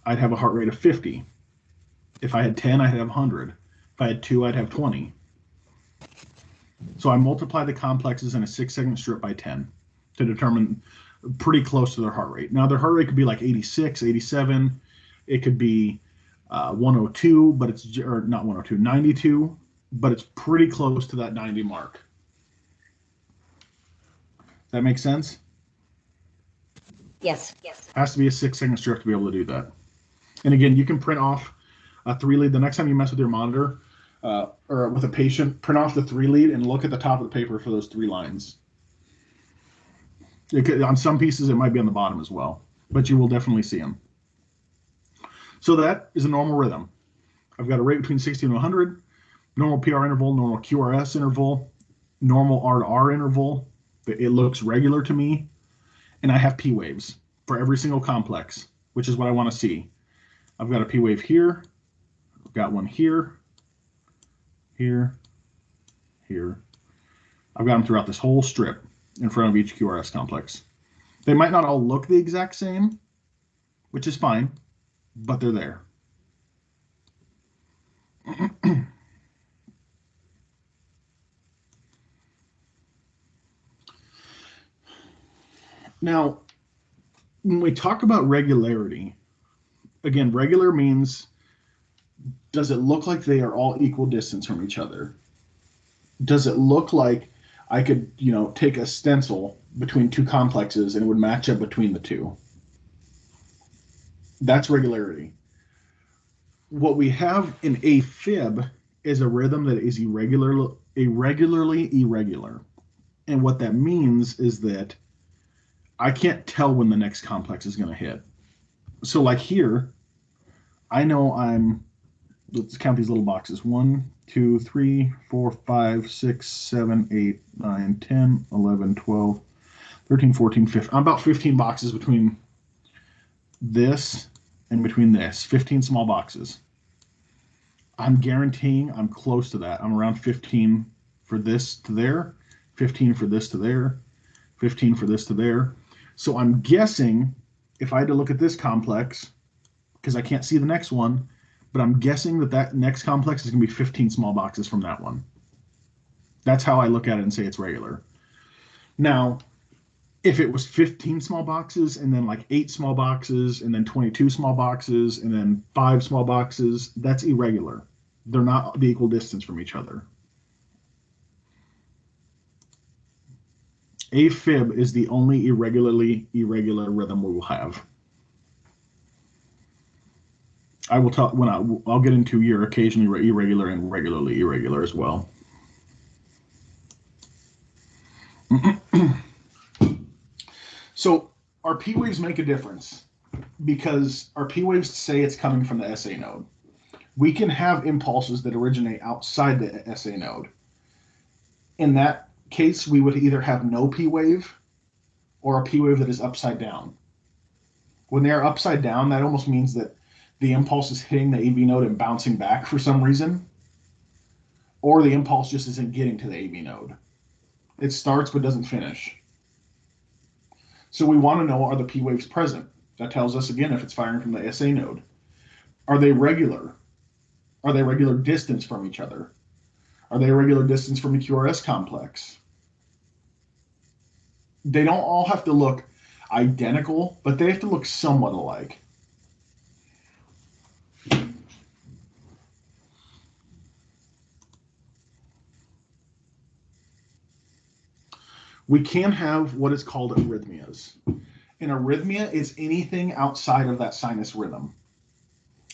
I'd have a heart rate of 50. If I had 10, I'd have 100. If I had 2, I'd have 20. So I multiply the complexes in a 6-second strip by 10 to determine pretty close to their heart rate. Now, their heart rate could be like 86, 87. It could be 102, but it's, or not 102, 92, but it's pretty close to that 90 mark. That makes sense? Yes. Has to be a 6-second strip to be able to do that. And again, you can print off a 3-lead. The next time you mess with your monitor or with a patient, print off the 3-lead and look at the top of the paper for those 3 lines. On some pieces, it might be on the bottom as well, but you will definitely see them. So that is a normal rhythm. I've got a rate between 60 and 100, normal PR interval, normal QRS interval, normal R to R interval. It looks regular to me. And I have P waves for every single complex, which is what I want to see. I've got a P wave here. I've got one here, here, here. I've got them throughout this whole strip in front of each QRS complex. They might not all look the exact same, which is fine, but they're there. Now, when we talk about regularity, again, regular means, does it look like they are all equal distance from each other? Does it look like I could, take a stencil between two complexes and it would match up between the two. That's regularity. What we have in AFib is a rhythm that is irregularly irregular. And what that means is that I can't tell when the next complex is going to hit. So like here, I know let's count these little boxes. 1, 2, 3, 4, 5, 6, 7, 8, 9, 10, 11, 12, 13, 14, 15. I'm about 15 boxes between this and between this. 15 small boxes. I'm guaranteeing I'm close to that. I'm around 15 for this to there, 15 for this to there, 15 for this to there. So I'm guessing if I had to look at this complex, because I can't see the next one, but I'm guessing that next complex is going to be 15 small boxes from that one. That's how I look at it and say it's regular. Now, if it was 15 small boxes and then like 8 small boxes and then 22 small boxes and then 5 small boxes, that's irregular. They're not the equal distance from each other. AFib is the only irregular rhythm we will have. I will talk I'll get into your occasionally irregular and regularly irregular as well. So our P waves make a difference because our P waves say it's coming from the SA node. We can have impulses that originate outside the SA node. In that case, we would either have no P wave or a P wave that is upside down. When they are upside down, that almost means that the impulse is hitting the AV node and bouncing back for some reason, or the impulse just isn't getting to the AV node. It starts but doesn't finish. So we want to know, are the P waves present? That tells us, again, if it's firing from the SA node. Are they regular? Are they regular distance from each other? Are they a regular distance from the QRS complex? They don't all have to look identical, but they have to look somewhat alike. We can have what is called arrhythmias. An arrhythmia is anything outside of that sinus rhythm.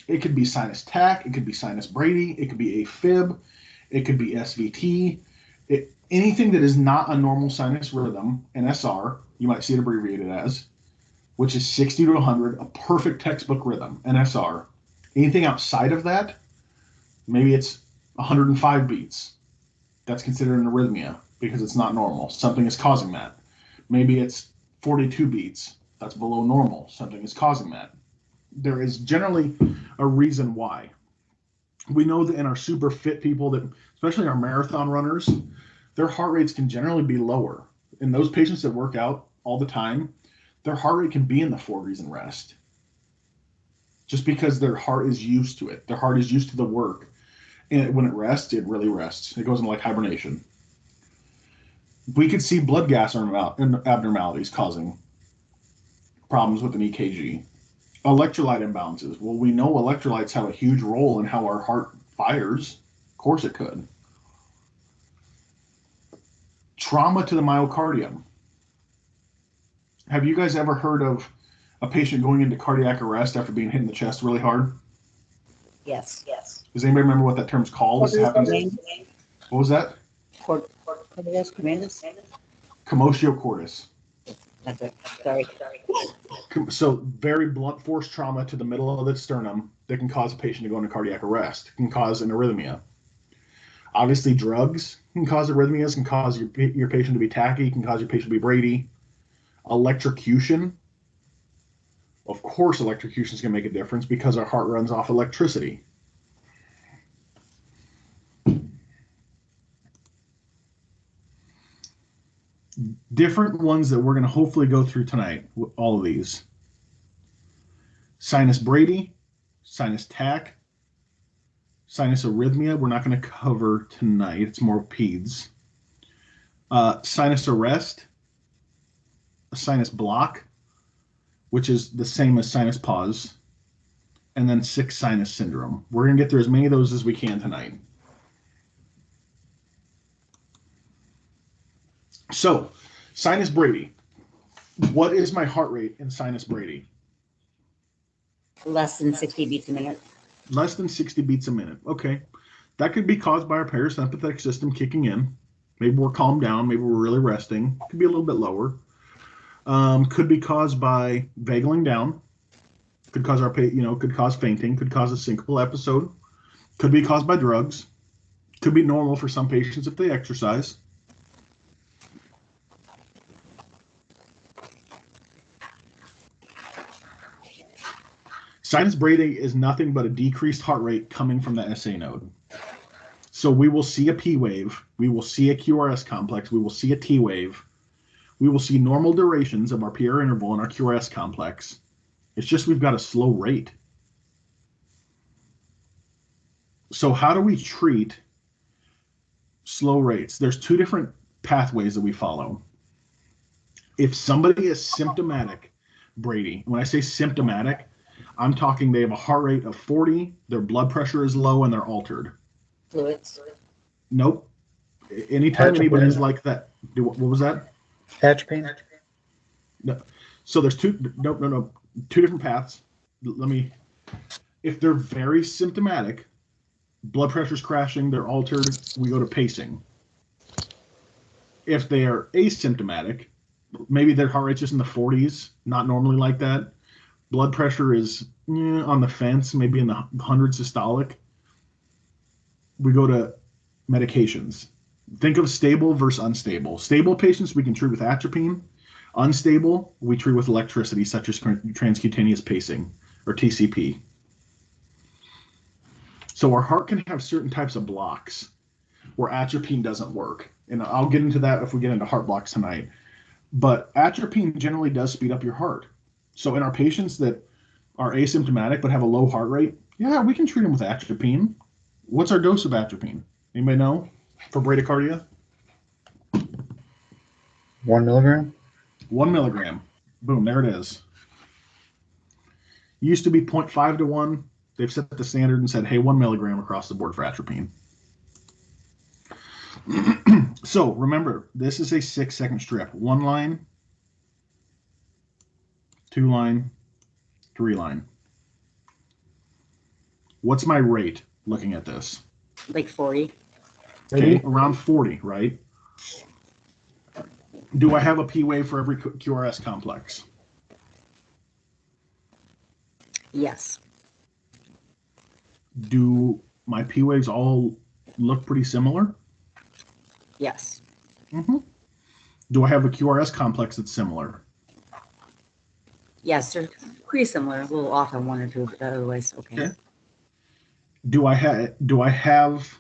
It could be sinus tach, it could be sinus Brady, it could be AFib, it could be SVT. Anything that is not a normal sinus rhythm, an SR, you might see it abbreviated as, which is 60 to 100, a perfect textbook rhythm, an SR. Anything outside of that, maybe it's 105 beats. That's considered an arrhythmia because it's not normal. Something is causing that. Maybe it's 42 beats. That's below normal. Something is causing that. There is generally a reason why. We know that in our super fit people, that especially our marathon runners, their heart rates can generally be lower. In those patients that work out all the time, their heart rate can be in the 40s and rest. Just because their heart is used to it. Their heart is used to the work. And when it rests, it really rests. It goes into like hibernation. We could see blood gas abnormalities causing problems with an EKG. Electrolyte imbalances. Well, we know electrolytes have a huge role in how our heart fires. Of course it could. Trauma to the myocardium. Have you guys ever heard of a patient going into cardiac arrest after being hit in the chest really hard? Yes. Does anybody remember what that term's called? This happens. What was that? Commotio cordis. That's it. Sorry. So very blunt force trauma to the middle of the sternum that can cause a patient to go into cardiac arrest, can cause an arrhythmia. Obviously, drugs can cause arrhythmias, can cause your patient to be tachy, can cause your patient to be Brady. Electrocution. Of course, electrocution is going to make a difference because our heart runs off electricity. Different ones that we're going to hopefully go through tonight, all of these. Sinus Brady, sinus tach, sinus arrhythmia, we're not going to cover tonight. It's more peds. Sinus arrest, a sinus block, which is the same as sinus pause, and then 6 sinus syndrome. We're going to get through as many of those as we can tonight. So, sinus Brady. What is my heart rate in sinus Brady? Less than 60 beats a minute. Less than 60 beats a minute. Okay. That could be caused by our parasympathetic system kicking in. Maybe we're calmed down. Maybe we're really resting. Could be a little bit lower. Could be caused by vagling down. Could cause could cause fainting. Could cause a syncopal episode. Could be caused by drugs. Could be normal for some patients if they exercise. Sinus Brady is nothing but a decreased heart rate coming from the SA node. So we will see a P wave, we will see a QRS complex, we will see a T wave, we will see normal durations of our PR interval and our QRS complex. It's just we've got a slow rate. So how do we treat slow rates? There's two different pathways that we follow. If somebody is symptomatic, Brady, when I say symptomatic, I'm talking they have a heart rate of 40, their blood pressure is low, and they're altered. Fluids. Nope. Anytime anybody's like that, what was that? Atropine. No. So there's two different paths. If they're very symptomatic, blood pressure's crashing, they're altered, we go to pacing. If they are asymptomatic, maybe their heart rate's just in the 40s, not normally like that. Blood pressure is on the fence, maybe in the hundreds systolic. We go to medications. Think of stable versus unstable. Stable patients we can treat with atropine. Unstable, we treat with electricity, such as transcutaneous pacing, or TCP. So our heart can have certain types of blocks where atropine doesn't work. And I'll get into that if we get into heart blocks tonight. But atropine generally does speed up your heart. So in our patients that are asymptomatic but have a low heart rate, yeah, we can treat them with atropine. What's our dose of atropine? Anybody know for bradycardia? 1 milligram. 1 milligram. Boom, there it is. Used to be 0.5 to 1. They've set the standard and said, hey, 1 milligram across the board for atropine. So remember, this is a 6-second strip. 1 line, 2 line, 3 line. What's my rate looking at this? Like 40. Okay, around 40, right? Do I have a P wave for every QRS complex? Yes. Do my P waves all look pretty similar? Yes. Mm-hmm. Do I have a QRS complex that's similar? Yes, they're pretty similar. A little off on one or two, but otherwise okay. Do I have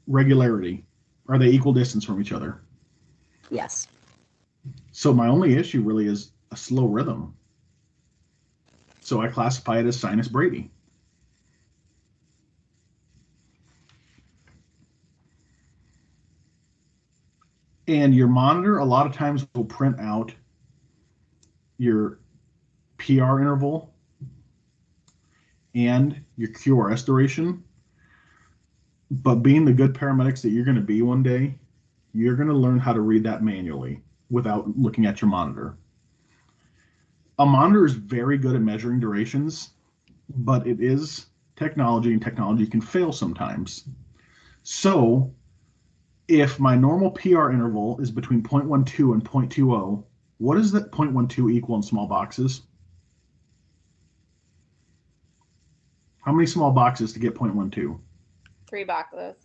regularity? Are they equal distance from each other? Yes. So my only issue really is a slow rhythm. So I classify it as sinus Brady. And your monitor a lot of times will print out your PR interval and your QRS duration. But being the good paramedics that you're going to be one day, you're going to learn how to read that manually without looking at your monitor. A monitor is very good at measuring durations, but it is technology, and technology can fail sometimes. So if my normal PR interval is between 0.12 and 0.20, what does that 0.12 equal in small boxes? How many small boxes to get 0.12? 3 boxes.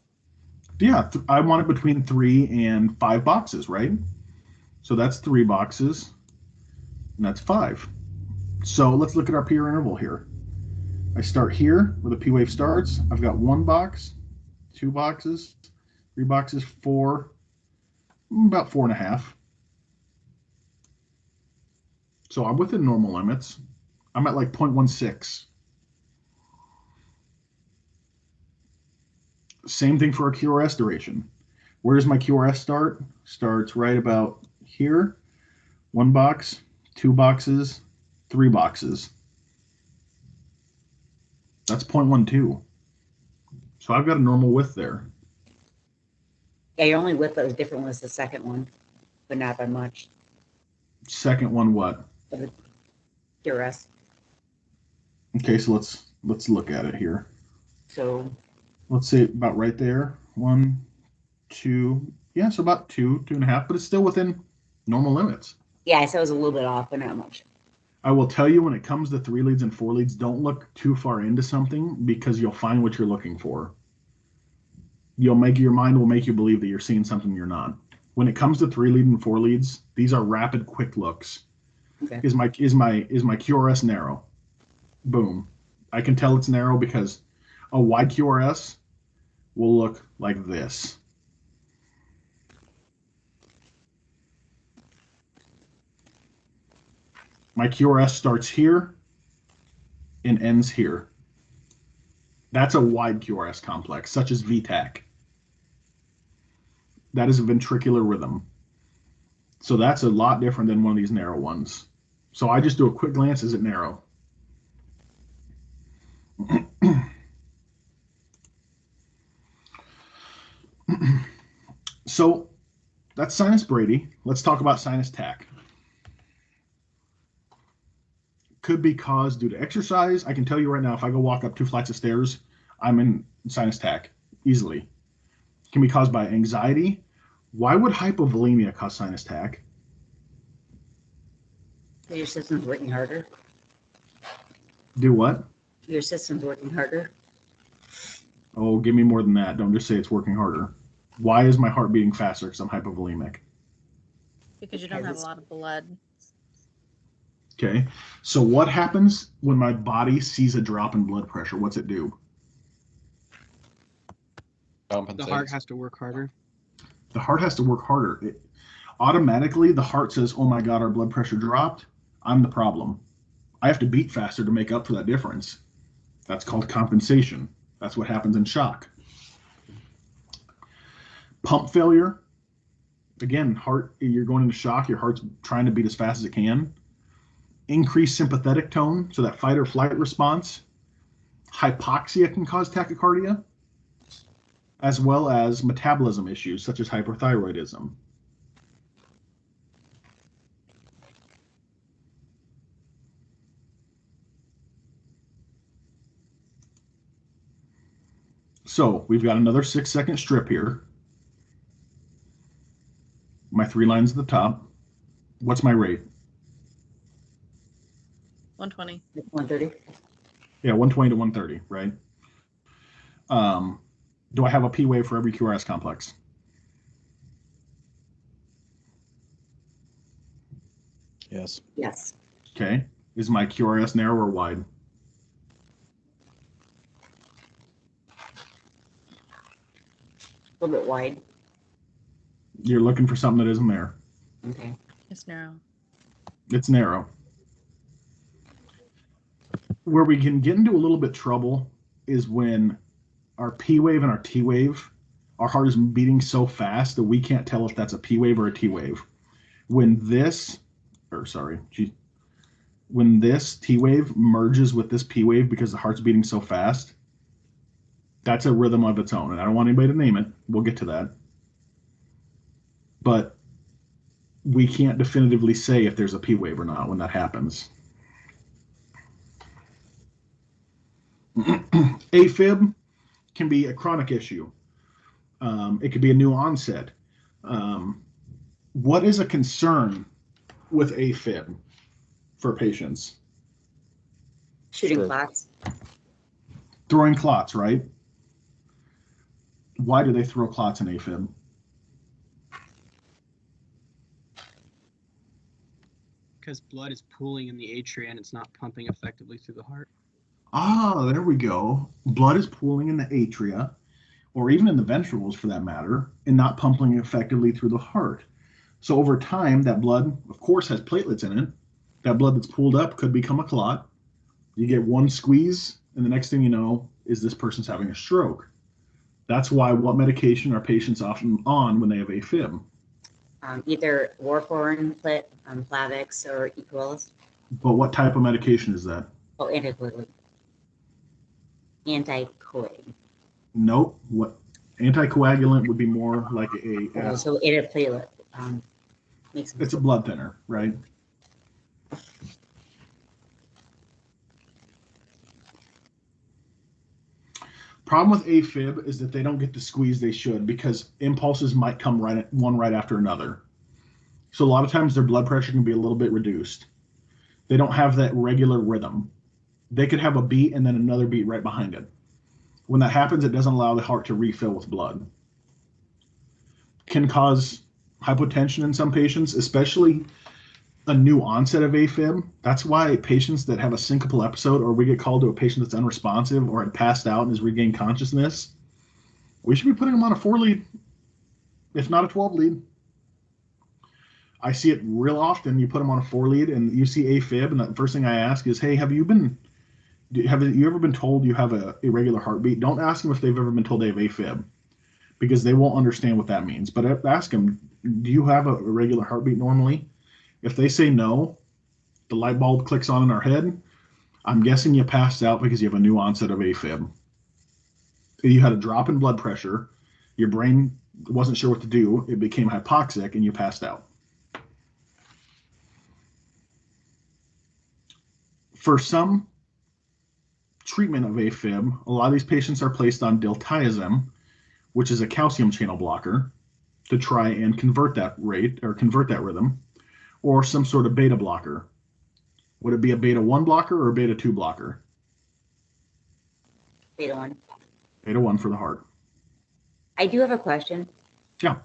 Yeah, I want it between 3 and 5 boxes, right? So that's 3 boxes, and that's 5. So let's look at our PR interval here. I start here where the P wave starts. I've got 1 box, 2 boxes, 3 boxes, 4, about 4.5. So I'm within normal limits. I'm at like 0.16. Same thing for our QRS duration. Where does my QRS start? Starts right about here. 1 box, 2 boxes, 3 boxes. That's 0.12. So I've got a normal width there. Yeah, your only width that was different was the second one, but not by much. Second one, what? For the QRS. Okay, so let's look at it here. So Let's say about right there. 1, 2, yeah, so about 2.5, but it's still within normal limits. yeah, so it was a little bit off, but not much. I will tell you when it comes to 3 leads and 4 leads, don't look too far into something because you'll find what you're looking for. Your mind will make you believe that you're seeing something you're not. When it comes to 3 lead and 4 leads, these are rapid, quick looks. Okay. Is my QRS narrow? Boom. I can tell it's narrow because a wide QRS will look like this. My QRS starts here and ends here. That's a wide QRS complex, such as VTAC. That is a ventricular rhythm. So that's a lot different than one of these narrow ones. So I just do a quick glance, is it narrow? So that's sinus brady. Let's talk about sinus tach. Could be caused due to exercise. I can tell you right now, if I go walk up 2 flights of stairs, I'm in sinus tach easily. Can be caused by anxiety. Why would hypovolemia cause sinus tach? Your system's working harder. Do what? Your system's working harder. Oh, give me more than that. Don't just say it's working harder. Why is my heart beating faster because I'm hypovolemic? Because you don't have a lot of blood. Okay. So what happens when my body sees a drop in blood pressure? What's it do? The heart has to work harder. The heart has to work harder. Automatically, the heart says, oh my God, our blood pressure dropped. I'm the problem. I have to beat faster to make up for that difference. That's called compensation. That's what happens in shock. Pump failure. Again, heart, you're going into shock. Your heart's trying to beat as fast as it can. Increased sympathetic tone, so that fight or flight response. Hypoxia can cause tachycardia, as well as metabolism issues such as hyperthyroidism. So we've got another 6-second strip here. My 3 lines at the top. What's my rate? 120. 130. Yeah, 120 to 130, right? Do I have a P wave for every QRS complex? Yes. Yes. Okay. Is my QRS narrow or wide? A little bit wide. You're looking for something that isn't there. Okay. It's narrow. It's narrow. Where we can get into a little bit trouble is when our P wave and our T wave, our heart is beating so fast that we can't tell if that's a P wave or a T wave. When this T wave merges with this P wave because the heart's beating so fast, that's a rhythm of its own. And I don't want anybody to name it. We'll get to that. But we can't definitively say if there's a P wave or not when that happens. AFib can be a chronic issue. It could be a new onset. What is a concern with AFib for patients? Shooting clots. Throwing clots, right? Why do they throw clots in AFib? Because blood is pooling in the atria and it's not pumping effectively through the heart. Ah, there we go. Blood is pooling in the atria, or even in the ventricles for that matter, and not pumping effectively through the heart. So over time, that blood, of course, has platelets in it. That blood that's pooled up could become a clot. You get one squeeze, and the next thing you know is this person's having a stroke. That's why what medication are patients often on when they have AFib? Either warfarin, Plavix, or Equalis. But what type of medication is that? Oh, anticoagulant. Anticoag. Nope. What? Anticoagulant would be more like a Okay, so antiplatelet, makes it's a blood thinner, right? Problem with AFib is that they don't get the squeeze they should because impulses might come right after another. So a lot of times their blood pressure can be a little bit reduced. They don't have that regular rhythm. They could have a beat and then another beat right behind it. When that happens, it doesn't allow the heart to refill with blood. Can cause hypotension in some patients, especially a new onset of AFib. That's why patients that have a syncopal episode, or we get called to a patient that's unresponsive or had passed out and has regained consciousness, we should be putting them on a 4-lead, if not a 12-lead. I see it real often. You put them on a 4-lead and you see AFib, and the first thing I ask is, hey, have you ever been told you have a irregular heartbeat? Don't ask them if they've ever been told they have AFib, because they won't understand what that means. But ask them, do you have a irregular heartbeat normally? If they say no, the light bulb clicks on in our head. I'm guessing you passed out because you have a new onset of AFib. You had a drop in blood pressure, your brain wasn't sure what to do, it became hypoxic, and you passed out. For some treatment of AFib, a lot of these patients are placed on diltiazem, which is a calcium channel blocker, to try and convert that rate or convert that rhythm, or some sort of beta blocker. Would it be a beta 1 blocker or a beta 2 blocker? Beta 1. Beta 1 for the heart. I do have a question. Yeah.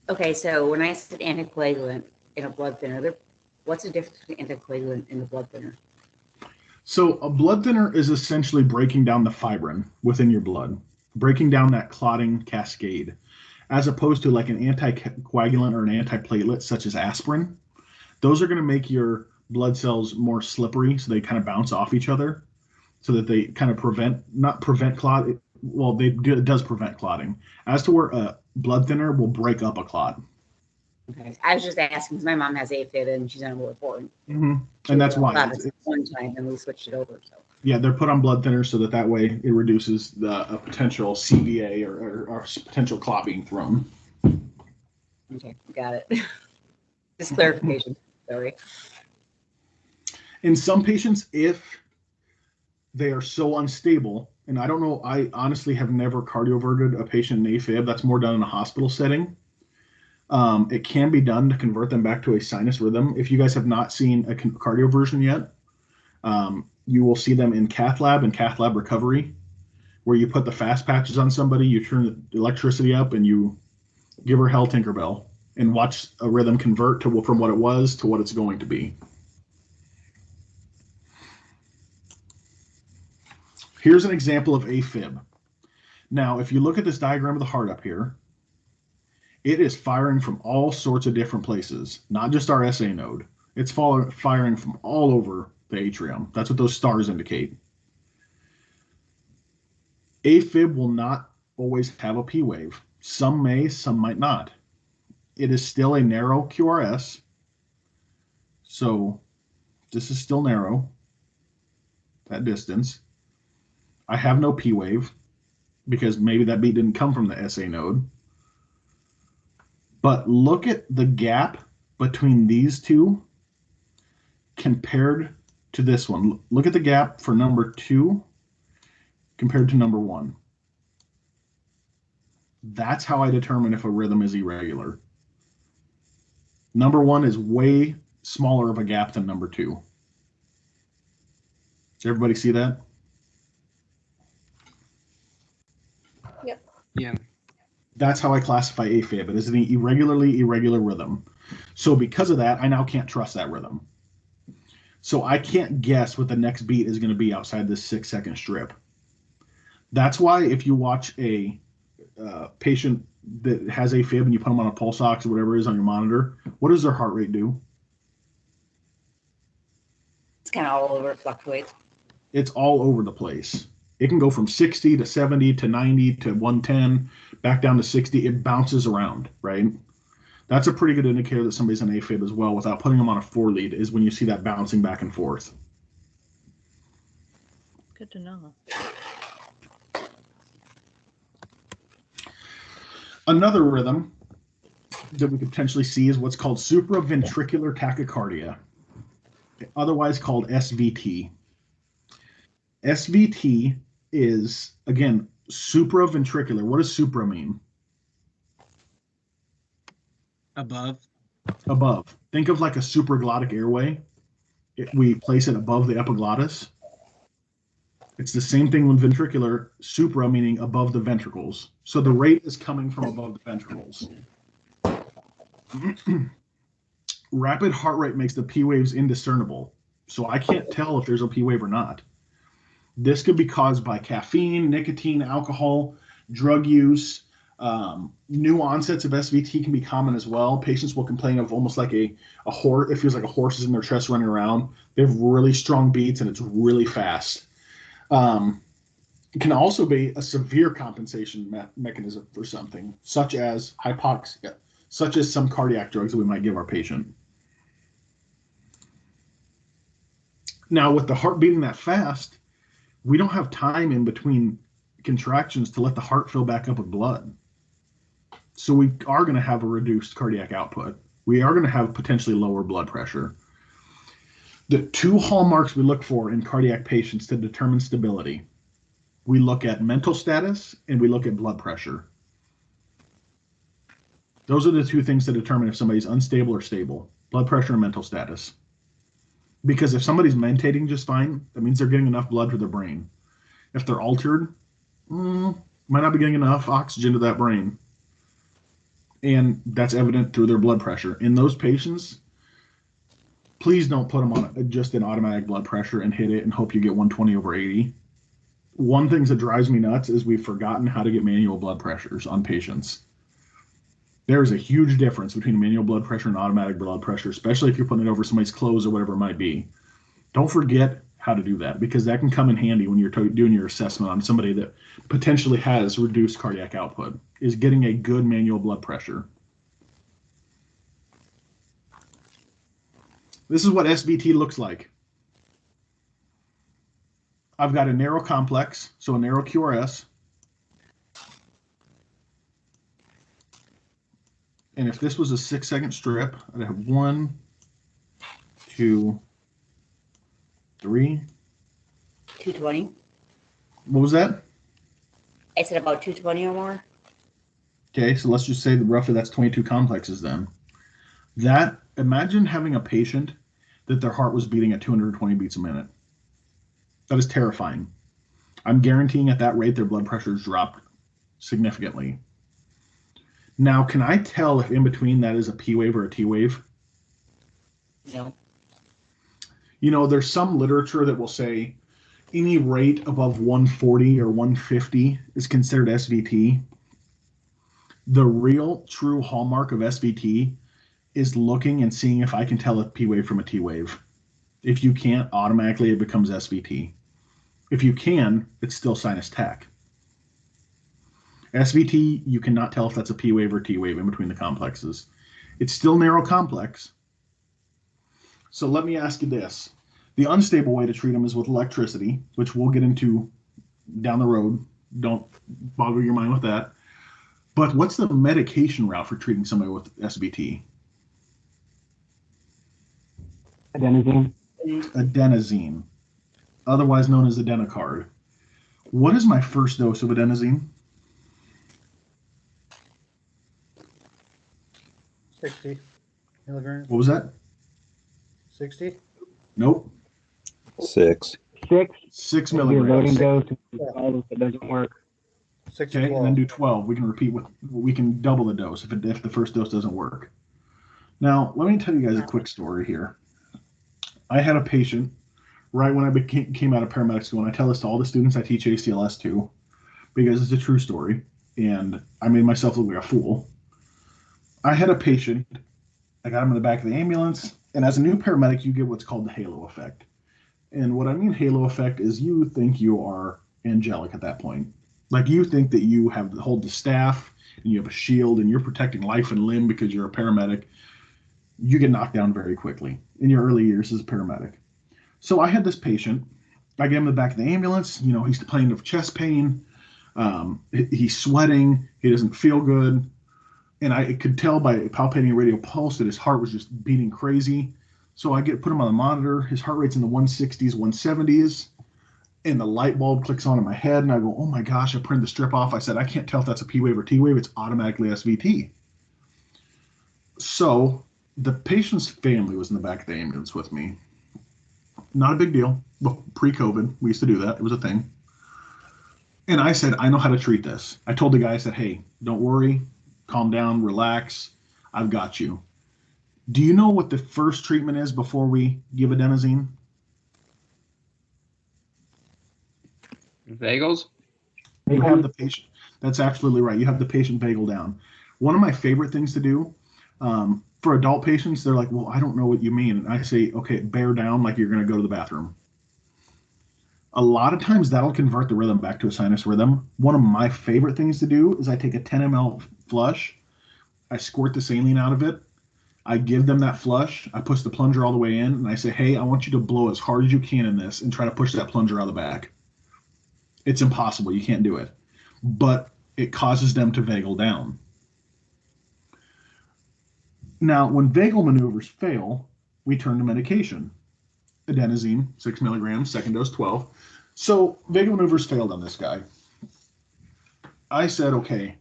Okay, so when I said anticoagulant in a blood thinner, what's the difference between anticoagulant and a blood thinner? So a blood thinner is essentially breaking down the fibrin within your blood, breaking down that clotting cascade, as opposed to like an anticoagulant or an antiplatelet such as aspirin. Those are going to make your blood cells more slippery, so they kind of bounce off each other, so that they kind of not prevent clot. Well, it does prevent clotting. As to where a blood thinner will break up a clot. Okay, I was just asking because my mom has AFib and she's on warfarin. Mm-hmm. And that's why. One time, and we switched it over. So. Yeah, they're put on blood thinners so that way it reduces the potential CVA or potential clot being thrown. Okay, got it. Just clarification. Sorry. In some patients, if they are so unstable, and I don't know, I honestly have never cardioverted a patient in AFib. That's more done in a hospital setting. It can be done to convert them back to a sinus rhythm. If you guys have not seen a cardioversion yet, you will see them in cath lab and cath lab recovery, where you put the fast patches on somebody, you turn the electricity up, and you give her hell Tinkerbell and watch a rhythm convert from what it was to what it's going to be. Here's an example of AFib. Now, if you look at this diagram of the heart up here, it is firing from all sorts of different places, not just our SA node. It's firing from all over the atrium. That's what those stars indicate. AFib will not always have a P wave. Some may, some might not. It is still a narrow QRS. So this is still narrow, that distance. I have no P wave because maybe that beat didn't come from the SA node. But look at the gap between these two compared to this one. Look at the gap for number 2 compared to number 1. That's how I determine if a rhythm is irregular. Number 1 is way smaller of a gap than number 2. Does everybody see that? Yep. Yeah. That's how I classify AFib. It is an irregularly irregular rhythm. So because of that, I now can't trust that rhythm. So I can't guess what the next beat is going to be outside this 6-second strip. That's why if you watch a patient that has AFib and you put them on a pulse ox or whatever it is on your monitor, what does their heart rate do? It's kind of all over, it fluctuates. It's all over the place. It can go from 60 to 70 to 90 to 110, back down to 60. It bounces around, right? That's a pretty good indicator that somebody's on AFib as well without putting them on a 4-lead, is when you see that bouncing back and forth. Good to know. Another rhythm that we could potentially see is what's called supraventricular tachycardia, otherwise called SVT. SVT is, again, supraventricular. What does supra mean? Above. Above. Think of like a supraglottic airway. We place it above the epiglottis. It's the same thing with ventricular, supra meaning above the ventricles. So the rate is coming from above the ventricles. Rapid heart rate makes the P waves indiscernible. So I can't tell if there's a P wave or not. This could be caused by caffeine, nicotine, alcohol, drug use. New onsets of SVT can be common as well. Patients will complain of almost like a horse. It feels like a horse is in their chest running around. They have really strong beats and it's really fast. It can also be a severe compensation mechanism for something, such as hypoxia, such as some cardiac drugs that we might give our patient. Now, with the heart beating that fast, we don't have time in between contractions to let the heart fill back up with blood. So we are going to have a reduced cardiac output. We are going to have potentially lower blood pressure. The two hallmarks we look for in cardiac patients to determine stability. We look at mental status and we look at blood pressure. Those are the two things that determine if somebody's unstable or stable, blood pressure and mental status. Because if somebody's mentating just fine, that means they're getting enough blood to their brain. If they're altered, might not be getting enough oxygen to that brain. And that's evident through their blood pressure. In those patients, please don't put them on just an automatic blood pressure and hit it and hope you get 120/80. One thing that drives me nuts is we've forgotten how to get manual blood pressures on patients. There's a huge difference between manual blood pressure and automatic blood pressure, especially if you're putting it over somebody's clothes or whatever it might be. Don't forget how to do that because that can come in handy when you're doing your assessment on somebody that potentially has reduced cardiac output, is getting a good manual blood pressure. This is what SVT looks like. I've got a narrow complex, so a narrow QRS. And if this was a 6-second strip, I'd have 1, 2, 3. 220. What was that? I said about 220 or more. Okay, so let's just say that roughly that's 22 complexes then. That, imagine having a patient that their heart was beating at 220 beats a minute. That is terrifying. I'm guaranteeing at that rate their blood pressures dropped significantly. Now, can I tell if in between that is a P wave or a T wave? No. You know, there's some literature that will say any rate above 140 or 150 is considered SVT. The real true hallmark of SVT is looking and seeing if I can tell a P wave from a T wave. If you can't, automatically it becomes SVT. If you can, it's still sinus tach. SVT, you cannot tell if that's a P wave or T wave in between the complexes. It's still narrow complex. So let me ask you this. The unstable way to treat them is with electricity, which we'll get into down the road. Don't boggle your mind with that. But what's the medication route for treating somebody with SVT? Adenosine. Adenosine, otherwise known as adenocard. What is my first dose of adenosine? 60 milligrams. What was that? 60? Nope. 6. 6 Your milligrams. loading dose if it doesn't work. 6 Okay, and then do 12. We can repeat we can double the dose if the first dose doesn't work. Now, let me tell you guys a quick story here. I had a patient right when I came out of paramedic school, and I tell this to all the students I teach ACLS to because it's a true story, and I made myself look like a fool. I had a patient, I got him in the back of the ambulance, and as a new paramedic, you get what's called the halo effect. And what I mean halo effect is you think you are angelic at that point. Like you think that you hold the staff, and you have a shield, and you're protecting life and limb because you're a paramedic. You get knocked down very quickly in your early years as a paramedic. So I had this patient. I get him in the back of the ambulance. You know, he's complaining of chest pain. He's sweating. He doesn't feel good. and I could tell by palpating a radial pulse that his heart was just beating crazy. So I put him on the monitor. His heart rate's in the 160s, 170s, and the light bulb clicks on in my head, and I go, "Oh my gosh!" I printed the strip off. I said, "I can't tell if that's a P wave or T wave. It's automatically SVT." So the patient's family was in the back of the ambulance with me. Not a big deal. Pre-COVID, we used to do that. It was a thing. And I said, "I know how to treat this." I told the guy, I said, "Hey, don't worry, calm down, relax. I've got you." Do you know what the first treatment is before we give adenosine? Vagals? You have the patient. That's absolutely right. You have the patient vagal down. One of my favorite things to do for adult patients, they're like, "Well, I don't know what you mean." And I say, "Okay, bear down like you're going to go to the bathroom." A lot of times that'll convert the rhythm back to a sinus rhythm. One of my favorite things to do is I take a 10 ml flush, I squirt the saline out of it, I give them that flush, I push the plunger all the way in, and I say, "Hey, I want you to blow as hard as you can in this and try to push that plunger out of the back." It's impossible. You can't do it. But it causes them to vagal down. Now, when vagal maneuvers fail, we turn to medication. Adenosine, 6 milligrams, second dose 12. So vagal maneuvers failed on this guy. I said, "Okay,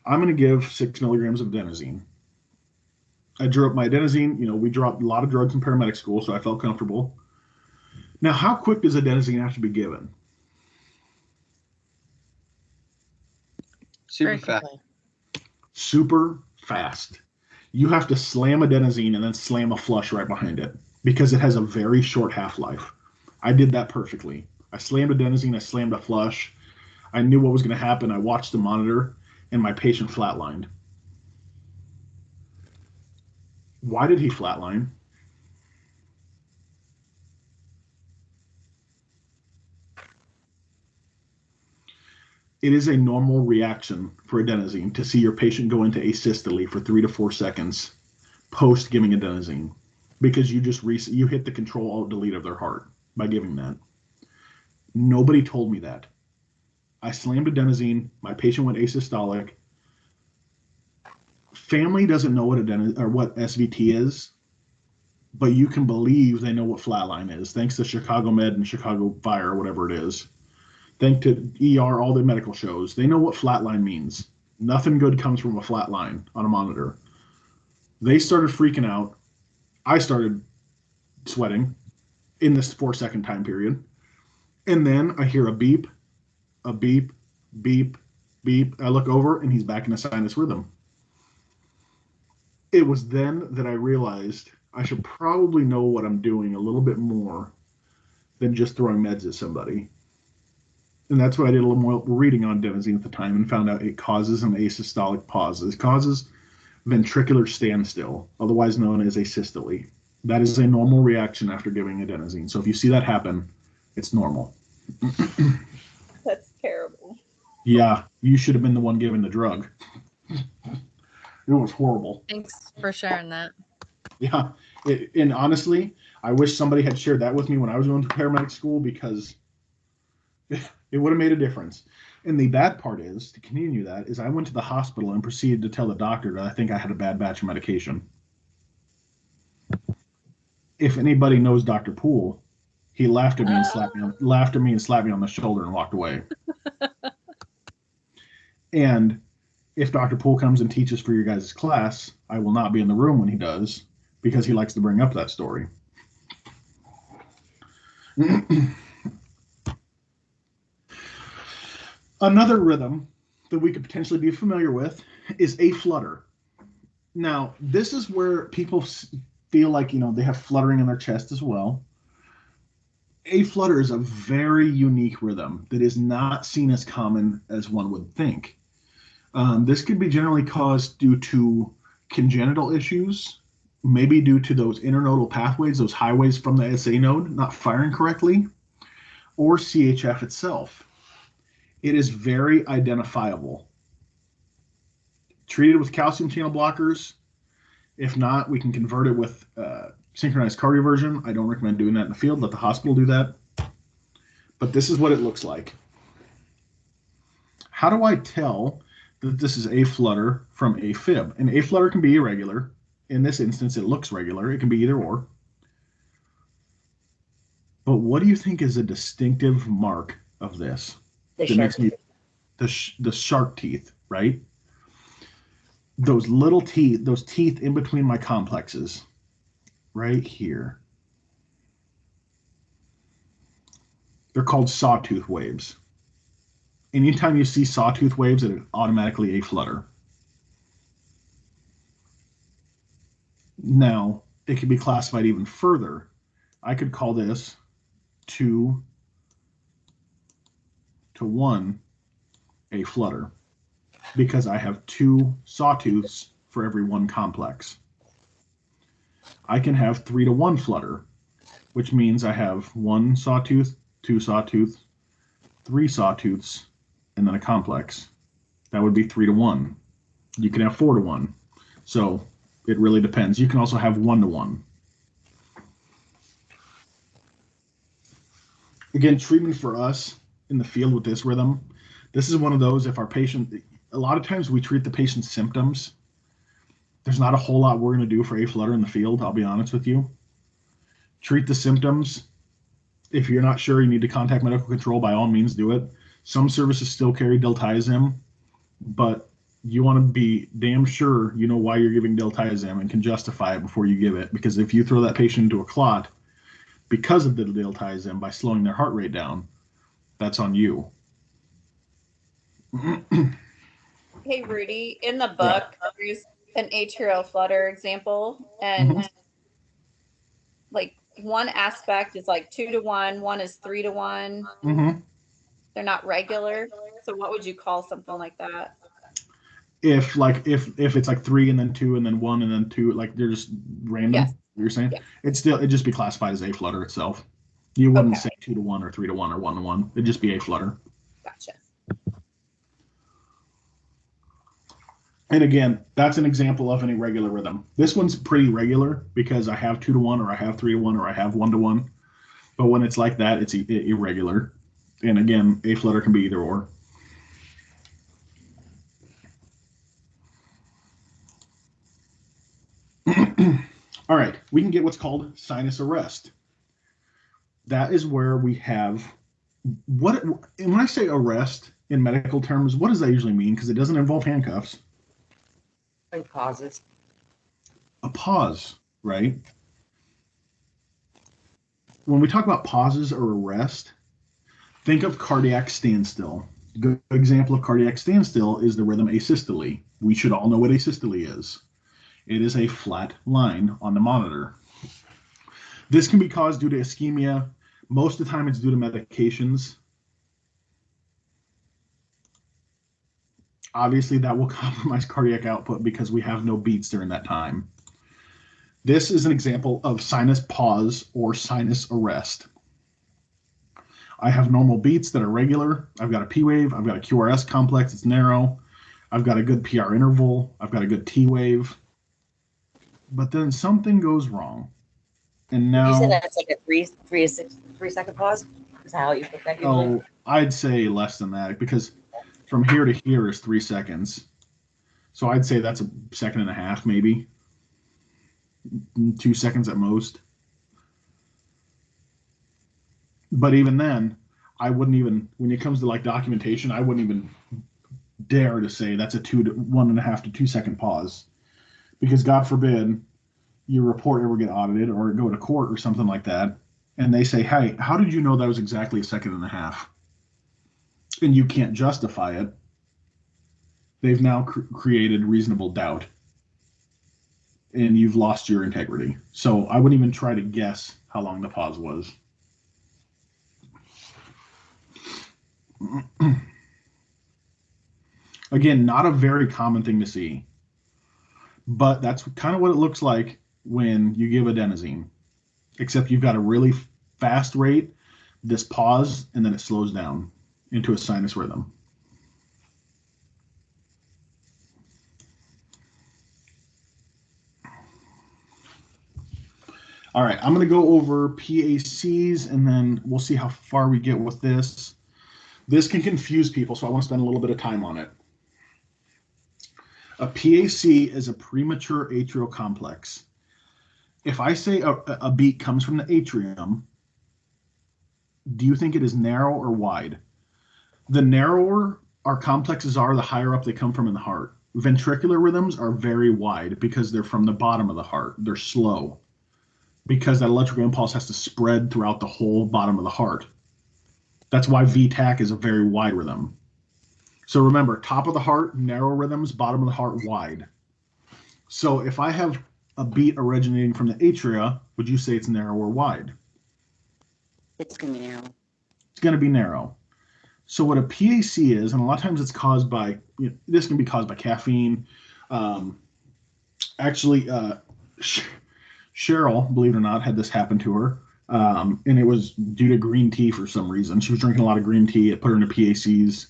I'm going to give 6 milligrams of adenosine." I drew up my adenosine. We dropped a lot of drugs in paramedic school, so I felt comfortable. Now, how quick does adenosine have to be given? Super fast. Super fast. You have to slam adenosine and then slam a flush right behind it because it has a very short half-life. I did that perfectly. I slammed adenosine, I slammed a flush. I knew what was going to happen. I watched the monitor, and my patient flatlined. Why did he flatline? It is a normal reaction for adenosine to see your patient go into asystole for 3 to 4 seconds post giving adenosine, because you hit the control alt delete of their heart by giving that. Nobody told me that. I slammed adenosine. My patient went asystolic. Family doesn't know what what SVT is, but you can believe they know what flatline is, thanks to Chicago Med and Chicago Fire, or whatever it is. Thanks to ER, all the medical shows. They know what flatline means. Nothing good comes from a flat line on a monitor. They started freaking out. I started sweating in this 4-second time period. And then I hear a beep, beep, beep. I look over, and he's back in a sinus rhythm. It was then that I realized I should probably know what I'm doing a little bit more than just throwing meds at somebody. And that's why I did a little more reading on adenosine at the time and found out it causes an asystolic pause. It causes ventricular standstill, otherwise known as asystole. That is a normal reaction after giving adenosine. So if you see that happen, it's normal. That's terrible. Yeah, you should have been the one giving the drug. It was horrible. Thanks for sharing that. Yeah, and honestly, I wish somebody had shared that with me when I was going to paramedic school, because it would have made a difference. And the bad part is, to continue that, is I went to the hospital and proceeded to tell the doctor that I think I had a bad batch of medication. If anybody knows Dr. Poole, he laughed at me and slapped me on the shoulder and walked away. And if Dr. Poole comes and teaches for your guys' class, I will not be in the room when he does, because he likes to bring up that story. Another rhythm that we could potentially be familiar with is a flutter. Now, this is where people feel like, they have fluttering in their chest as well. A flutter is a very unique rhythm that is not seen as common as one would think. This could be generally caused due to congenital issues, maybe due to those internodal pathways, those highways from the SA node not firing correctly, or CHF itself. It is very identifiable. Treated with calcium channel blockers. If not, we can convert it with synchronized cardioversion. I don't recommend doing that in the field. Let the hospital do that. But this is what it looks like. How do I tell that this is a flutter from a fib. And a flutter can be irregular. In this instance, it looks regular. It can be either or. But what do you think is a distinctive mark of this? The that shark makes me the shark teeth, right? Those little teeth, those teeth in between my complexes, right here. They're called sawtooth waves. Anytime you see sawtooth waves, it is automatically a flutter. Now, it can be classified even further. I could call this 2 to 1 a flutter because I have 2 sawtooths for every 1 complex. I can have 3 to 1 flutter, which means I have 1 sawtooth, 2 sawtooths, 3 sawtooths, and then a complex. That would be 3 to 1. You can have 4 to 1. So it really depends. You can also have 1 to 1. Again, treatment for us in the field with this rhythm, this is one of those, if our patient, a lot of times we treat the patient's symptoms. There's not a whole lot we're going to do for a flutter in the field, I'll be honest with you. Treat the symptoms. If you're not sure you need to contact medical control, by all means do it. Some services still carry diltiazem, but you want to be damn sure you know why you're giving diltiazem and can justify it before you give it. Because if you throw that patient into a clot because of the diltiazem by slowing their heart rate down, that's on you. Hey, Rudy, in the book, there's an atrial flutter example, and like one aspect is like 2 to 1, one is 3 to 1. They're not regular. So what would you call something like that? If it's like 3 and then 2 and then 1 and then 2, like they're just random. Yes. You're saying it'd just be classified as a flutter itself. You wouldn't say 2 to 1 or 3 to 1 or 1 to 1. It'd just be a flutter. Gotcha. And again, that's an example of an irregular rhythm. This one's pretty regular because I have 2 to 1 or I have 3 to 1 or I have 1 to 1. But when it's like that, it's irregular. And again, a flutter can be either or. All right, we can get what's called sinus arrest. That is where we have when I say arrest in medical terms, what does that usually mean? Because it doesn't involve handcuffs. Like pauses. A pause, right? When we talk about pauses or arrest, think of cardiac standstill. A good example of cardiac standstill is the rhythm asystole. We should all know what asystole is. It is a flat line on the monitor. This can be caused due to ischemia. Most of the time it's due to medications. Obviously, that will compromise cardiac output because we have no beats during that time. This is an example of sinus pause or sinus arrest. I have normal beats that are regular. I've got a P wave. I've got a QRS complex. It's narrow. I've got a good PR interval. I've got a good T wave. But then something goes wrong. And now... You said that's like a 3 second pause? Is that how you put that usually? Oh, I'd say less than that because from here to here is 3 seconds. So I'd say that's a second and a half, maybe. 2 seconds at most. But even then, I wouldn't even, when it comes to like documentation, I wouldn't even dare to say that's a 1.5 to 2 second pause. Because God forbid your report ever get audited or go to court or something like that, and they say, hey, how did you know that was exactly a second and a half? And you can't justify it. They've now created reasonable doubt. And you've lost your integrity. So I wouldn't even try to guess how long the pause was. Again, not a very common thing to see. But that's kind of what it looks like when you give adenosine. Except you've got a really fast rate, this pause, and then it slows down into a sinus rhythm. All right, I'm going to go over PACs, and then we'll see how far we get with this. This can confuse people, so I want to spend a little bit of time on it. A PAC is a premature atrial complex. If I say a beat comes from the atrium, do you think it is narrow or wide? The narrower our complexes are, the higher up they come from in the heart. Ventricular rhythms are very wide because they're from the bottom of the heart. They're slow because that electrical impulse has to spread throughout the whole bottom of the heart. That's why VTAC is a very wide rhythm. So remember, top of the heart, narrow rhythms, bottom of the heart, wide. So if I have a beat originating from the atria, would you say it's narrow or wide? It's going to be narrow. It's going to be narrow. So what a PAC is, and a lot of times it's caused by, this can be caused by caffeine. Cheryl, believe it or not, had this happen to her. And it was due to green tea for some reason. She was drinking a lot of green tea. It put her into PACs.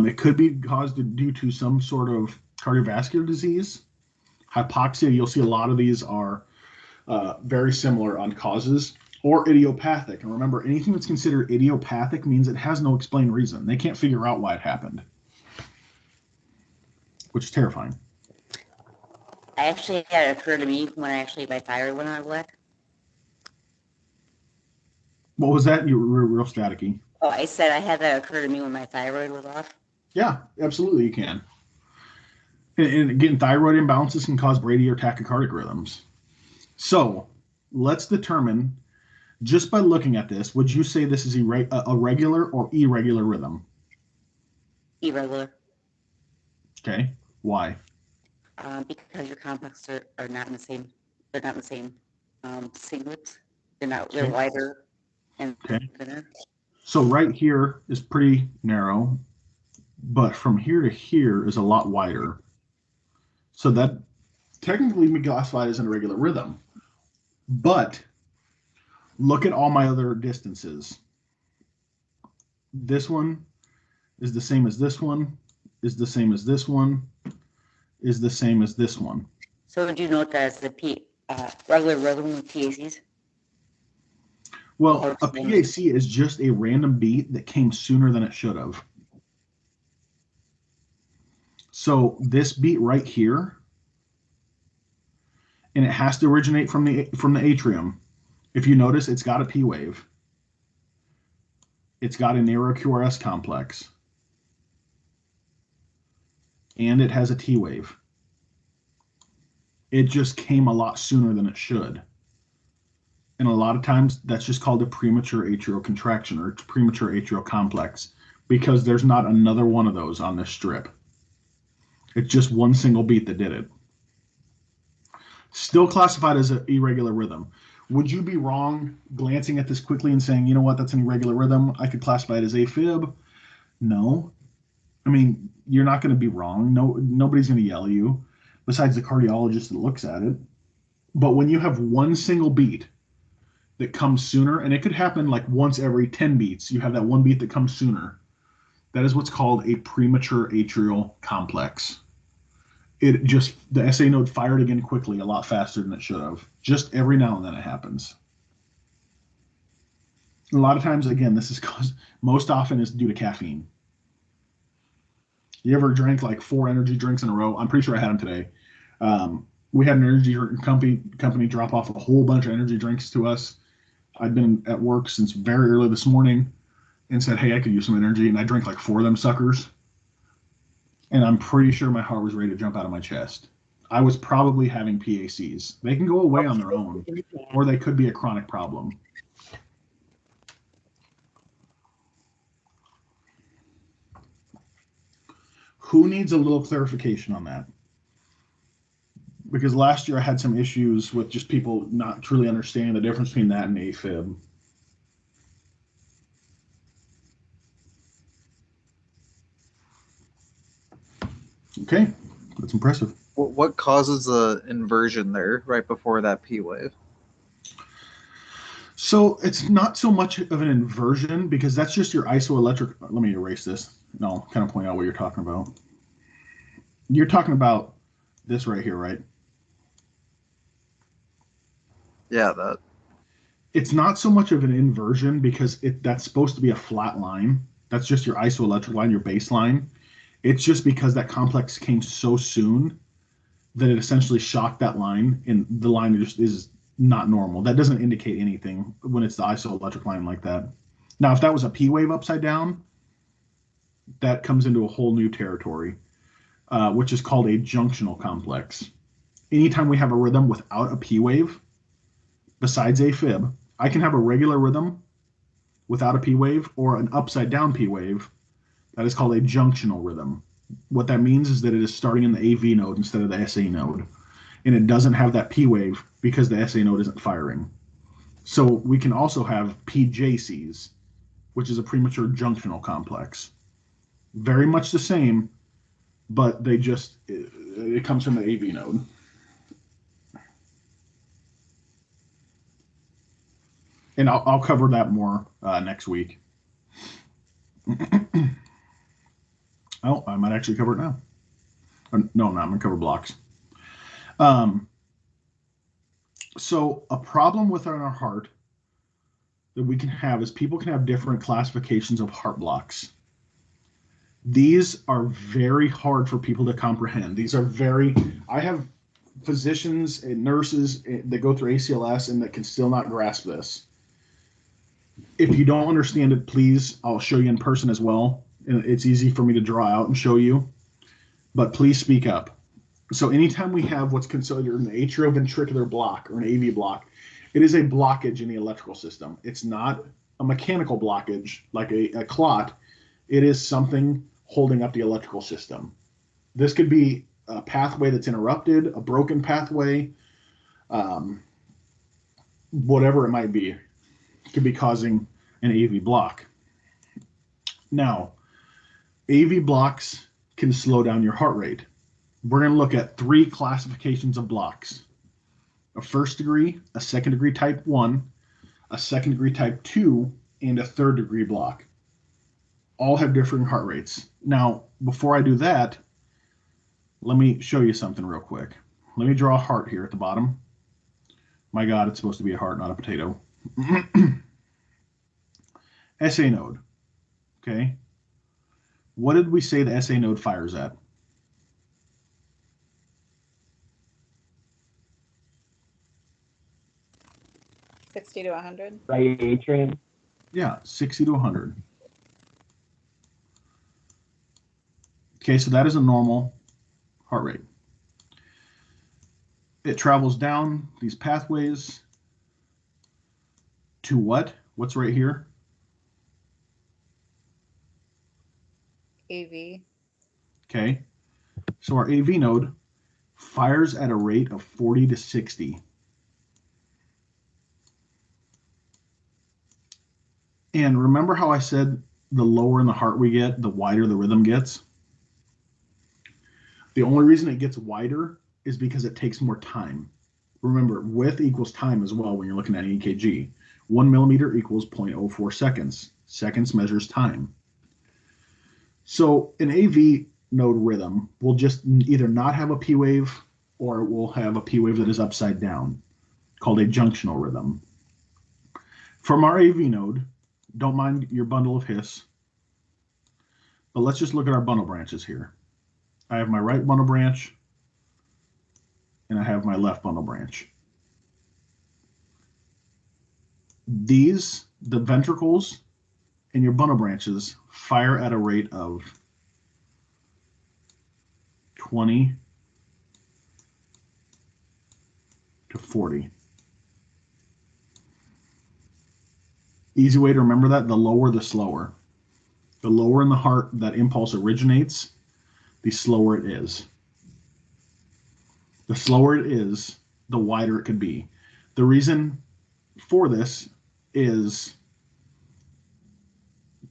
It could be caused due to some sort of cardiovascular disease. Hypoxia, you'll see a lot of these are very similar on causes, or idiopathic. And remember, anything that's considered idiopathic means it has no explained reason. They can't figure out why it happened, which is terrifying. I actually had it occur to me when my thyroid went out of whack. What was that? You were real staticky. Oh, I said I had that occur to me when my thyroid was off. Yeah, absolutely you can. And again, thyroid imbalances can cause brady or tachycardic rhythms. So let's determine, just by looking at this, would you say this is a regular or irregular rhythm? Irregular. Okay, why? Because your complexes are not in the same. They're not in the same singlets. They're wider and thinner. So right here is pretty narrow, but from here to here is a lot wider. So that technically can be classified as an irregular rhythm. But look at all my other distances. This one is the same as this one, is the same as this one, is the same as this one. So would you note that as the regular rhythm with PACs? Well, a PAC is just a random beat that came sooner than it should have. So this beat right here, and it has to originate from the atrium. If you notice, it's got a P wave. It's got a narrow QRS complex. And it has a T wave. It just came a lot sooner than it should. And a lot of times that's just called a premature atrial contraction or premature atrial complex because there's not another one of those on this strip. It's just one single beat that did it. Still classified as an irregular rhythm. Would you be wrong glancing at this quickly and saying, you know what, that's an irregular rhythm? I could classify it as AFib. No. I mean, you're not going to be wrong. Nobody's going to yell at you besides the cardiologist that looks at it. But when you have one single beat that comes sooner, and it could happen like once every 10 beats, you have that one beat that comes sooner. That is what's called a premature atrial complex. It just, the SA node fired again quickly, a lot faster than it should have. Just every now and then it happens. A lot of times, again, this is caused, most often is due to caffeine. You ever drank like 4 energy drinks in a row? I'm pretty sure I had them today. We had an energy company drop off a whole bunch of energy drinks to us. I'd been at work since very early this morning and said, hey, I could use some energy. And I drank like 4 of them suckers. And I'm pretty sure my heart was ready to jump out of my chest. I was probably having PACs. They can go away on their own, or they could be a chronic problem. Who needs a little clarification on that? Because last year I had some issues with just people not truly understanding the difference between that and AFib. Okay, that's impressive. What causes the inversion there right before that P wave? So it's not so much of an inversion because that's just your isoelectric. Let me erase this. And I'll kind of point out what you're talking about. You're talking about this right here, right? Yeah, that. It's not so much of an inversion because that's supposed to be a flat line. That's just your isoelectric line, your baseline. It's just because that complex came so soon that it essentially shocked that line, and the line just is not normal. That doesn't indicate anything when it's the isoelectric line like that. Now, if that was a P wave upside down, that comes into a whole new territory, which is called a junctional complex. Anytime we have a rhythm without a P wave, besides AFib, I can have a regular rhythm without a P wave or an upside down P wave. That is called a junctional rhythm. What that means is that it is starting in the AV node instead of the SA node. And it doesn't have that P wave because the SA node isn't firing. So we can also have PJCs, which is a premature junctional complex. Very much the same, but it comes from the AV node. And I'll cover that more next week. Oh, I might actually cover it now. No, I'm not. I'm going to cover blocks. So a problem with our heart that we can have is people can have different classifications of heart blocks. These are very hard for people to comprehend. I have physicians and nurses that go through ACLS and that can still not grasp this. If you don't understand it, please, I'll show you in person as well. It's easy for me to draw out and show you, but please speak up. So anytime we have what's considered an atrioventricular block or an AV block, it is a blockage in the electrical system. It's not a mechanical blockage like a clot. It is something holding up the electrical system. This could be a pathway that's interrupted, a broken pathway, whatever it might be. It could be causing an AV block. Now, AV blocks can slow down your heart rate. We're going to look at 3 classifications of blocks: a first degree, a second degree type 1, a second degree type 2, and a third degree block. All have differing heart rates. Now, before I do that, let me show you something real quick. Let me draw a heart here at the bottom. My God, it's supposed to be a heart, not a potato. SA node. Okay. What did we say the SA node fires at? $60 to $100. Right atrium. Yeah, 60 to 100. Okay, so that is a normal heart rate. It travels down these pathways to what? What's right here? AV. Okay, so our AV node fires at a rate of 40 to 60. And remember how I said the lower in the heart we get, the wider the rhythm gets? The only reason it gets wider is because it takes more time. Remember, width equals time as well when you're looking at an EKG. 1 millimeter equals 0.04 seconds. Seconds measures time. So an AV node rhythm will just either not have a P wave or it will have a P wave that is upside down, called a junctional rhythm. From our AV node, don't mind your bundle of His, but let's just look at our bundle branches here. I have my right bundle branch and I have my left bundle branch. These, the ventricles and your bundle branches, fire at a rate of 20 to 40. Easy way to remember that, the lower the slower. The lower in the heart that impulse originates, the slower it is. The slower it is, the wider it could be. The reason for this is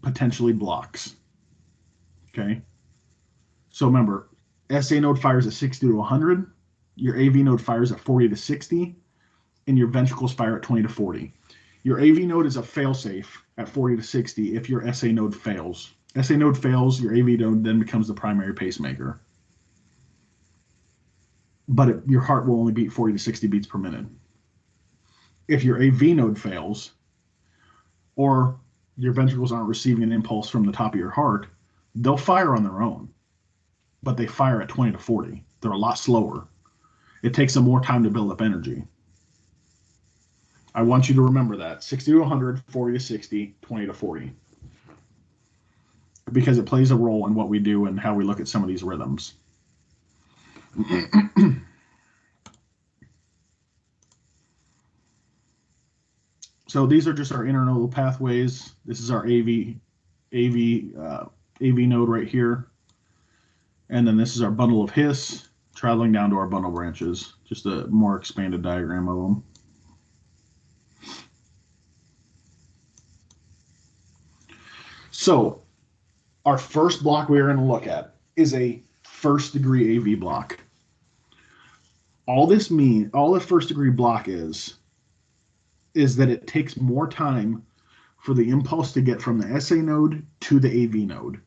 potentially blocks. Okay? So remember, SA node fires at 60 to 100, your AV node fires at 40 to 60, and your ventricles fire at 20 to 40. Your AV node is a failsafe at 40 to 60 if your SA node fails. SA node fails, your AV node then becomes the primary pacemaker. But your heart will only beat 40 to 60 beats per minute. If your AV node fails, or your ventricles aren't receiving an impulse from the top of your heart, they'll fire on their own. but they fire at 20 to 40. They're a lot slower. It takes them more time to build up energy. I want you to remember that. 60 to 100, 40 to 60, 20 to 40. Because it plays a role in what we do and how we look at some of these rhythms. So these are just our internodal pathways. This is our AV node right here. And then this is our bundle of His traveling down to our bundle branches. Just a more expanded diagram of them. So our first block we are going to look at is a first degree AV block. All the first degree block is that it takes more time for the impulse to get from the SA node to the AV node.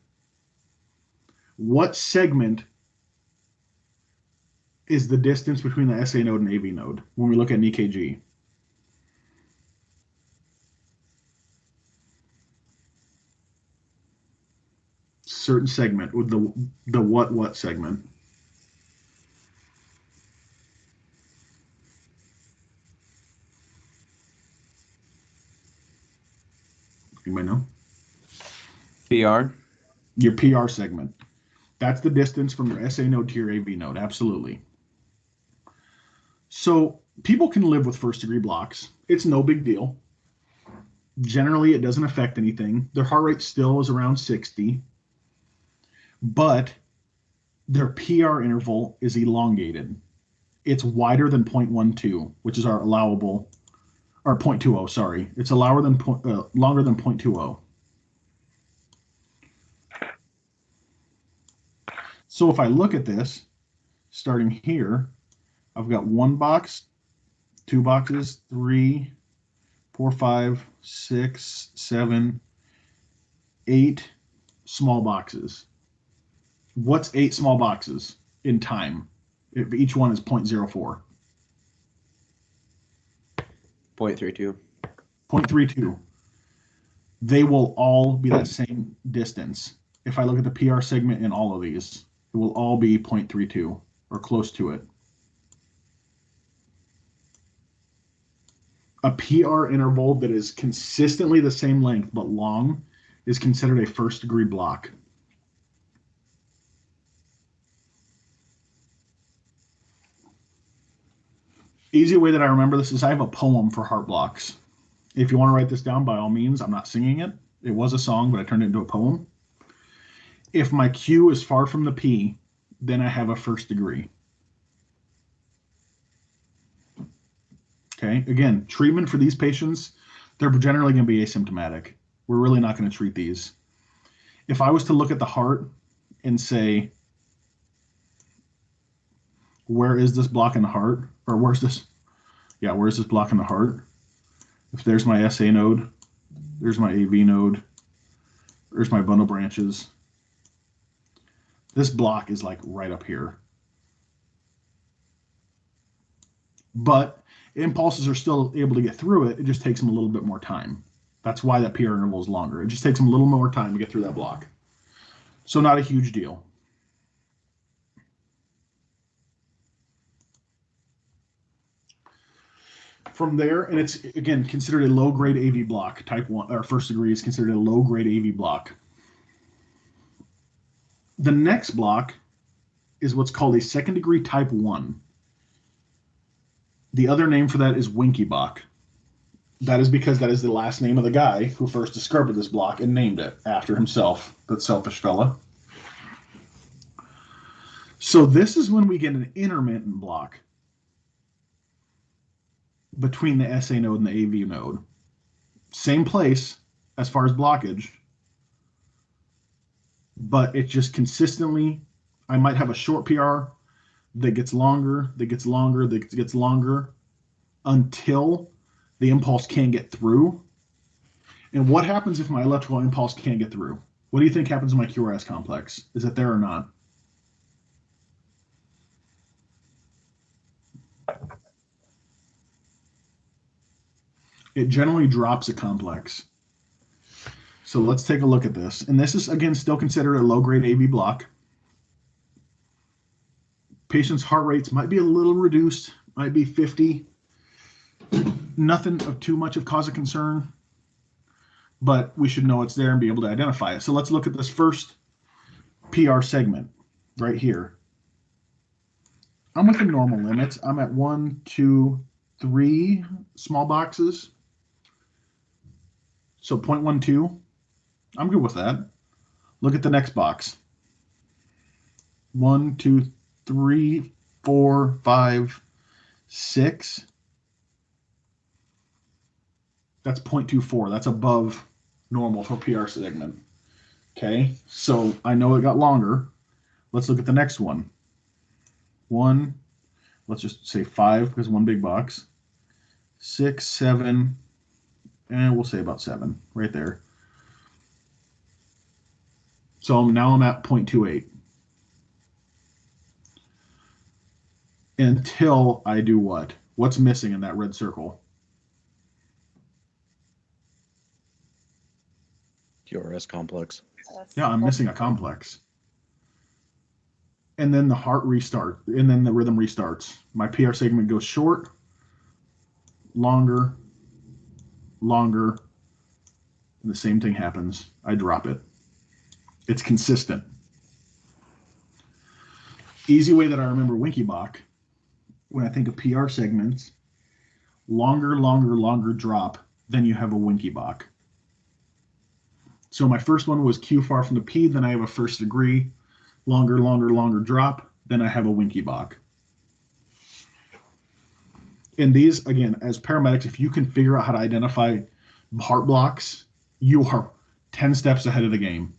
What segment is the distance between the SA node and AV node when we look at an EKG? Certain segment with the what segment? Anybody know? PR. Your PR segment. That's the distance from your SA node to your AV node. Absolutely. So people can live with first degree blocks. It's no big deal. Generally, it doesn't affect anything. Their heart rate still is around 60, but their PR interval is elongated. It's wider than 0.12, which is our allowable, or 0.20, sorry. It's longer than 0.20. So if I look at this, starting here, I've got 1 box, 2 boxes, 3, 4, 5, 6, 7, 8 small boxes. What's 8 small boxes in time? If each one is 0.04. 0.32. 0.32. They will all be that same distance. If I look at the PR segment in all of these, it will all be 0.32 or close to it. A PR interval that is consistently the same length but long is considered a first degree block. Easy way that I remember this is I have a poem for heart blocks. If you want to write this down, by all means. I'm not singing it. It was a song, but I turned it into a poem. If my Q is far from the P, then I have a first degree. Okay, again, treatment for these patients, they're generally going to be asymptomatic. We're really not going to treat these. If I was to look at the heart and say, where is this block in the heart? Or where's this block in the heart? If there's my SA node, there's my AV node, there's my bundle branches. This block is like right up here. But impulses are still able to get through it. It just takes them a little bit more time. That's why that PR interval is longer. It just takes them a little more time to get through that block. So not a huge deal. From there, and it's, again, considered a low-grade AV block. Type 1, or first degree, is considered a low-grade AV block. The next block is what's called a second-degree type 1. The other name for that is Winky-Bach. That is because that is the last name of the guy who first discovered this block and named it after himself, that selfish fella. So this is when we get an intermittent block between the SA node and the AV node. Same place as far as blockage, but it's just consistently, I might have a short PR that gets longer, that gets longer, that gets longer until the impulse can't get through. And what happens if my electrical impulse can't get through? What do you think happens in my QRS complex? Is it there or not? It generally drops a complex. So let's take a look at this. And this is, again, still considered a low-grade AV block. Patient's heart rates might be a little reduced, might be 50. Nothing of too much of cause of concern, but we should know it's there and be able to identify it. So let's look at this first PR segment right here. I'm within normal limits. I'm at 1, 2, 3 small boxes. So 0.12, I'm good with that. Look at the next box. 1, 2, 3, 4, 5, 6. That's 0.24. That's above normal for PR segment. Okay, so I know it got longer. Let's look at the next one. 1, let's just say 5 because one big box. 6, 7, and we'll say about 7 right there. So now I'm at 0.28. Until I do what? What's missing in that red circle? QRS complex. Yeah, I'm missing a complex. And then the heart restart, and then the rhythm restarts. My PR segment goes short, longer, longer, and the same thing happens. I drop it. It's consistent. Easy way that I remember Winky Bach, when I think of PR segments, longer, longer, longer drop, then you have a Winky Bach. So my first one was Q far from the P, then I have a first degree, longer, longer, longer drop, then I have a Winky Bach. And these, again, as paramedics, if you can figure out how to identify heart blocks, you are 10 steps ahead of the game.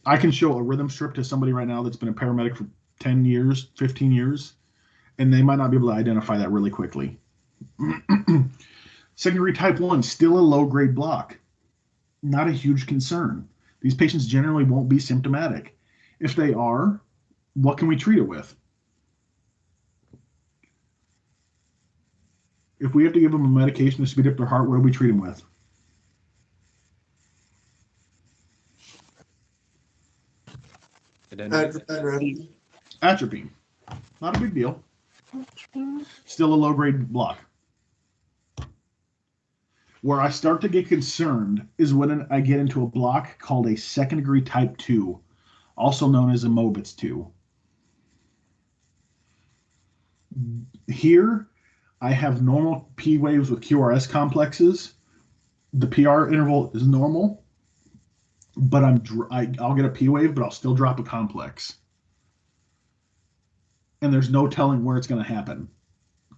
I can show a rhythm strip to somebody right now that's been a paramedic for 10 years, 15 years, and they might not be able to identify that really quickly. Secondary type 1, still a low-grade block. Not a huge concern. These patients generally won't be symptomatic. If they are, what can we treat it with? If we have to give them a medication to speed up their heart, what do we treat them with? Atropine. Not a big deal. Still a low-grade block. Where I start to get concerned is when I get into a block called a second-degree type 2, also known as a Mobitz 2. Here, I have normal P waves with QRS complexes. The PR interval is normal, but I'll get a P wave, but I'll still drop a complex. And there's no telling where it's going to happen.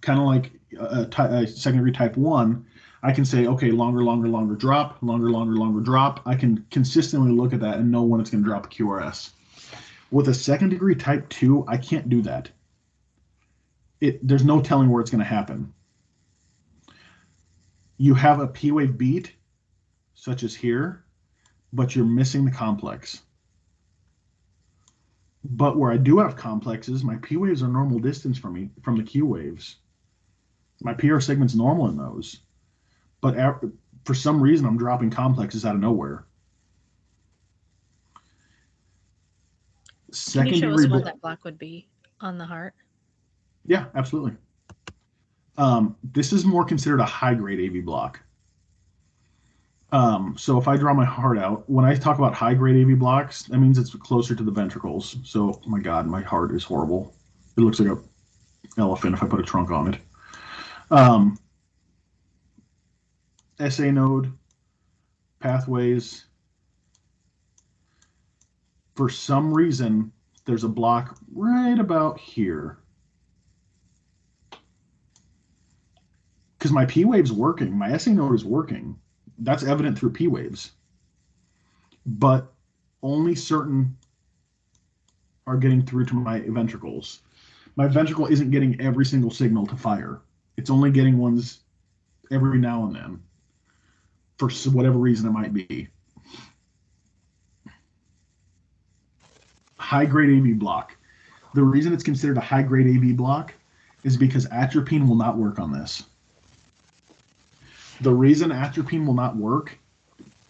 Kind of like a secondary type 1, I can say, okay, longer, longer, longer drop, longer, longer, longer drop. I can consistently look at that and know when it's going to drop a QRS. With a second degree type 2, I can't do that. There's no telling where it's going to happen. You have a P wave beat, such as here, but you're missing the complex. But where I do have complexes, my P waves are normal distance from the Q waves. My PR segment's normal in those. But for some reason, I'm dropping complexes out of nowhere. Can you show us what that block would be on the heart? Yeah, absolutely. This is more considered a high-grade AV block. So if I draw my heart out, when I talk about high-grade AV blocks, that means it's closer to the ventricles. So, oh my God, my heart is horrible. It looks like an elephant if I put a trunk on it. SA node, pathways. For some reason, there's a block right about here. Because my P wave's working, my SA node is working. That's evident through P waves. But only certain are getting through to my ventricles. My ventricle isn't getting every single signal to fire. It's only getting ones every now and then, for whatever reason it might be. High-grade AV block. The reason it's considered a high-grade AV block is because atropine will not work on this. The reason atropine will not work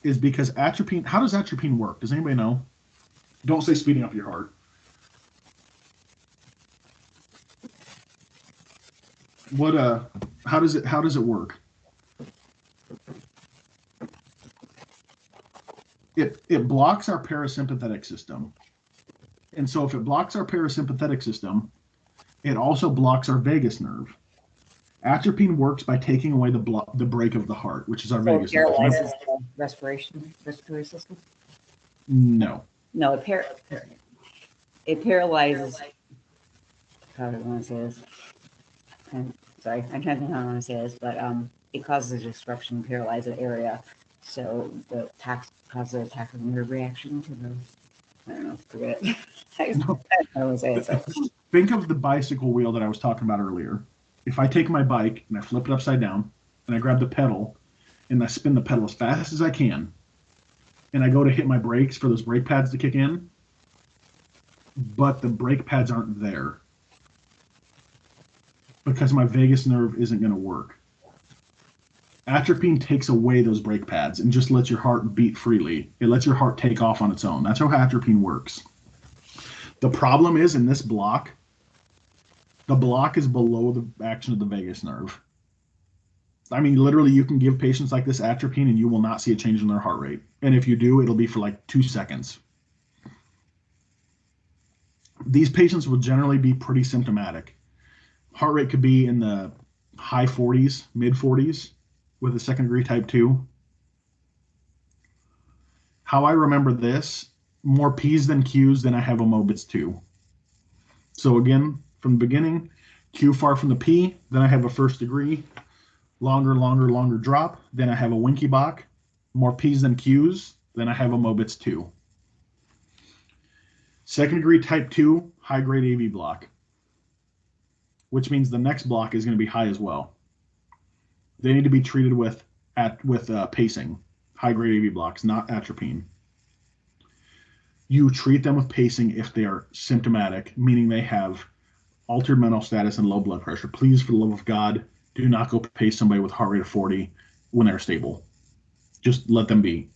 is because atropine, how does atropine work? Does anybody know? Don't say speeding up your heart. how does it work? It blocks our parasympathetic system. And so if it blocks our parasympathetic system, it also blocks our vagus nerve. Atropine works by taking away the brake of the heart, which is our vagus nerve. It paralyzes the respiratory system? No. No, it paralyzes. How do I want to say this? I'm sorry, I'm trying to think how I want to say this, but it causes a disruption, paralyze the area, so the causes a tachycardic reaction to the. I don't know, forget it. I don't say it. So. Think of the bicycle wheel that I was talking about earlier. If I take my bike and I flip it upside down and I grab the pedal and I spin the pedal as fast as I can and I go to hit my brakes for those brake pads to kick in, but the brake pads aren't there because my vagus nerve isn't going to work. Atropine takes away those brake pads and just lets your heart beat freely. It lets your heart take off on its own. That's how atropine works. The problem is in this block, the block is below the action of the vagus nerve. I mean, literally, you can give patients like this atropine and you will not see a change in their heart rate. And if you do, it'll be for like 2 seconds. These patients will generally be pretty symptomatic. Heart rate could be in the high 40s, mid 40s with a second degree type 2. How I remember this, more P's than Q's, then I have a Mobitz 2. So again, from the beginning, Q far from the P, then I have a first degree, longer drop, then I have a Winky Bach, more P's than Q's, then I have a Mobitz 2. Second degree type 2, high grade AV block, which means the next block is going to be high as well. They need to be treated with pacing, high grade AV blocks, not atropine. You treat them with pacing if they are symptomatic, meaning they have altered mental status and low blood pressure. Please, for the love of God, do not go pace somebody with a heart rate of 40 when they're stable. Just let them be.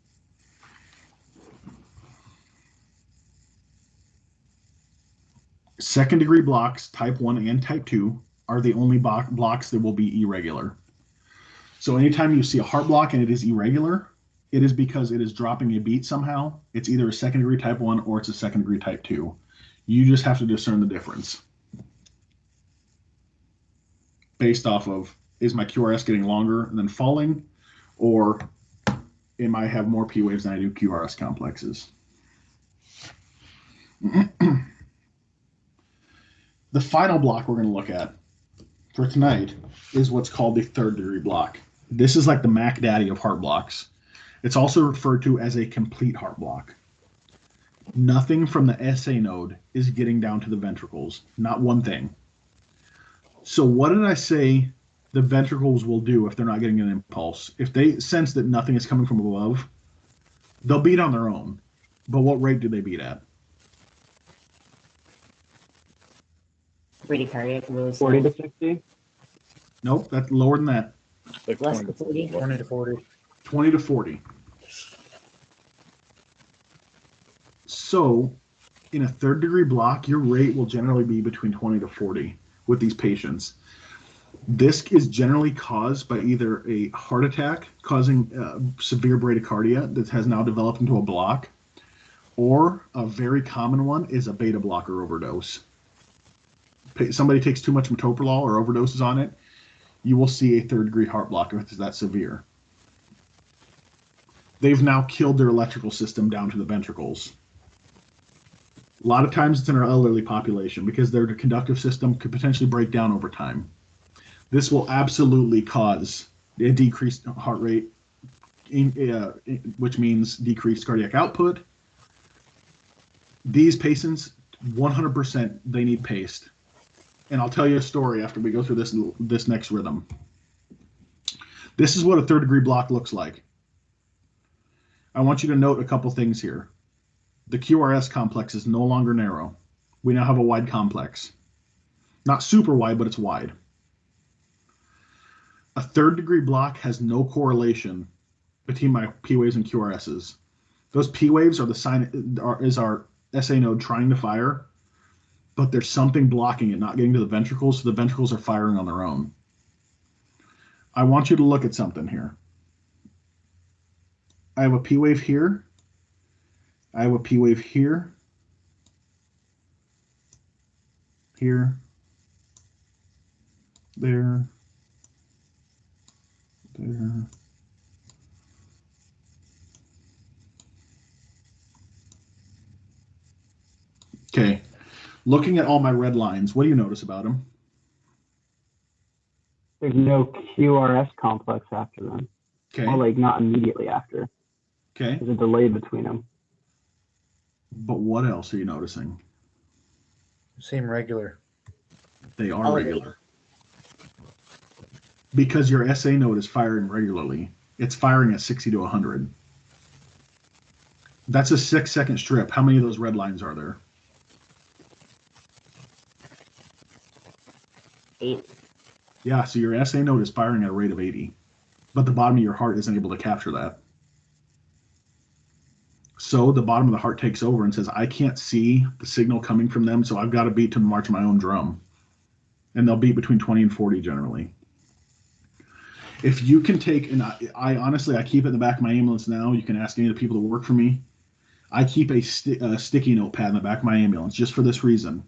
Second degree blocks, type 1 and type 2, are the only blocks that will be irregular. So anytime you see a heart block and it is irregular, it is because it is dropping a beat somehow. It's either a second degree type 1 or it's a second degree type 2. You just have to discern the difference based off of, is my QRS getting longer and then falling, or am I have more P waves than I do QRS complexes? The final block we're going to look at for tonight is what's called the third degree block. This is like the Mac Daddy of heart blocks. It's also referred to as a complete heart block. Nothing from the SA node is getting down to the ventricles, not one thing. So what did I say the ventricles will do if they're not getting an impulse? If they sense that nothing is coming from above, they'll beat on their own. But what rate do they beat at? Bradycardic, really 40 to 60? Nope, that's lower than that. Like less 20 than 40. 20 to 40. 20 to 40. So in a third degree block, your rate will generally be between 20 to 40 with these patients. This is generally caused by either a heart attack causing severe bradycardia that has now developed into a block, or a very common one is a beta blocker overdose. Somebody takes too much metoprolol or overdoses on it, you will see a third degree heart block if it's that severe. They've now killed their electrical system down to the ventricles. A lot of times it's in our elderly population because their conductive system could potentially break down over time. This will absolutely cause a decreased heart rate, which means decreased cardiac output. These patients, 100%, they need paced. And I'll tell you a story after we go through this next rhythm. This is what a third degree block looks like. I want you to note a couple things here. The QRS complex is no longer narrow. We now have a wide complex. Not super wide, but it's wide. A third degree block has no correlation between my P waves and QRSs. Those P waves are the sign, is our SA node trying to fire, but there's something blocking it, not getting to the ventricles, so the ventricles are firing on their own. I want you to look at something here. I have a P wave here. I have a P wave here. Here. There. There. Okay. Looking at all my red lines, what do you notice about them? There's no QRS complex after them. Okay. Or like not immediately after. Okay. There's a delay between them. But what else are you noticing? Seem regular. They are regular. Because your SA node is firing regularly. It's firing at 60 to 100. That's a 6-second strip. How many of those red lines are there? 8. Yeah, so your SA node is firing at a rate of 80, but the bottom of your heart isn't able to capture that. So the bottom of the heart takes over and says, I can't see the signal coming from them, so I've got to beat to march my own drum. And they'll beat between 20 and 40 generally. If you can take, and I honestly, I keep it in the back of my ambulance now. You can ask any of the people that work for me. I keep a sticky notepad in the back of my ambulance just for this reason.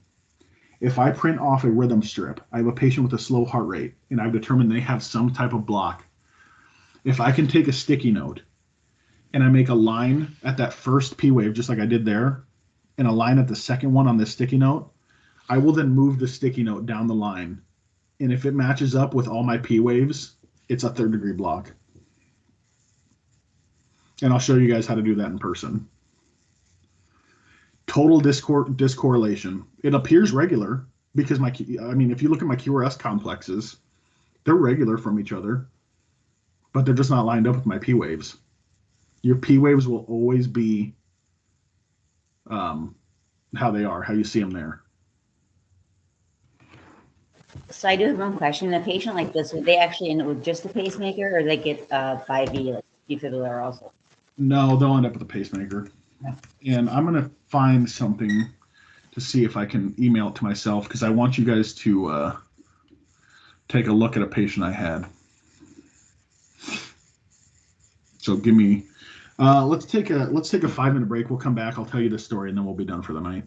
If I print off a rhythm strip, I have a patient with a slow heart rate, and I've determined they have some type of block. If I can take a sticky note and I make a line at that first P wave, just like I did there, and a line at the second one on this sticky note, I will then move the sticky note down the line. And if it matches up with all my P waves, it's a 3rd degree block. And I'll show you guys how to do that in person. Total discorrelation. It appears regular because if you look at my QRS complexes, they're regular from each other, but they're just not lined up with my P waves. Your P waves will always be how they are, how you see them there. So I do have one question. A patient like this, would they actually end up with just a pacemaker, or they get 5V, like defibrillator also? No, they'll end up with a pacemaker. And I'm going to find something to see if I can email it to myself, because I want you guys to take a look at a patient I had. So give me, let's take a 5-minute break. We'll come back. I'll tell you the story, and then we'll be done for the night.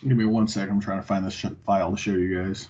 Give me 1 second. I'm trying to find this file to show you guys.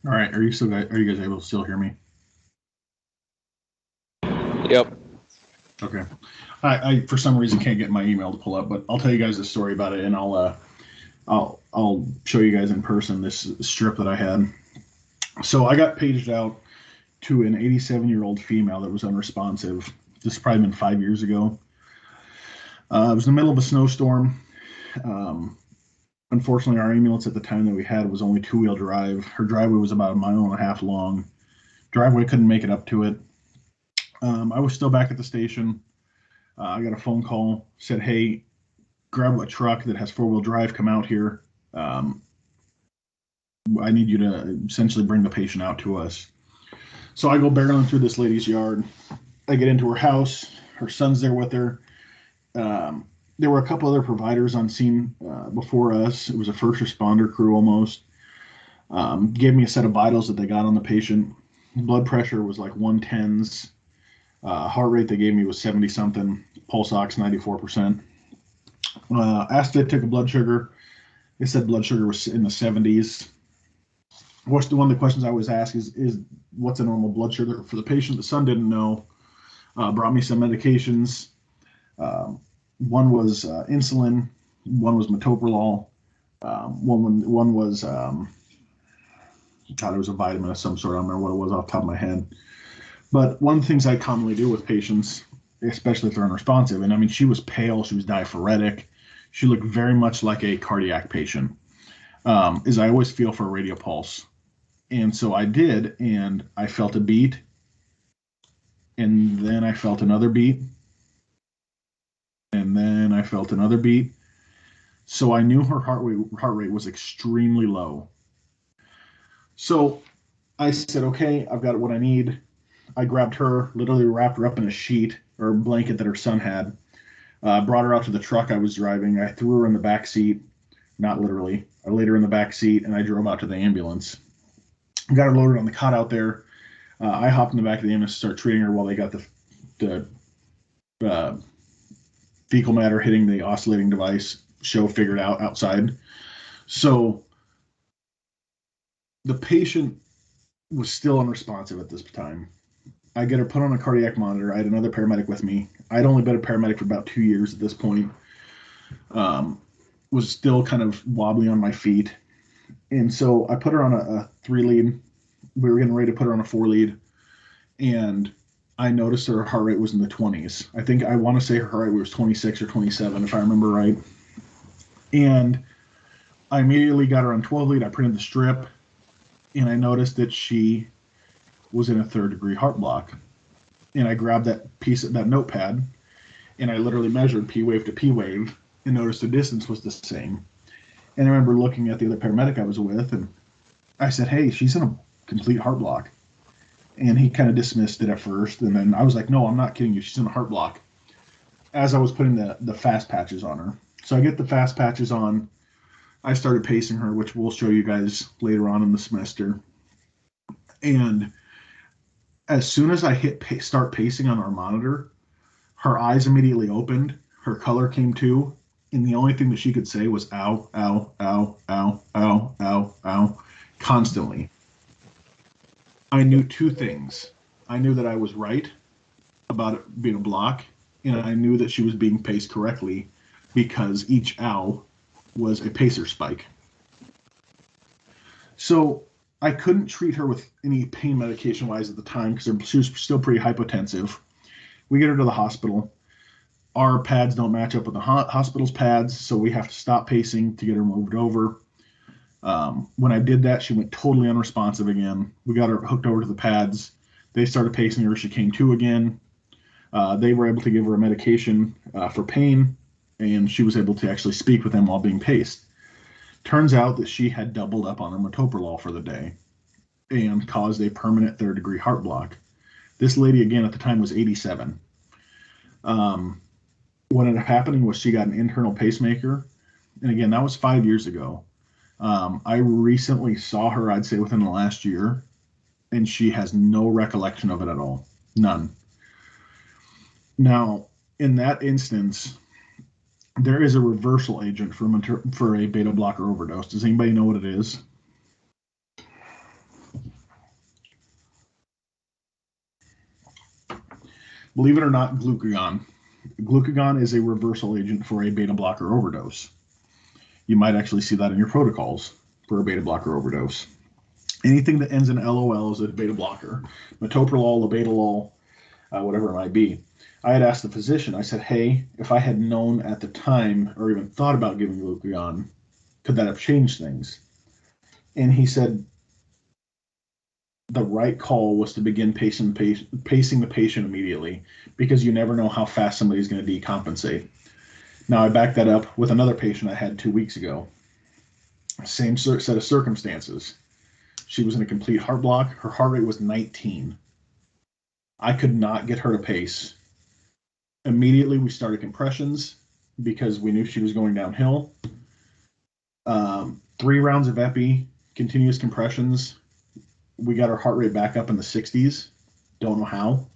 All right, are you guys able to still hear me? Yep. Okay. I for some reason can't get my email to pull up, but I'll tell you guys a story about it, and I'll show you guys in person this strip that I had. So I got paged out to an 87-year-old female that was unresponsive. This has probably been 5 years ago. It was in the middle of a snowstorm. Unfortunately, our ambulance at the time that we had was only 2-wheel drive. Her driveway was about 1.5 miles long. Driveway couldn't make it up to it. I was still back at the station. I got a phone call, said, hey, grab a truck that has 4-wheel drive, come out here. I need you to essentially bring the patient out to us. So I go barreling through this lady's yard. I get into her house. Her son's there with her. There were a couple other providers on scene before us. It was a first responder crew almost. Gave me a set of vitals that they got on the patient. Blood pressure was like 110s. Heart rate they gave me was 70 something. Pulse ox 94%. Asked if they took a blood sugar. They said blood sugar was in the 70s. One of the questions I always ask is what's a normal blood sugar for the patient? The son didn't know. Brought me some medications. One was insulin. One was metoprolol. One was it was a vitamin of some sort. I don't remember what it was off the top of my head. But one of the things I commonly do with patients, especially if they're unresponsive, and I mean, she was pale, she was diaphoretic, she looked very much like a cardiac patient, is I always feel for a radial pulse. And so I did, and I felt a beat, and then I felt another beat, and then I felt another beat. So I knew her heart rate was extremely low. So I said, okay, I've got what I need. I grabbed her, literally wrapped her up in a sheet or a blanket that her son had, brought her out to the truck I was driving. I threw her in the back seat, not literally. I laid her in the back seat, and I drove out to the ambulance. Got her loaded on the cot out there. I hopped in the back of the ambulance to start treating her while they got the fecal matter hitting the oscillating device show figured out outside. So the patient was still unresponsive at this time. I get her put on a cardiac monitor. I had another paramedic with me. I'd only been a paramedic for about 2 years at this point. Was still kind of wobbly on my feet. And so I put her on a 3-lead. We were getting ready to put her on a 4-lead. And I noticed her heart rate was in the 20s. I want to say her heart rate was 26 or 27, if I remember right. And I immediately got her on 12-lead. I printed the strip, and I noticed that she was in a 3rd-degree heart block. And I grabbed that notepad, and I literally measured P wave to P wave and noticed the distance was the same. And I remember looking at the other paramedic I was with, and I said, "Hey, she's in a complete heart block." And he kind of dismissed it at first, and then I was like, "No, I'm not kidding you. She's in a heart block." As I was putting the fast patches on her. So I get the fast patches on. I started pacing her, which we'll show you guys later on in the semester. And as soon as I start pacing on our monitor, her eyes immediately opened, her color came to, and the only thing that she could say was ow, ow, ow, ow, ow, ow, ow, constantly. I knew 2 things. I knew that I was right about it being a block, and I knew that she was being paced correctly because each ow was a pacer spike. So I couldn't treat her with any pain medication wise at the time because she was still pretty hypotensive. We get her to the hospital. Our pads don't match up with the hospital's pads, so we have to stop pacing to get her moved over. When I did that, she went totally unresponsive again. We got her hooked over to the pads. They started pacing her. She came to again. They were able to give her a medication for pain, and she was able to actually speak with them while being paced. Turns out that she had doubled up on her metoprolol for the day and caused a permanent 3rd-degree heart block. This lady, again, at the time was 87. What ended up happening was she got an internal pacemaker. And again, that was 5 years ago. I recently saw her, I'd say within the last year, and she has no recollection of it at all. None. Now, in that instance, there is a reversal agent for a beta blocker overdose. Does anybody know what it is? Believe it or not, glucagon. Glucagon is a reversal agent for a beta blocker overdose. You might actually see that in your protocols for a beta blocker overdose. Anything that ends in LOL is a beta blocker. Metoprolol, labetalol, whatever it might be. I had asked the physician, I said, "Hey, if I had known at the time or even thought about giving glucagon, could that have changed things?" And he said the right call was to begin pacing the patient immediately, because you never know how fast somebody's going to decompensate. Now, I backed that up with another patient I had 2 weeks ago. Same set of circumstances. She was in a complete heart block. Her heart rate was 19. I could not get her to pace. Immediately, we started compressions because we knew she was going downhill. 3 rounds of epi, continuous compressions. We got her heart rate back up in the 60s. Don't know how.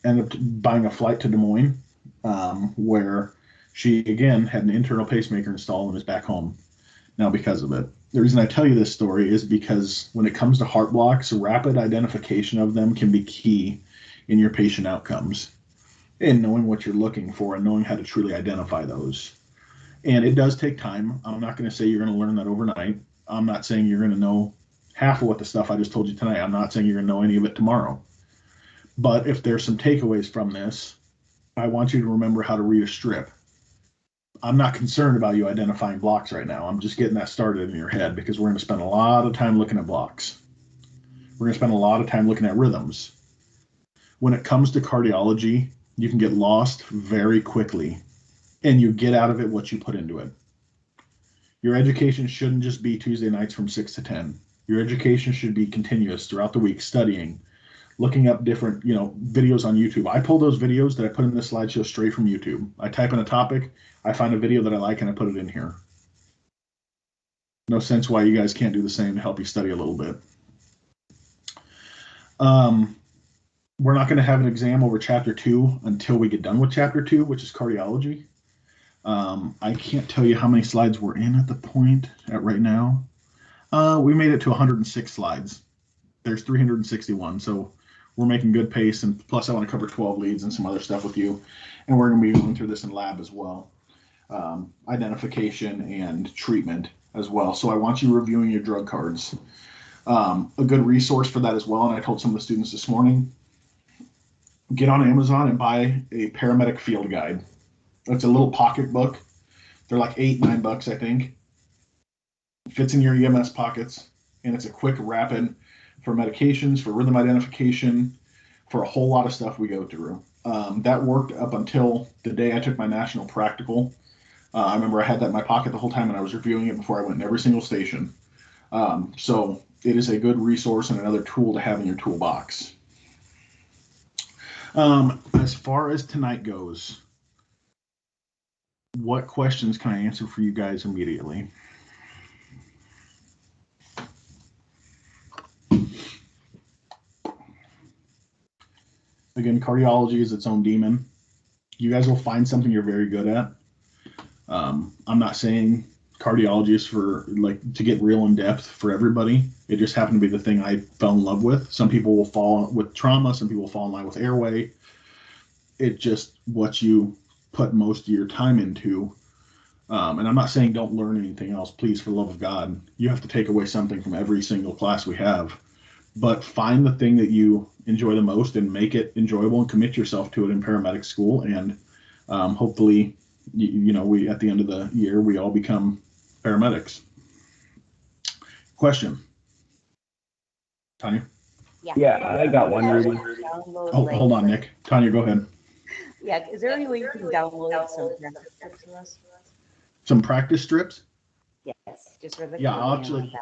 Ended up buying a flight to Des Moines, where she, again, had an internal pacemaker installed and is back home now because of it. The reason I tell you this story is because when it comes to heart blocks, rapid identification of them can be key in your patient outcomes, and knowing what you're looking for and knowing how to truly identify those. And it does take time. I'm not going to say you're going to learn that overnight. I'm not saying you're going to know half of what the stuff I just told you tonight. I'm not saying you're going to know any of it tomorrow. But if there's some takeaways from this, I want you to remember how to read a strip. I'm not concerned about you identifying blocks right now. I'm just getting that started in your head, because we're going to spend a lot of time looking at blocks. We're going to spend a lot of time looking at rhythms. When it comes to cardiology, you can get lost very quickly, and you get out of it what you put into it. Your education shouldn't just be Tuesday nights from 6 to 10. Your education should be continuous throughout the week, studying, looking up different, videos on YouTube. I pull those videos that I put in this slideshow straight from YouTube. I type in a topic, I find a video that I like, and I put it in here. No sense why you guys can't do the same to help you study a little bit. We're not going to have an exam over Chapter 2 until we get done with Chapter 2, which is cardiology. I can't tell you how many slides we're in at the point at right now. We made it to 106 slides. There's 361, so we're making good pace, and plus I want to cover 12 leads and some other stuff with you, and we're going to be going through this in lab as well, identification and treatment as well. So I want you reviewing your drug cards. A good resource for that as well, and I told some of the students this morning, get on Amazon and buy a paramedic field guide. It's a little pocket book. They're like $8-9, I think. It fits in your EMS pockets, and it's a quick, rapid for medications, for rhythm identification, for a whole lot of stuff we go through. That worked up until the day I took my national practical. I remember I had that in my pocket the whole time, and I was reviewing it before I went in every single station. So it is a good resource and another tool to have in your toolbox. As far as tonight goes, what questions can I answer for you guys immediately? Again, cardiology is its own demon. You guys will find something you're very good at. I'm not saying cardiology is for to get real in depth for everybody. It just happened to be the thing I fell in love with. Some people will fall with trauma. Some people will fall in line with airway. It's just what you put most of your time into. And I'm not saying don't learn anything else. Please, for the love of God, you have to take away something from every single class we have. But find the thing that you enjoy the most and make it enjoyable and commit yourself to it in paramedic school. And hopefully, we at the end of the year, we all become paramedics. Question. Tanya? Yeah, I got one, Rudy. Oh, hold on, Nick. Tanya, go ahead. Yeah, is there any way you can download some practice strips for us? Some practice strips? Yes, just for the Yeah, I'll actually.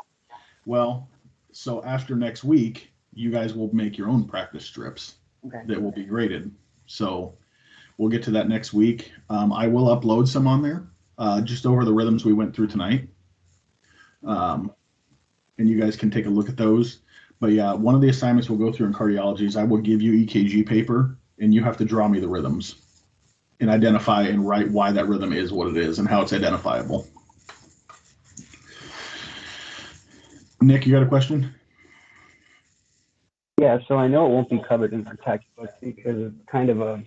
Well, so after next week, you guys will make your own practice strips that will be graded. So we'll get to that next week. I will upload some on there, just over the rhythms we went through tonight. And you guys can take a look at those. But yeah, one of the assignments we'll go through in cardiology is I will give you EKG paper, and you have to draw me the rhythms and identify and write why that rhythm is what it is and how it's identifiable. Nick, you got a question? Yeah, so I know it won't be covered in our textbooks because it's kind of a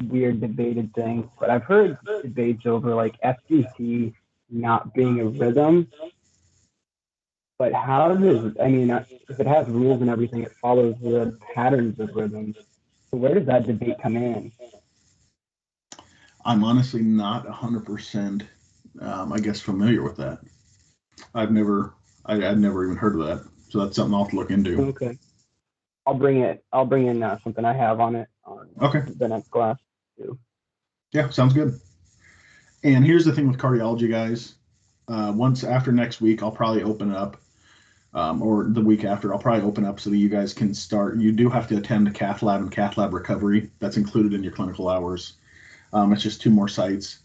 weird debated thing, but I've heard debates over FDT not being a rhythm. But how does, if it has rules and everything, it follows the patterns of rhythms. So where does that debate come in? I'm honestly not 100%, I guess, familiar with that. I'd never even heard of that. So that's something I'll have to look into. Okay. I'll bring in something I have on it on the next class too. Yeah, sounds good. And here's the thing with cardiology, guys. Once after next week, I'll probably open up, or the week after, I'll probably open up so that you guys can start. You do have to attend a cath lab and cath lab recovery. That's included in your clinical hours. It's just 2 more sites.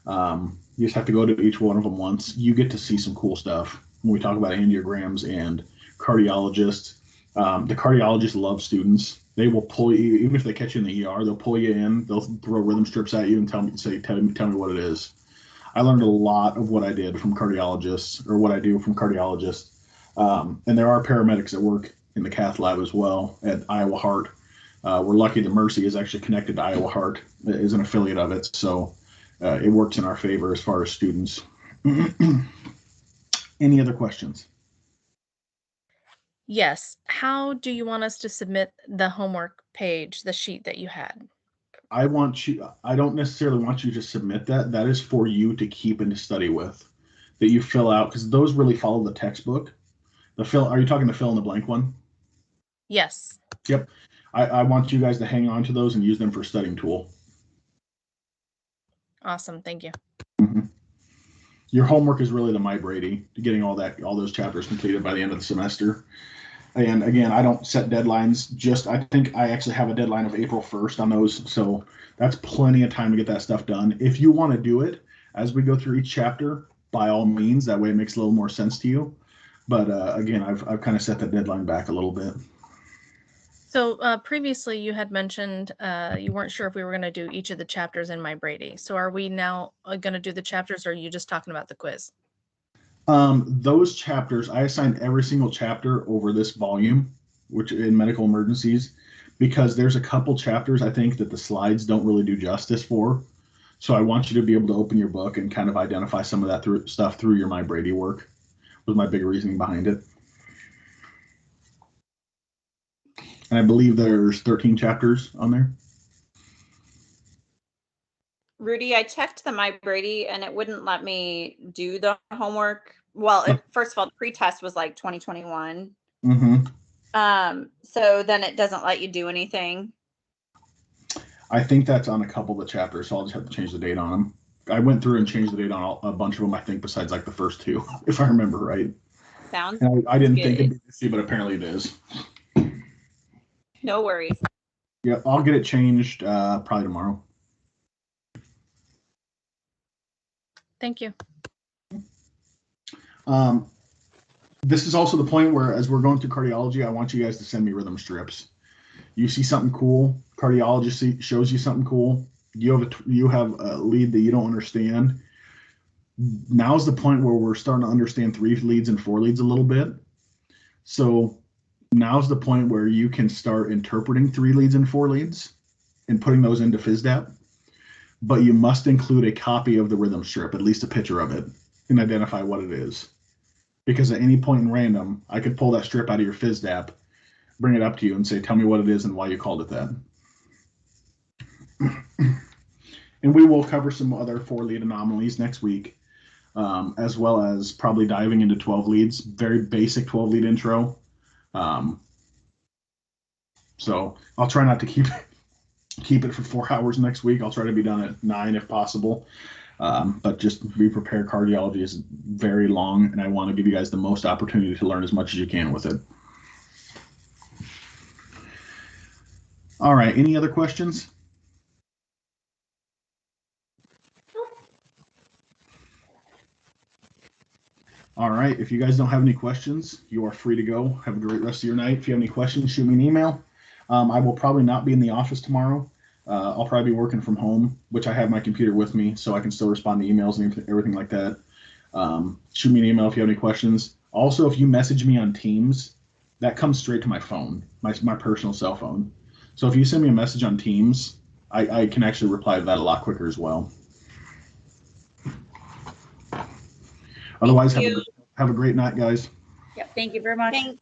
You just have to go to each one of them once. You get to see some cool stuff when we talk about angiograms and cardiologists. The cardiologists love students. They will pull you, even if they catch you in the ER, they'll pull you in. They'll throw rhythm strips at you and tell me what it is. I learned a lot of what I did from cardiologists, or what I do from cardiologists. And there are paramedics that work in the cath lab as well at Iowa Heart. We're lucky that Mercy is actually connected to Iowa Heart, is an affiliate of it. So it works in our favor as far as students. Any other questions? Yes. How do you want us to submit the homework page, the sheet that you had? I don't necessarily want you to submit that. That is for you to keep and to study with, that you fill out, because those really follow the textbook. Are you talking the fill in the blank one? Yes. Yep. I want you guys to hang on to those and use them for studying tool. Awesome. Thank you. Mm-hmm. Your homework is really the My Brady, getting all those chapters completed by the end of the semester. And again, I don't set deadlines. I think I actually have a deadline of April 1st on those. So that's plenty of time to get that stuff done. If you want to do it as we go through each chapter, by all means, that way it makes a little more sense to you. But again, I've kind of set that deadline back a little bit. So previously you had mentioned you weren't sure if we were going to do each of the chapters in My Brady. So are we now going to do the chapters, or are you just talking about the quiz? Those chapters, I assigned every single chapter over this volume which in medical emergencies, because there's a couple chapters I think that the slides don't really do justice for. So I want you to be able to open your book and kind of identify some of that stuff through your My Brady work. Was my big reasoning behind it. And I believe there's 13 chapters on there. Rudy, I checked the My Brady and it wouldn't let me do the homework. Well, first of all, the pre-test was like 2021. So then it doesn't let you do anything. I think that's on a couple of the chapters, so I'll just have to change the date on them. I went through and changed the date on a bunch of them, I think, besides like the first two, if I remember right. Sounds I didn't good. think it'd be an issue, but apparently it is. No worries. Yeah, I'll get it changed probably tomorrow. Thank you. This is also the point where, as we're going through cardiology, I want you guys to send me rhythm strips. You see something cool, cardiologist shows you something cool, you have a lead that you don't understand. Now's the point where we're starting to understand 3 leads and 4 leads a little bit. So now's the point where you can start interpreting 3 leads and 4 leads and putting those into FISDAP. But you must include a copy of the rhythm strip, at least a picture of it, and identify what it is. Because at any point in random, I could pull that strip out of your FISDAP, bring it up to you and say, tell me what it is and why you called it that. And we will cover some other 4 lead anomalies next week, as well as probably diving into 12 leads, very basic 12 lead intro. So I'll try not to keep it for 4 hours next week. I'll try to be done at 9 if possible. But just be prepared. Cardiology is very long, and I want to give you guys the most opportunity to learn as much as you can with it. All right. Any other questions? All right. If you guys don't have any questions, you are free to go. Have a great rest of your night. If you have any questions, shoot me an email. I will probably not be in the office tomorrow. I'll probably be working from home, which I have my computer with me, so I can still respond to emails and everything like that. Shoot me an email if you have any questions. Also, if you message me on Teams, that comes straight to my phone, my personal cell phone. So if you send me a message on Teams, I can actually reply to that a lot quicker as well. Otherwise, have a great night, guys. Yep. Thank you very much. Thanks.